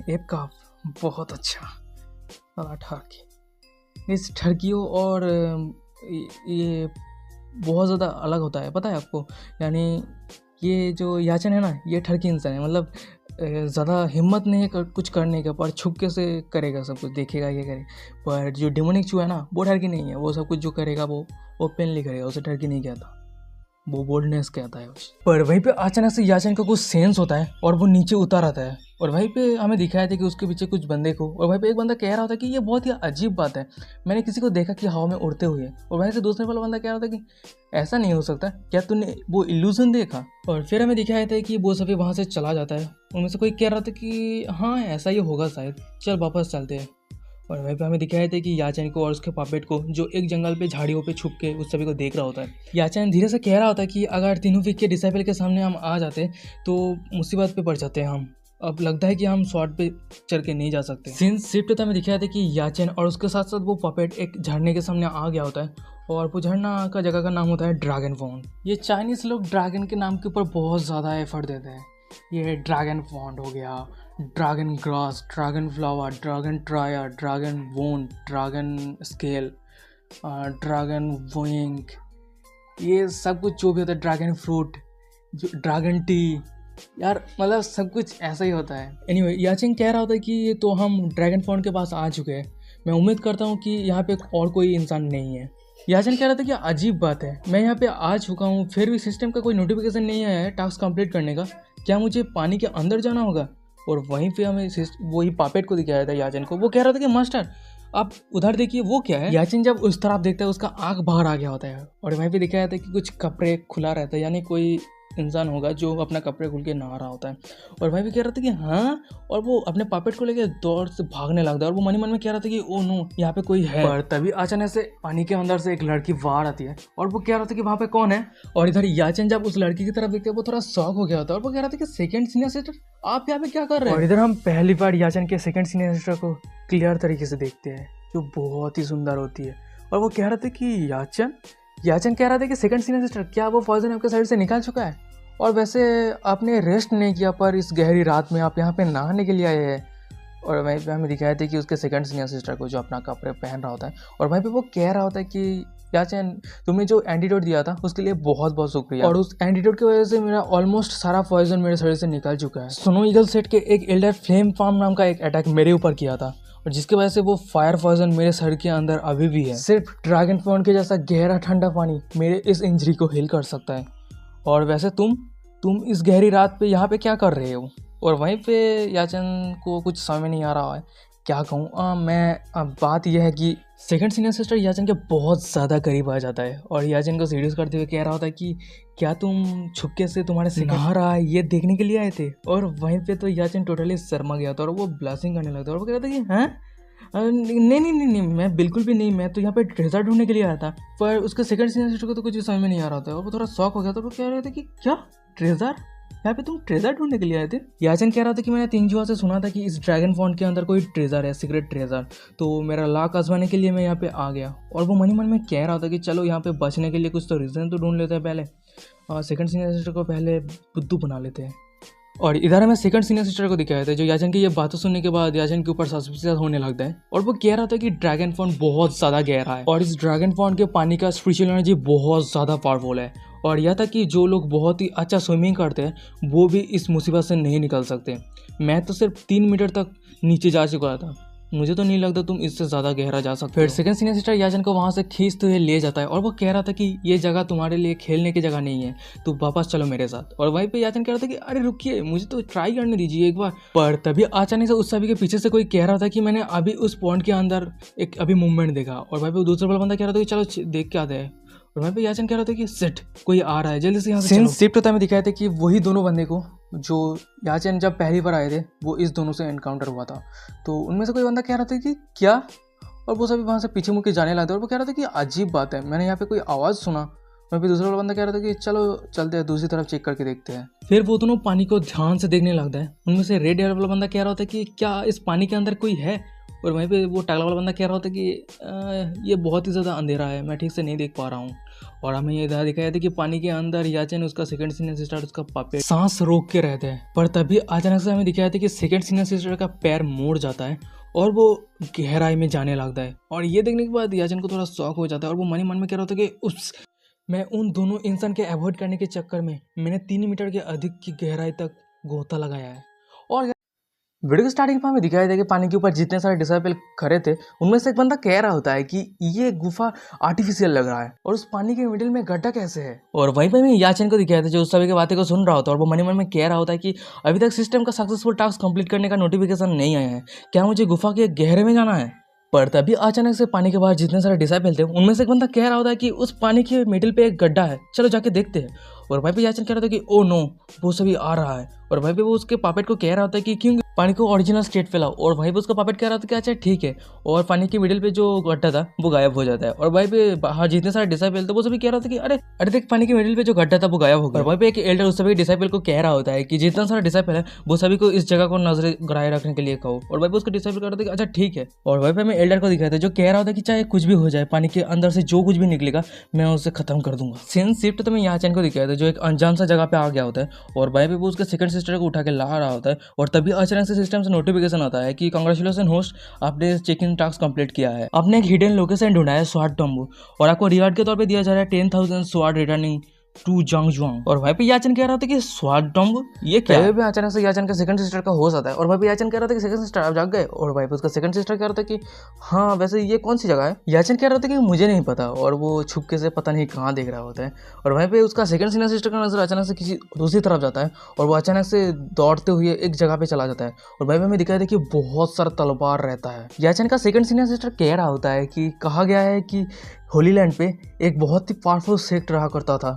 एक काफ बहुत अच्छा ठरकी, इस ठरकियों और ये बहुत ज़्यादा अलग होता है, पता है आपको। यानी ये जो याचेन है ना, ये ठरकी इंसान है, मतलब ज़्यादा हिम्मत नहीं है कुछ करने का, पर छुपके से करेगा सब कुछ, देखेगा ये करे। पर जो डिमोनिक चू है ना, वो ठरकी नहीं है, वो सब कुछ जो करेगा वो ओपनली करेगा, उसे ठरकी नहीं कहता, वो बोल्डनेस कहता है उसे। पर वहीं पे अचानक से याचेन का कुछ सेंस होता है और वो नीचे उतर आता है। और वहीं पे हमें दिखाया था कि उसके पीछे कुछ बंदे को, और वहीं पे एक बंदा कह रहा था कि ये बहुत ही अजीब बात है, मैंने किसी को देखा कि हवा में उड़ते हुए। और वहीं से दूसरे वाला बंदा कह रहा था कि ऐसा नहीं हो सकता, क्या तूने वो इल्यूजन देखा। और फिर हमें दिखाया था कि वो सभी वहाँ से चला जाता है। उनमें से कोई कह रहा था कि हाँ ऐसा ही होगा शायद, चल वापस चलते हैं। और वहीं पे हमें दिखाया था कि याचेन को और उसके पापेट को जो एक जंगल पे झाड़ियों पे छुप के उस सभी को देख रहा होता है। याचेन धीरे से कह रहा होता है कि अगर तीनों वीक के डिसाइपल के सामने हम आ जाते तो मुसीबत पे पड़ जाते हैं हम, अब लगता है कि हम शॉर्ट पे चढ़ के नहीं जा सकते। सीन शिफ्ट था, हमें दिखाया था कि याचेन और उसके साथ साथ वो पपेट एक झरने के सामने आ गया होता है और वो झरना का जगह का नाम होता है ड्रैगन फॉन्ट। ये चाइनीज़ लोग ड्रैगन के नाम के ऊपर बहुत ज़्यादा एफर्ट देते हैं। ये ड्रैगन फॉन्ट हो गया, dragon grass, dragon flower, dragon ट्रायर, ड्रैगन वोन, ड्रैगन स्केल, ड्रैगन विंग, ये सब कुछ जो भी होता है, ड्रैगन फ्रूट, जो ड्रैगन टी, यार मतलब सब कुछ ऐसा ही होता है। एनीवे याचेन कह रहा होता है कि ये तो हम ड्रैगन फॉन्ट के पास आ चुके हैं, मैं उम्मीद करता हूँ कि यहाँ पे और कोई इंसान नहीं है। याचेन कह रहा था कि अजीब बात है, मैं यहाँ पे आ चुका हूँ फिर भी सिस्टम का कोई नोटिफिकेशन नहीं आया है टास्क कंप्लीट करने का, क्या मुझे पानी के अंदर जाना होगा। और वहीं पे हमें वही पापेट को दिखाया था याचेन को, वो कह रहा था कि मास्टर आप उधर देखिए वो क्या है। याचेन जब उस तरफ देखता है उसका आँख बाहर आ गया होता है और वहीं पे दिखाया था कि कुछ कपड़े खुला रहता है, यानी कोई इंसान होगा जो अपना कपड़े खुल के नहा रहा होता है। और भाई भी कह रहा था कि हाँ, और वो अपने पापेट को लेके दौड़ से भागने लगता है और वो मन ही मन में कह रहा था कि ओ नो यहाँ पे कोई है। पर तभी अचानक से पानी के अंदर से एक लड़की बाहर आती है और वो कह रहा था कि वहाँ पे कौन है। और इधर याचेन जब उस लड़की की तरफ देखते हैं वो थोड़ा शॉक हो गया होता है और वो कह रहा था कि सेकंड सीनियर सिस्टर आप यहाँ पे क्या कर रहे हैं। और इधर हम पहली बार याचेन के सेकंड सीनियर सिस्टर को क्लियर तरीके से देखते हैं जो बहुत ही सुंदर होती है। और वो कह रहा था कि याचेन कह रहा था कि सेकंड सीनियर सिस्टर क्या वो पॉइजन आपके साइड से निकल चुका है, और वैसे आपने रेस्ट नहीं किया पर इस गहरी रात में आप यहाँ पे नहाने के लिए आए हैं। और वहीं पे हमें दिखाया था कि उसके सेकंड सीनियर सिस्टर को जो अपना कपड़े पहन रहा होता है और वहीं पे वो कह रहा होता है कि याचन तुमने जो एंटीडोट दिया था उसके लिए बहुत बहुत शुक्रिया, और उस एंटीडोट की वजह से मेरा ऑलमोस्ट सारा पॉइजन मेरे शरीर से निकल चुका है। स्नो ईगल सेट के एक एल्डर फ्लेम फार्म नाम का एक अटैक मेरे ऊपर किया था, और जिसकी वजह से वो फायर पॉइजन मेरे शरीर के अंदर अभी भी है। सिर्फ ड्रैगन फॉन के जैसा गहरा ठंडा पानी मेरे इस इंजरी को हील कर सकता है। और वैसे तुम इस गहरी रात पे यहाँ पे क्या कर रहे हो? और वहीं पे याचन को कुछ समझ नहीं आ रहा है क्या कहूँ। मैं बात यह है कि सेकंड सीनियर सिस्टर याचन के बहुत ज़्यादा करीब आ जाता है और याचन को सीरियस करते हुए कह रहा होता है कि क्या तुम छुपके से तुम्हारे से नहा रहा है ये देखने के लिए आए थे? और वहीं पे तो याचन टोटली शर्मा गया था और वो ब्लशिंग करने लगता है और वो कह रहा था कि हाँ नहीं, मैं बिल्कुल भी नहीं, मैं तो यहाँ पे ट्रेजर ढूंढने के लिए आया था। पर उसके सेकंड सीनियर सिस्टर को तो कुछ भी समझ में नहीं आ रहा था और वो थोड़ा शॉक हो गया था। वो कह रहे थे कि क्या ट्रेजर, यहाँ पे तुम ट्रेजर ढूंढने के लिए आए थे? याचन कह रहा था कि मैंने तिंगजुआ से सुना था कि इस ड्रैगन फॉन्ट के अंदर कोई ट्रेजर है, सीक्रेट ट्रेजर, तो मेरा लाक आजमाने के लिए मैं यहाँ पे आ गया। और वो मन ही मन में कह रहा था कि चलो यहाँ पे बचने के लिए कुछ तो रीज़न तो ढूंढ लेते हैं पहले, सेकंड सीनियर सिस्टर को पहले बुद्धू बना लेते हैं। और इधर हमें सेकंड सीनियर सिस्टर को दिखाया था जो याचन की ये बातें सुनने के बाद याचन के ऊपर सस्पिशियस होने लगता है और वो कह रहा था कि ड्रैगन फॉन्ट बहुत ज़्यादा गहरा है और इस ड्रैगन फॉन्ट के पानी का स्पिरिचुअल एनर्जी बहुत ज़्यादा पावरफुल है, और यह था कि जो लोग बहुत ही अच्छा स्विमिंग करते हैं वो भी इस मुसीबत से नहीं निकल सकते। मैं तो सिर्फ 3 मीटर तक नीचे जा चुका था, मुझे तो नहीं लगता तुम इससे ज़्यादा गहरा जा सकते। फिर सेकंड सीनियर सिस्टर याचन को वहाँ से खींचते हुए ले जाता है और वो कह रहा था कि ये जगह तुम्हारे लिए खेलने की जगह नहीं है, तो वापस चलो मेरे साथ। और वहीं पे याचन कह रहा था कि अरे रुकिए, मुझे तो ट्राई करने दीजिए एक बार। पर तभी अचानक से उस सभी के पीछे से कोई कह रहा था कि मैंने अभी उस पॉइंट के अंदर एक अभी मूवमेंट देखा, और वहीं पे दूसरा वाला बंदा कह रहा था कि चलो देख के आते हैं। और वहीं पे याचन कह रहा था कि सेट कोई आ रहा है, जल्दी से यहाँ से चलो। शिफ्ट होता है, दिखाया था कि वही दोनों बंदे को जो याचन जब पहली बार आए थे वो इस दोनों से एनकाउंटर हुआ था, तो उनमें से कोई बंदा कह रहा था कि क्या, और वो सभी वहाँ से पीछे मुड़ के जाने लगे और वो कह रहा था कि अजीब बात है, मैंने यहाँ पे कोई आवाज़ सुना। वहीं पे दूसरा वाला बंदा कह रहा था कि चलो चलते हैं दूसरी तरफ चेक करके देखते हैं। फिर वो दोनों पानी को ध्यान से देखने लगता है। उनमें से रेड हेयर वाला बंदा कह रहा होता है कि क्या इस पानी के अंदर कोई है, और वहीं पे वो टकला वाला बंदा कह रहा होता है कि ये बहुत ही ज़्यादा अंधेरा है, मैं ठीक से नहीं देख पा रहा हूँ। और हमें ये इधर दिखाया था कि पानी के अंदर याचन उसका सेकंड सीनियर सिस्टर उसका पापे सांस रोक के रहते हैं, पर तभी अचानक से हमें दिखाया था कि सेकंड सीनियर सिस्टर का पैर मुड़ जाता है और वो गहराई में जाने लगता है। और ये देखने के बाद याचन को थोड़ा शौक हो जाता है और वो मन ही मन में कह रहा था कि मैं उन दोनों इंसान के अवॉइड करने के चक्कर में मैंने 3 मीटर के अधिक की गहराई तक गोता लगाया है। और वीडियो के स्टार्टिंग में हमें दिखाई दे कि पानी के ऊपर जितने सारे डिसाइपल खड़े थे उनमें से एक बंदा कह रहा होता है कि ये गुफा आर्टिफिशियल लग रहा है और उस पानी के मिडिल में गड्ढा कैसे है। और वहीं पे मैं याचन को दिखाया था जो उस सभी की बातें को सुन रहा होता है और वो मन ही मन में कह रहा होता है कि अभी तक सिस्टम का सक्सेसफुल टास्क कंप्लीट करने का नोटिफिकेशन नहीं आया है, क्या मुझे गुफा के गहरे में जाना है? पर तभी अचानक से पानी के बाहर जितने सारे डिसाइपल थे उनमें से एक बंदा कह रहा होता है कि उस पानी के मिडिल पे एक गड्ढा है, चलो जाके देखते हैं। और भाई पे याचन कह रहा था कि ओ नो, वो सभी आ रहा है। और भाई पे वो उसके पापेट को कह रहा होता है कि क्यों पानी को ओरिजिनल स्टेट पे लाओ। और भाई पे उसका पापेट कह रहा था कि अच्छा ठीक है, और पानी के मिडिल पे जो गड्ढा था वो गायब हो जाता है। और भाई पे बाहर जितने सारे डिसाइपल थे वो सभी कह रहा था कि अरे देख पानी के मिडिल पे जो गड्ढा था वो गायब हो गया। और भाई पे एक एल्डर उस सभी डिसाइपल को कह रहा होता है कि जितना सारा डिसाइपल है वो सभी को इस जगह को नजर गड़ाए रखने के लिए कहो। और भाई पे उसको डिसाइपल कर रहा था कि अच्छा ठीक है। और भाई पे मैं एल्डर को दिखाया था जो कह रहा होता है कि चाहे कुछ भी हो जाए, पानी के अंदर से जो कुछ भी निकलेगा मैं उसे खत्म कर दूंगा। सीन शिफ्ट तो मैं याचन को दिखाया था जो एक अनजान सा जगह पे आ गया होता है और भाई पे वो उसके सेकंड सिस्टर को उठा के ला रहा होता है। और तभी अचानक से सिस्टम से नोटिफिकेशन आता है कि कांग्रेचुलेशन होस्ट, आपने चेक इन टास्क कंप्लीट किया है, आपने एक हिडन लोकेशन ढूंढा है स्वाड टम्बू, और आपको रिवार्ड के तौर पे दिया जा रहा है 10,000 स्वाड रिटर्निंग टू जंगजुआंग। और भाई पे याचन कह रहा था कि स्वाड टम्बू ये क्या है? अचानक से याचन का सेकंड सिस्टर का होश आता है और भाई पे याचन कह रहा था कि सेकंड सिस्टर आप जाग गए। और भाई पे उसका सेकंड सिस्टर कह रहा था कि हाँ वैसे ये कौन सी जगह है? याचन कह रहा था कि मुझे नहीं पता, और वो छुपके से पता नहीं कहाँ देख रहा होता है। और भाई पे उसका सेकंड सीनियर सिस्टर का नजर अचानक से किसी दूसरी तरफ जाता है और वो अचानक से दौड़ते हुए एक जगह पे चला जाता है। और भाई पे हमें दिखाया था कि बहुत सारा तलवार रहता है। याचन का सेकंड सीनियर सिस्टर कह रहा होता है कि कहा गया है कि होली लैंड पे एक बहुत ही पावरफुल सेक्ट रहा करता था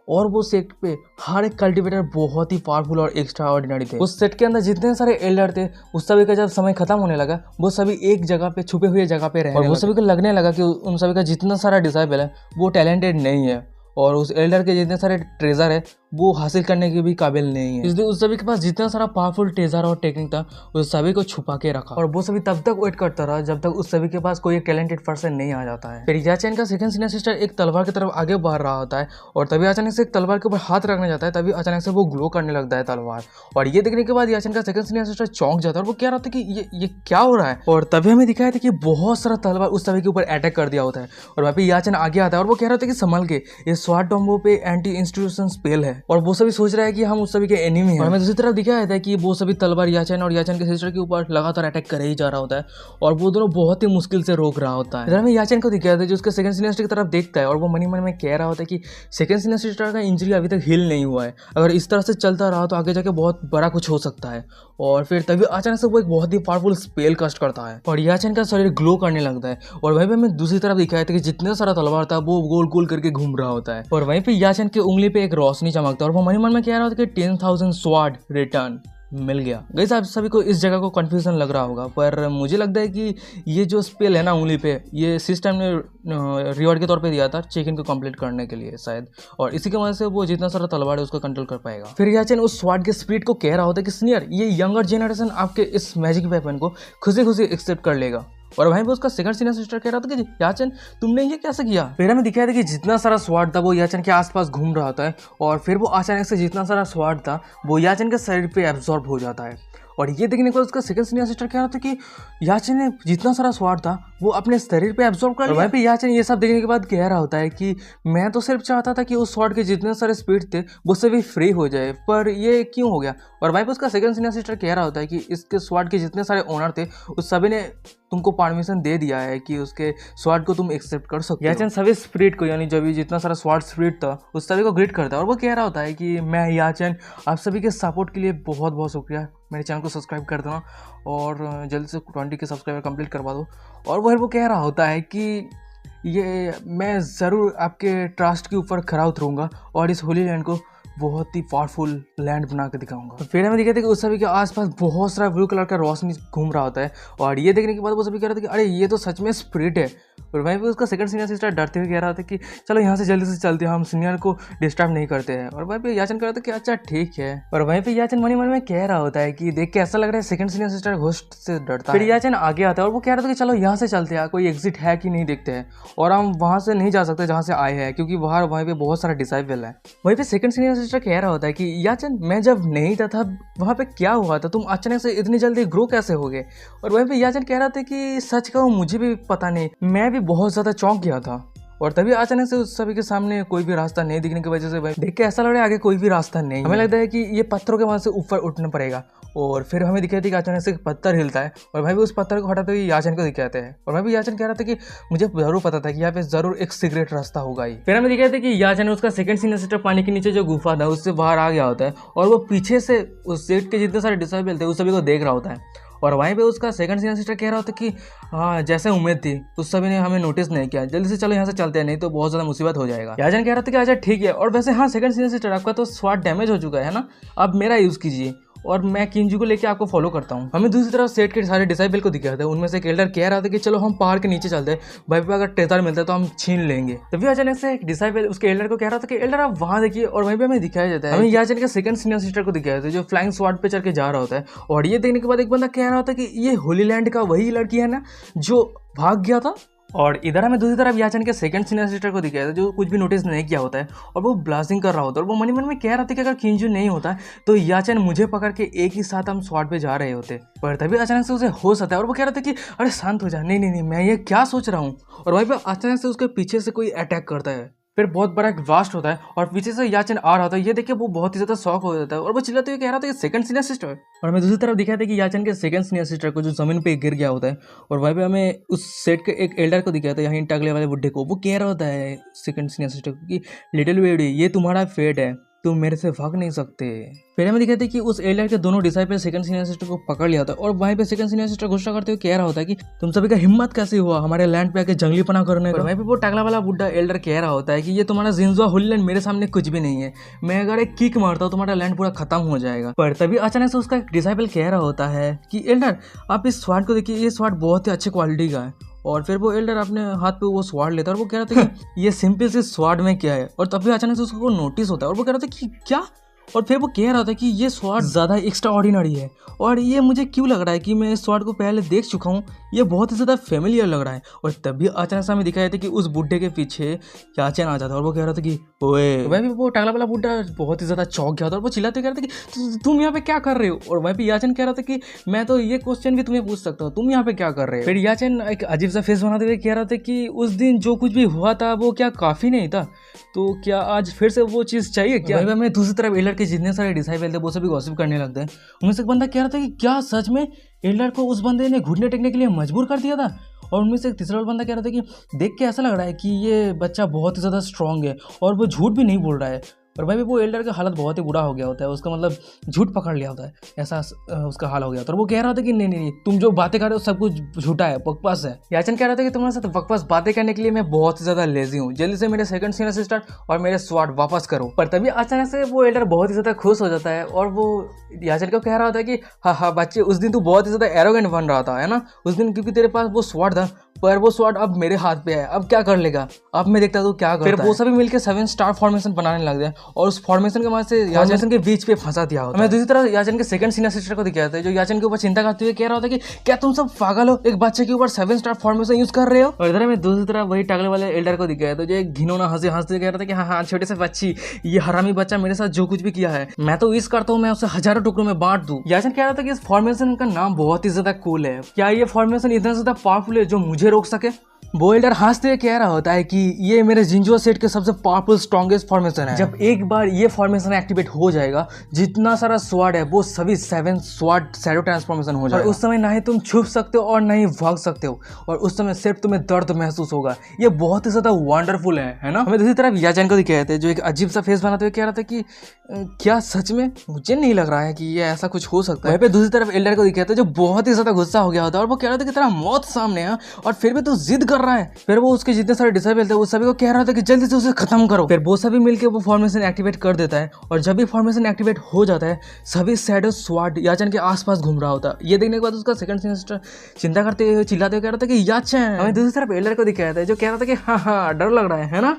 और वो सेक्ट पे हर एक कल्टिवेटर बहुत ही पावरफुल और एक्स्ट्रा ऑर्डिनरी थे। उस सेट के अंदर जितने सारे एल्डर थे उस सभी का जब समय खत्म होने लगा वो सभी एक जगह पे छुपे हुए जगह पे रहने और वो सभी को लगने लगा कि उन सभी का जितना सारा डिसाइबल है वो टैलेंटेड नहीं है और उस एल्डर के जितने सारे ट्रेजर है वो हासिल करने के भी काबिल नहीं है, इसलिए उस सभी के पास जितना सारा पावरफुल टेजर और टेक्निक था उस सभी को छुपा के रखा और वो सभी तब तक वेट करता रहा जब तक उस सभी के पास कोई टैलेंटेड पर्सन नहीं आ जाता है। फिर याचेन का सेकंड सीनियर सिस्टर एक तलवार की तरफ आगे बढ़ रहा होता है और तभी अचानक से एक तलवार के ऊपर हाथ रखने जाता है, तभी अचानक से वो ग्लो करने लगता है तलवार। और ये देखने के बाद याचेन का सेकंड सीनियर सिस्टर चौंक जाता है और वो कह रहा था कि ये क्या हो रहा है। और तभी हमें दिखाया था कि बहुत सारा तलवार उस सभी के ऊपर अटैक कर दिया होता है और वहाँ पे याचेन आगे आता है और वो कह रहा था कि संभल के, ये स्वार्ड टॉम्बो पे एंटी इंस्टीट्यूशन स्पेल है। और वो सभी सोच रहा है कि हम उस सभी के एनिमी हैं। और हमें दूसरी तरफ दिखाया था कि वो सभी तलवार याचेन और याचेन के सिस्टर के ऊपर लगातार अटैक कर ही जा रहा होता है और वो दोनों बहुत ही मुश्किल से रोक रहा होता है। इधर हमें याचेन को दिखाया था जो उसके सेकंड सीनियर सिस्टर की तरफ देखता है और वो मन में कह रहा होता है कि सेकंड सीनियर सिस्टर का इंजरी अभी तक हील नहीं हुआ है, अगर इस तरह से चलता रहा तो आगे जाके बहुत बड़ा कुछ हो सकता है। और फिर तभी अचानक से वो एक बहुत ही पावरफुल स्पेल कास्ट करता है और याचेन का शरीर ग्लो करने लगता है। और वहीं पे हमें दूसरी तरफ दिखाया था कि जितना सारा तलवार था वो गोल गोल करके घूम रहा होता है और वहीं पे याचेन की उंगली पे एक रोशनी चमकता है और वो मन में कह रहा होता है कि 10,000 स्वार्ड रिटर्न मिल गया। गाइस आप सभी को इस जगह को कंफ्यूजन लग रहा होगा, पर मुझे लगता है कि ये जो स्पेल है ना उंगली पे, ये सिस्टम ने रिवॉर्ड के तौर पे दिया था चेक-इन को कंप्लीट करने के लिए शायद, और इसी की वजह से वो जितना सारा तलवार है उसको कंट्रोल कर पाएगा। फिर याचेन उस स्वार्ड के स्पिरिट को कह रहा होता है कि सीनियर, ये यंगर जनरेशन आपके इस मैजिक वेपन को खुशी खुशी एक्सेप्ट कर लेगा। और वहीं पे उसका सेकंड सीनियर सिस्टर कह रहा था कि याचेन तुमने ये कैसे किया। फिर हमें दिखाया था कि जितना सारा स्वार्ड था वो याचेन के आसपास घूम रहा था और फिर वो अचानक से जितना सारा स्वार्ड था वो याचेन के शरीर पे एब्जॉर्ब हो जाता है। और ये देखने के बाद उसका सेकंड सीनियर सिस्टर कह रहा था कि याचेन ने जितना सारा स्वार्ड था वो अपने शरीर पे एब्जॉर्ब कर लिया। वहीं पे याचेन ये सब देखने के बाद कह रहा होता है कि मैं तो सिर्फ चाहता था कि उस स्वार्ड के जितने सारे स्पीड थे वो सभी फ्री हो जाए, पर ये क्यों हो गया। और वहीं पे उसका सेकंड सीनियर सिस्टर कह रहा होता है कि इसके स्वार्ड के जितने सारे ओनर थे उस सभी ने तुमको परमिशन दे दिया है कि उसके स्वार्ड को तुम एक्सेप्ट कर सकते हो। याचेन सभी स्पिरिट को, यानी जब भी जितना सारा स्वार्ड स्पिरिट था उस सभी को ग्रीट करता है और वो कह रहा होता है कि मैं याचेन आप सभी के सपोर्ट के लिए बहुत बहुत शुक्रिया, मेरे चैनल को सब्सक्राइब कर देना और जल्द से 20 के सब्सक्राइबर कंप्लीट करवा दो। और वो कह रहा होता है कि ये मैं ज़रूर आपके ट्रस्ट के ऊपर खरा उतरूँगा और इस होली लैंड को बहुत ही पावरफुल लैंड बना के दिखाऊंगा। फिर हमें दिखाते कि उस सभी के आसपास बहुत सारा ब्लू कलर का रोशनी घूम रहा होता है और ये देखने के बाद वो सभी कह रहे थे कि अरे ये तो सच में स्पिरिट है। और वहीं पे उसका सेकंड सीनियर सिस्टर डरते हुए कह रहा था कि चलो यहाँ से जल्दी से चलते हैं, हम सीनियर को डिस्टर्ब नहीं करते हैं। और वहीं पे याचेन कह रहा था कि अच्छा ठीक है। और वहीं पे याचेन मन में कह रहा होता है कि देख के ऐसा लग रहा है सेकंड सीनियर सिस्टर घोस्ट से डरता है। फिर याचेन आगे आता है और वो कह रहा था कि चलो यहाँ से चलते हैं, कोई एग्जिट है कि नहीं देखते हैं। और हम वहाँ से नहीं जा सकते जहाँ से आए हैं क्योंकि वहीं पे बहुत सारा डिसाइबल है। वहीं पे सेकंड सीनियर सिस्टर कह रहा होता है कि याचेन मैं जब नहीं था वहाँ पे क्या हुआ था, तुम अचानक से इतनी जल्दी ग्रो कैसे हो गए। और वहीं पे याचेन कह रहा था कि सच कहूँ मुझे भी पता नहीं, मैं भी बहुत ज़्यादा चौंक गया था। और तभी अचानक से उस सभी के सामने कोई भी रास्ता नहीं दिखने की वजह से भाई देख के ऐसा लग रहा है आगे कोई भी रास्ता नहीं। हमें लगता है कि ये पत्थरों के वहाँ से ऊपर उठना पड़ेगा। और फिर हमें दिखाई थी कि अचानक से पत्थर हिलता है और भाई भी उस पत्थर को हटाते हुए याचेन को दिखाते हैं। और मैं भी याचेन कह रहा था कि मुझे जरूर पता था कि यहाँ पे जरूर एक सीक्रेट रास्ता होगा ही। फिर हमें दिखाते कि याचेन उसका सेकंड सीनियर सिस्टर पानी के नीचे जो गुफा था उससे बाहर आ गया होता है और वो पीछे से उस सेट के जितने सारे डिसाइबल थे उस सभी को देख रहा होता है। और वहीं पे उसका सेकंड सीनियर सिस्टर कह रहा होता कि हाँ जैसे उम्मीद थी उस सभी ने हमें नोटिस नहीं किया, जल्दी से चलो यहाँ से चलते हैं नहीं तो बहुत ज़्यादा मुसीबत हो जाएगा। याचेन कह रहा था कि अच्छा ठीक है। और वैसे हाँ सेकंड सीनियर सिस्टर आपका तो स्वार्ड डैमेज हो चुका है ना, अब मेरा यूज़ कीजिए और मैं किंजू को लेकर आपको फॉलो करता हूँ। हमें दूसरी तरफ सेट के सारे डिसाइबल को दिखा था, उनमें से एक एल्डर कह रहा था कि चलो हम पहाड़ के नीचे चलते हैं, भाई पे अगर ट्रेजर मिलता है तो हम छीन लेंगे। तभी अचानक से एक डिसाइबल उसके एल्डर को कह रहा था कि एल्डर आप वहाँ देखिए। और वहीं पे हमें दिखाया जाता है, हमें याचेन के सेकंड सीनियर सिस्टर को दिखाया था जो फ्लाइंग स्वार्ड पे चढ़ के जा रहा होता है। और ये देखने के बाद एक बंदा कह रहा होता है कि ये होली लैंड का वही लड़की है ना जो भाग गया था। और इधर हमें दूसरी तरफ याचेन के सेकंड सीनियर सिस्टर को दिखाया था जो कुछ भी नोटिस नहीं किया होता है और वो ब्लास्टिंग कर रहा होता है। और वो मन में कह रहा था कि अगर किंजू नहीं होता तो याचेन मुझे पकड़ के एक ही साथ हम स्वार्ड पे जा रहे होते। पर तभी अचानक से उसे होश आता है और वो कह रहा था कि अरे शांत हो जा, नहीं मैं ये क्या सोच रहा हूँ। और वहीं पर अचानक से उसके पीछे से कोई अटैक करता है, फिर बहुत बड़ा एक ब्लास्ट होता है और पीछे से याचेन आ रहा होता है। ये देख के वो बहुत ही ज़्यादा शॉक हो जाता है और वो चिल्लाते हुए कह रहा था कि सेकंड सीनियर सिस्टर। और हमें दूसरी तरफ दिखाया था कि याचेन के सेकंड सीनियर सिस्टर को जो ज़मीन पे गिर गया होता है और वहीं पे हमें उस सेट के एक एल्डर को दिखाया था यहाँ टकले वाले बुड्ढे को, वो कह रहा होता है सेकंड सीनियर सिस्टर को कि लिटिल बेबी ये तुम्हारा फेट है, तुम मेरे से भाग नहीं सकते। फिर हमें दिखाते कि उस एल्डर के दोनों डिसाइपल सेकंड सीनियर सिस्टर को पकड़ लिया था और वहीं पे सेकंड सीनियर सिस्टर गुस्सा करते हुए कह रहा होता है कि तुम सभी का हिम्मत कैसे हुआ हमारे लैंड पे आके जंगली पना करने का। वहीं पे वो टकला वाला बुड्ढा एल्डर कह रहा होता है कि ये तुम्हारा जिंजुआ होली लैंड मेरे सामने कुछ भी नहीं है, मैं अगर एक किक मारता हूँ तुम्हारा लैंड पूरा खत्म हो जाएगा। पर तभी अचानक से उसका एक डिसाइपल कह रहा होता है कि एल्डर आप इस स्वार्ड को देखिए, ये स्वार्ड बहुत ही अच्छे क्वालिटी का है और फिर वो एल्डर अपने हाथ पे वो स्वाड लेता है और वो कह रहा था कि ये सिंपल से स्वाड में क्या है, और तभी अचानक से उसको नोटिस होता है और वो कह रहा था कि क्या, और फिर वो कह रहा था कि ये स्वाड ज़्यादा एक्स्ट्रा ऑर्डिनरी है और ये मुझे क्यों लग रहा है कि मैं इस स्वाड को पहले देख चुका हूँ, ये बहुत ही ज़्यादा फेमिलियर लग रहा है। और तभी अचानक से हमें दिखाया था कि उस बुड्ढे के पीछे याचन आ जाता है और वो कह रहा था कि ओए, वह भी वो टकला वाला बुड्ढा बहुत ही ज़्यादा चौंक गया था और वो चिल्लाते कह रहा था कि तुम यहाँ पे क्या कर रहे हो, और वह भी याचन कह रहा था कि मैं तो ये क्वेश्चन भी तुम्हें पूछ सकता हूँ, तुम यहाँ पे क्या कर रहे हो। फिर याचन एक अजीब सा फेस बनाते हुए कह रहा था कि उस दिन जो कुछ भी हुआ था वो क्या काफ़ी नहीं था, तो क्या आज फिर से वो चीज़ चाहिए क्या। वहीं मैं दूसरी तरफ एल्डर के जितने सारे डिसाइबल थे वो सभी गॉसिप करने लगते हैं। उनमें से एक बंदा कह रहा था कि क्या सच में एल्डर को उस बंदे ने घुटने टेकने के लिए मजबूर कर दिया था, और उनमें से एक तीसरा बंदा कह रहा था कि देख के ऐसा लग रहा है कि ये बच्चा बहुत ही ज़्यादा स्ट्रांग है और वो झूठ भी नहीं बोल रहा है। और भाई वो एल्डर का हालत बहुत ही बुरा हो गया होता है, उसका मतलब झूठ पकड़ लिया होता है, ऐसा उसका हाल हो गया था। और वो कह रहा था कि नहीं तुम जो बातें कर रहे हो सब कुछ झूठा है, बकवास है। याचन कह रहा था कि तुम्हारे साथ बकवास बातें करने के लिए मैं बहुत ही ज़्यादा लेजी हूँ, जल्दी से मेरे सेकंड सीन असिस्टेंट और मेरे स्वाड वापस करो। पर तभी अचानक से वो एल्डर बहुत ही ज़्यादा खुश हो जाता है और वो याचन को कह रहा होता है कि हाँ बच्चे, उस दिन तू बहुत ही ज़्यादा एरोगेंट बन रहा था, है ना उस दिन, क्योंकि तेरे पास वो स्वाड था, पर वो स्वाड अब मेरे हाथ पे है, अब क्या कर लेगा, अब मैं देखता हूँ क्या करता है। फिर वो सभी मिलकर 7 स्टार फॉर्मेशन बनाने लग गए और उस फॉर्मेशन के बाद से याचन के बीच पे फंसा दिया होता है। मैं दूसरी तरफ याचन के सेकंड सीनियर सिस्टर को दिखाया था जो याचन के ऊपर चिंता करते हुए कह रहा था कि क्या तुम सब पागल हो, एक बच्चे के ऊपर 7 स्टार फॉर्मेशन यूज कर रहे हो। और इधर मैं दूसरी तरफ वही टकले वाले एल्डर को दिखाया था जो एक घिनौना हंसते कह रहा था कि हाँ छोटे से बच्ची, ये हरामी बच्चा मेरे साथ जो कुछ भी किया है मैं तो इस करता हूँ, मैं उसे हजारों टुकड़ों में बांट दूं। याचन कह रहा था कि इस फॉर्मेशन का नाम बहुत ही ज्यादा कूल है, क्या ये फॉर्मेशन इतना ज्यादा पावरफुल है जो मुझे रोक सके। वो एल्डर हंसते हुए कह रहा होता है कि ये मेरे जिंजुआ सेट के सबसे पावरफुल स्ट्रॉन्गेस्ट फॉर्मेशन है। जब एक बार ये फॉर्मेशन एक्टिवेट हो जाएगा, जितना सारा स्वाड है वो सभी 7 स्वाड शैडो ट्रांसफॉर्मेशन हो जाएगा। और उस समय ना ही तुम छुप सकते हो और ना ही भाग सकते हो, और उस समय सिर्फ तुम्हें दर्द महसूस होगा। ये बहुत ही ज्यादा वंडरफुल है ना। हमें दूसरी तरफ याचन को दिखाए थे जो एक अजीब सा फेस बनाते हुए कह रहा था कि क्या सच में, मुझे नहीं लग रहा है कि ये ऐसा कुछ हो सकता है। वहीं पे दूसरी तरफ एल्डर को दिखाया था जो बहुत ही ज्यादा गुस्सा हो गया होता है और वो कह रहा था कि तेरा मौत सामने है और फिर भी तू जिद कर रहा है। फिर वो उसके जितने सारे डिसेबल थे वो सभी को कह रहा था कि जल्दी से उसे खत्म करो। फिर वो सभी मिलकर वो फॉर्मेशन एक्टिवेट कर देता है और जब भी फॉर्मेशन एक्टिवेट हो जाता है सभी शैडो स्वाड याचन के आसपास घूम रहा होता है। ये देखने के बाद उसका सेकंड सिस्टर चिंता करते हुए चिल्लाते हुए कह रहा था कि याचन। हमें दूसरी तरफ एल्डर को दिखाया था जो कह रहा था कि हाँ डर लग रहा है ना,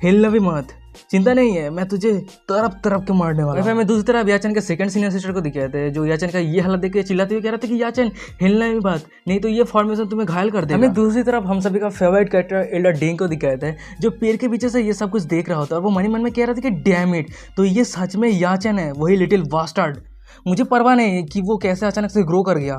हिलना भी मत, चिंता नहीं है, मैं तुझे तरफ के मारने वाला हूं। मैं दूसरी तरफ याचन के सेकंड सीनियर सिस्टर को दिखाए थे जो याचन का ये हालत देख के चिल्लाते हुए कह रहा था कि याचन हिलना ही बात, नहीं तो ये फॉर्मेशन तुम्हें घायल कर देगा। हमें दूसरी तरफ हम सभी का फेवरेट कैरेक्टर एल्डर डेंग को दिखाए थे जो पेड़ के पीछे से ये सब कुछ देख रहा होता है और वो मन ही मन में कह रहा था कि डैम इट, तो ये सच में याचन है, वही लिटिल बास्टर्ड। मुझे परवाह नहीं है कि वो कैसे अचानक से ग्रो कर गया,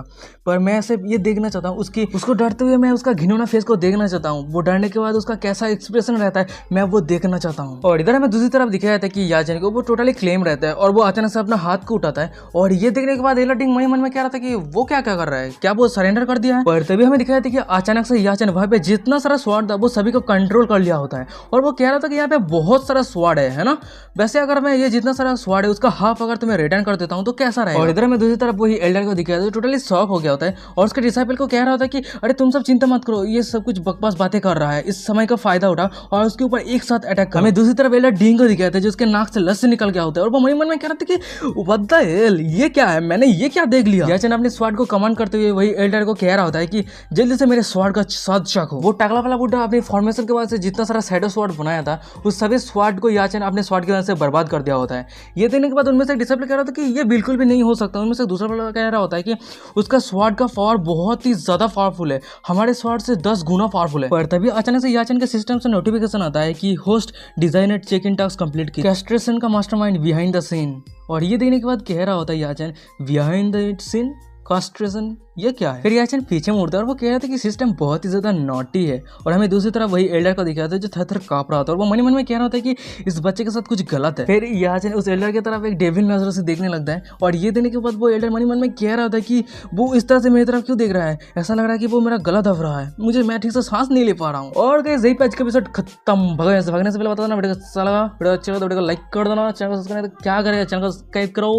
पर मैं सिर्फ ये देखना चाहता हूँ उसको डरते हुए, मैं उसका घिनौना फेस को देखना चाहता हूँ, वो डरने के बाद उसका कैसा एक्सप्रेशन रहता है मैं वो देखना चाहता हूँ। और इधर हमें दूसरी तरफ दिखाया था कि याचन को वो टोटली क्लेम रहता है और वो अचानक से अपना हाथ को उठाता है और ये देखने के बाद एल्डर मन ही मन में कह रहा था कि वो क्या कर रहा है, क्या वो सरेंडर कर दिया है। पर तभी हमें दिखाया था कि अचानक से याचन वहाँ पे जितना सारा स्वाड था वो सभी को कंट्रोल कर लिया होता है और वो कह रहा था कि यहाँ पे बहुत सारा स्वाड है ना, वैसे अगर मैं ये जितना सारा स्वाड है उसका हाफ अगर तुम्हें रिटर्न कर देता हूँ तो कैसा रहेगा। और इधर में दूसरी तरफ वही एल्डर को दिखाया तो टोटली शॉक हो गया होता है और उसके डिसाइपल को कह रहा होता है कि अरे तुम सब चिंता मत करो, ये सब कुछ बकवास बातें कर रहा है, इस समय का फायदा उठा और उसके ऊपर एक साथ अटैक कर। हमें दूसरी तरफ एल्डर डींग को दिखाया था जो उसके नाक से लस्सी निकल गया होता है और वो मन में कह रहा था कि व्हाट द हेल, ये क्या है, मैंने ये क्या देख लिया। याचन अपने स्वाड को कमांड करते हुए वही एल्डर को कह रहा होता है कि जल्दी से मेरे स्वाड का स्वाद चखो। वो टकला वाला बुड्ढा अपनी फॉर्मेशन के बाद से जितना सारा शैडो स्वाड बनाया था उस सभी स्वाड को याचन अपने स्वाड की वजह से बर्बाद कर दिया होता है। ये देखने के बाद उनमें से डिसाइपल कह रहा था कि ये बिल्कुल भी नहीं हो सकता। उनमें से दूसरा वाला कह रहा होता है कि उसका स्वाड का पावर बहुत ही ज्यादा पावरफुल है, हमारे स्वाड से 10 गुना पावरफुल है। पर तभी अचानक से याचन के सिस्टम से नोटिफिकेशन आता है कि host designer check in task complete की, कैस्ट्रेशन का मास्टरमाइंड बिहाइंड द सीन। और ये देखने के बाद कह रहा होता है याचन बिहाइंड द सीन कास्ट्रेशन ये क्या है। फिर याचन पीछे मुड़ता है और वो कह रहा था कि सिस्टम बहुत ही ज्यादा नॉटी है और हमें दूसरी तरफ वही एल्डर को दिखाया था जो थर कांप रहा था और वो मन में कह रहा था कि इस बच्चे के साथ कुछ गलत है। फिर याचन उस एल्डर की तरफ एक डेविल नजर से देखने लगता है और ये देने के बाद वो एल्डर मन में कह रहा था कि वो इस तरह से मेरी तरफ क्यों देख रहा है, ऐसा लग रहा है कि वो मेरा गला दब रहा है, मैं ठीक से सांस नहीं ले पा रहा हूँ। और गाइस यही पे आज का एपिसोड खत्म। भागने से पहले बता देना वीडियो अच्छा लगा, वीडियो अच्छा लगा तो वीडियो को लाइक कर देना, चैनल को सब्सक्राइब क्या करेगा, चैनल को सब्सक्राइब करो